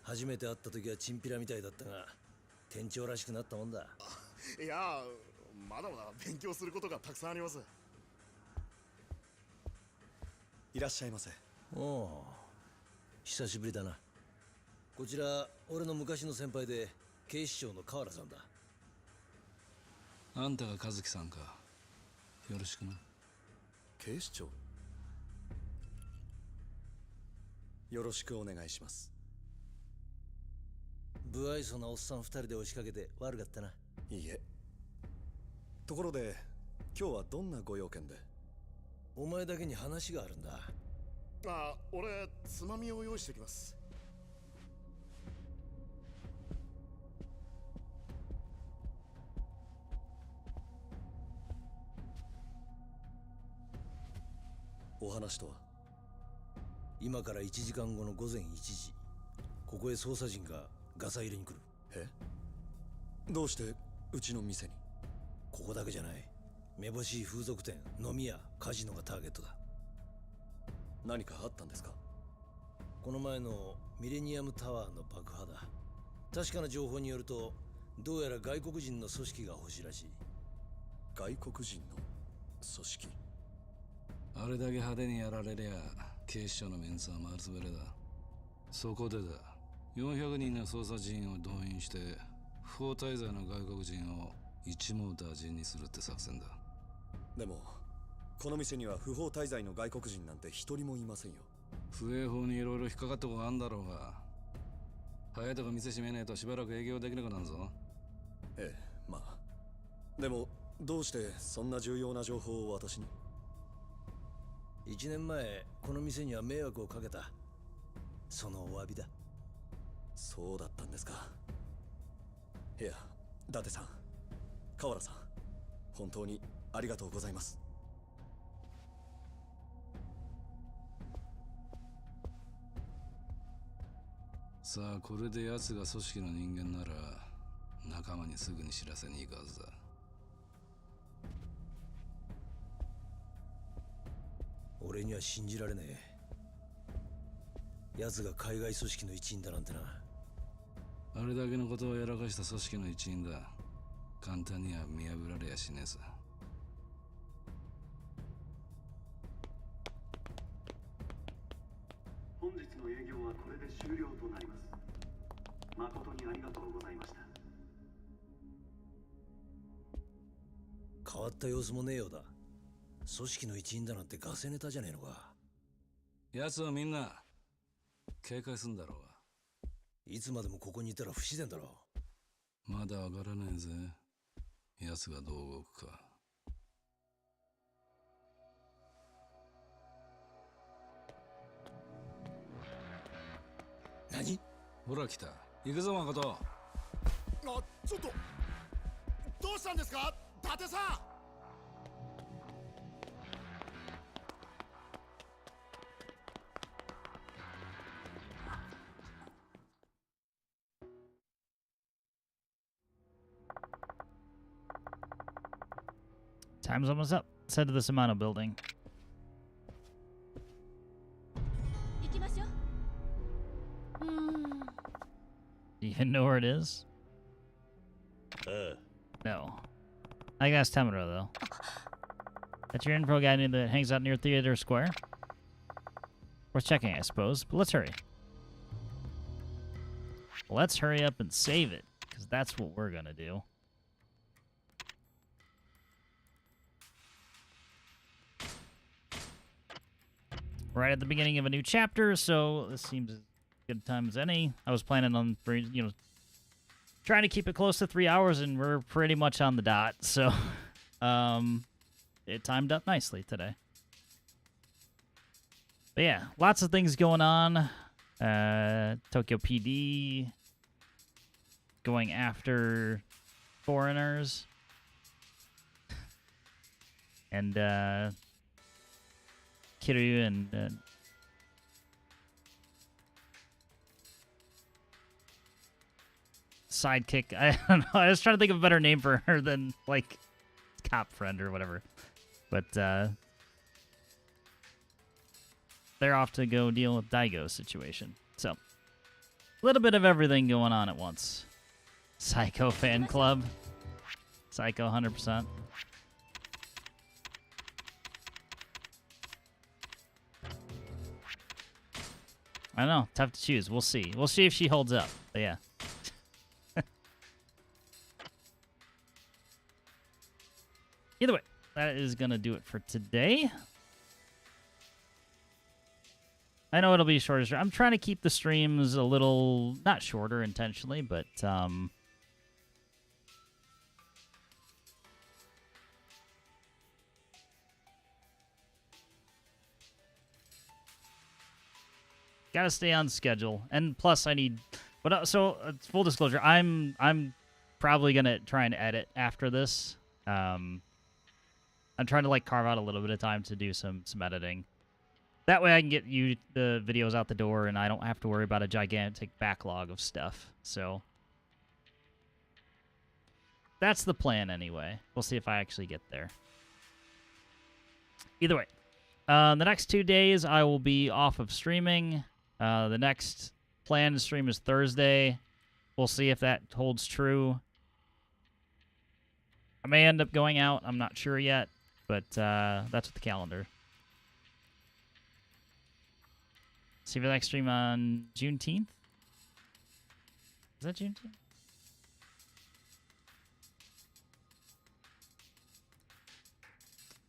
初めて会った時はチンピラみたいだったが、店長らしくなったもんだ。いや、まだまだ勉強することがたくさんあります。いらっしゃいませ。おお、久しぶりだな。こちら俺の昔の先輩で警視庁の河原さんだ。あんたが和樹さんか。よろしくな。警視庁？よろしくお願いします。不愛想なおっさん2人で押しかけて悪かったな。いいえ。ところで今日はどんなご用件で？お前だけに話があるんだ。あ、俺つまみを用意してきます。お話とは？今から1時間後の午前1時、ここへ捜査陣がガサ入れに来る。え？どうしてうちの店に？ここだけじゃない。めぼしい風俗店、飲み屋、カジノがターゲットだ。何かあったんですか？この前のミレニアムタワーの爆破だ。確かな情報によると、どうやら外国人の組織が欲しいらしい。外国人の組織？あれだけ派手にやられりゃ警視庁のメンツは丸つぶれだ。そこでだ、400人の捜査陣を動員して不法滞在の外国人を一網打尽にするって作戦だ。でもこの店には不法滞在の外国人なんて一人もいませんよ。不営法にいろいろ引っかかったことがあんだろうが、早いとこ店閉めねえとしばらく営業できなくなるぞ。ええ、まあでもどうしてそんな重要な情報を私に？1年前この店には迷惑をかけた。そのお詫びだ。そうだったんですか。いや、伊達さん、河原さん、本当にありがとうございます。さあ、これで奴が組織の人間なら仲間にすぐに知らせに行くはずだ。俺には信じられねえ。奴が海外組織の一員だなんてな。あれだけのことをやらかした組織の一員だ。簡単には見破られやしねえさ。本日の営業はこれで終了となります。誠にありがとうございました。変わった様子もねえようだ。組織の一員だなんてガセネタじゃねえのか。奴はみんな警戒すんだろうが。いつまでもここにいたら不自然だろう。まだわからないぜ。奴がどう動くか。何？ほら来た。行くぞ誠。あ、ちょっとどうしたんですか、伊達さん。Time's almost up. Let's head to the Samano building. 行きましょう。Do you even know where it is? No. I can ask Tamura, though. That's your info guy that hangs out near Theater Square. Worth checking, I suppose, but let's hurry. Let's hurry up and save it, because that's what we're gonna do. Right at the beginning of a new chapter, so this seems as good a time as any. I was planning on, trying to keep it close to 3 hours, and we're pretty much on the dot, so it timed up nicely today. But yeah, lots of things going on. Tokyo PD going after foreigners. And Kiryu and sidekick. I don't know. I was trying to think of a better name for her than like cop friend or whatever. But they're off to go deal with Daigo's situation. So a little bit of everything going on at once. Psycho fan club. Psycho 100%. I don't know. Tough to choose. We'll see. We'll see if she holds up. But yeah. Either way, that is going to do it for today. I know it'll be shorter. I'm trying to keep the streams a little, not shorter intentionally, but gotta stay on schedule, and plus I need. But so full disclosure, I'm probably gonna try and edit after this. I'm trying to like carve out a little bit of time to do some editing. That way I can get you the videos out the door, and I don't have to worry about a gigantic backlog of stuff. So that's the plan anyway. We'll see if I actually get there. Either way, the next 2 days I will be off of streaming. The next planned stream is Thursday. We'll see if that holds true. I may end up going out. I'm not sure yet, but that's what the calendar. See the next stream on Juneteenth? Is that Juneteenth?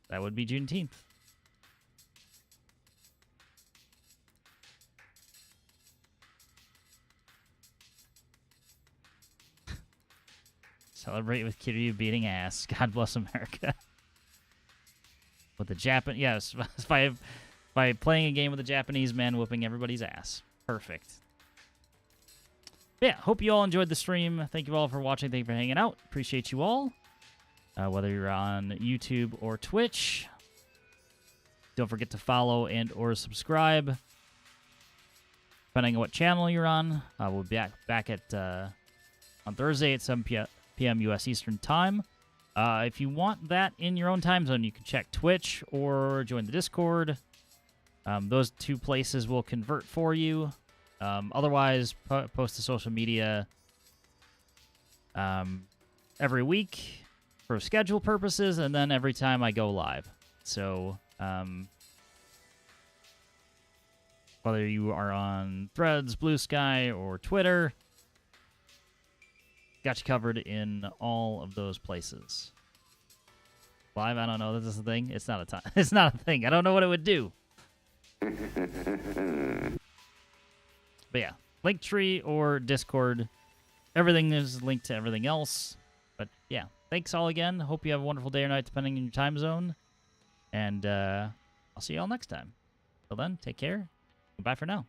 That would be Juneteenth. Celebrate with Kiryu beating ass. God bless America. With the Japan, yes, by playing a game with a Japanese man whooping everybody's ass. Perfect. But yeah, hope you all enjoyed the stream. Thank you all for watching. Thank you for hanging out. Appreciate you all. Whether you're on YouTube or Twitch. Don't forget to follow and or subscribe. Depending on what channel you're on. We'll be back at on Thursday at 7 p.m. U.S. Eastern Time. If you want that in your own time zone, you can check Twitch or join the Discord. Those two places will convert for you. Otherwise, post to social media every week for schedule purposes, and then every time I go live. So, whether you are on Threads, Blue Sky, or Twitter, got you covered in all of those places. Live, I don't know. This is a thing. It's not a time. It's not a thing. I don't know what it would do. But yeah, Linktree or Discord. Everything is linked to everything else. But yeah, thanks all again. Hope you have a wonderful day or night depending on your time zone. And I'll see you all next time. Till then, take care. Goodbye for now.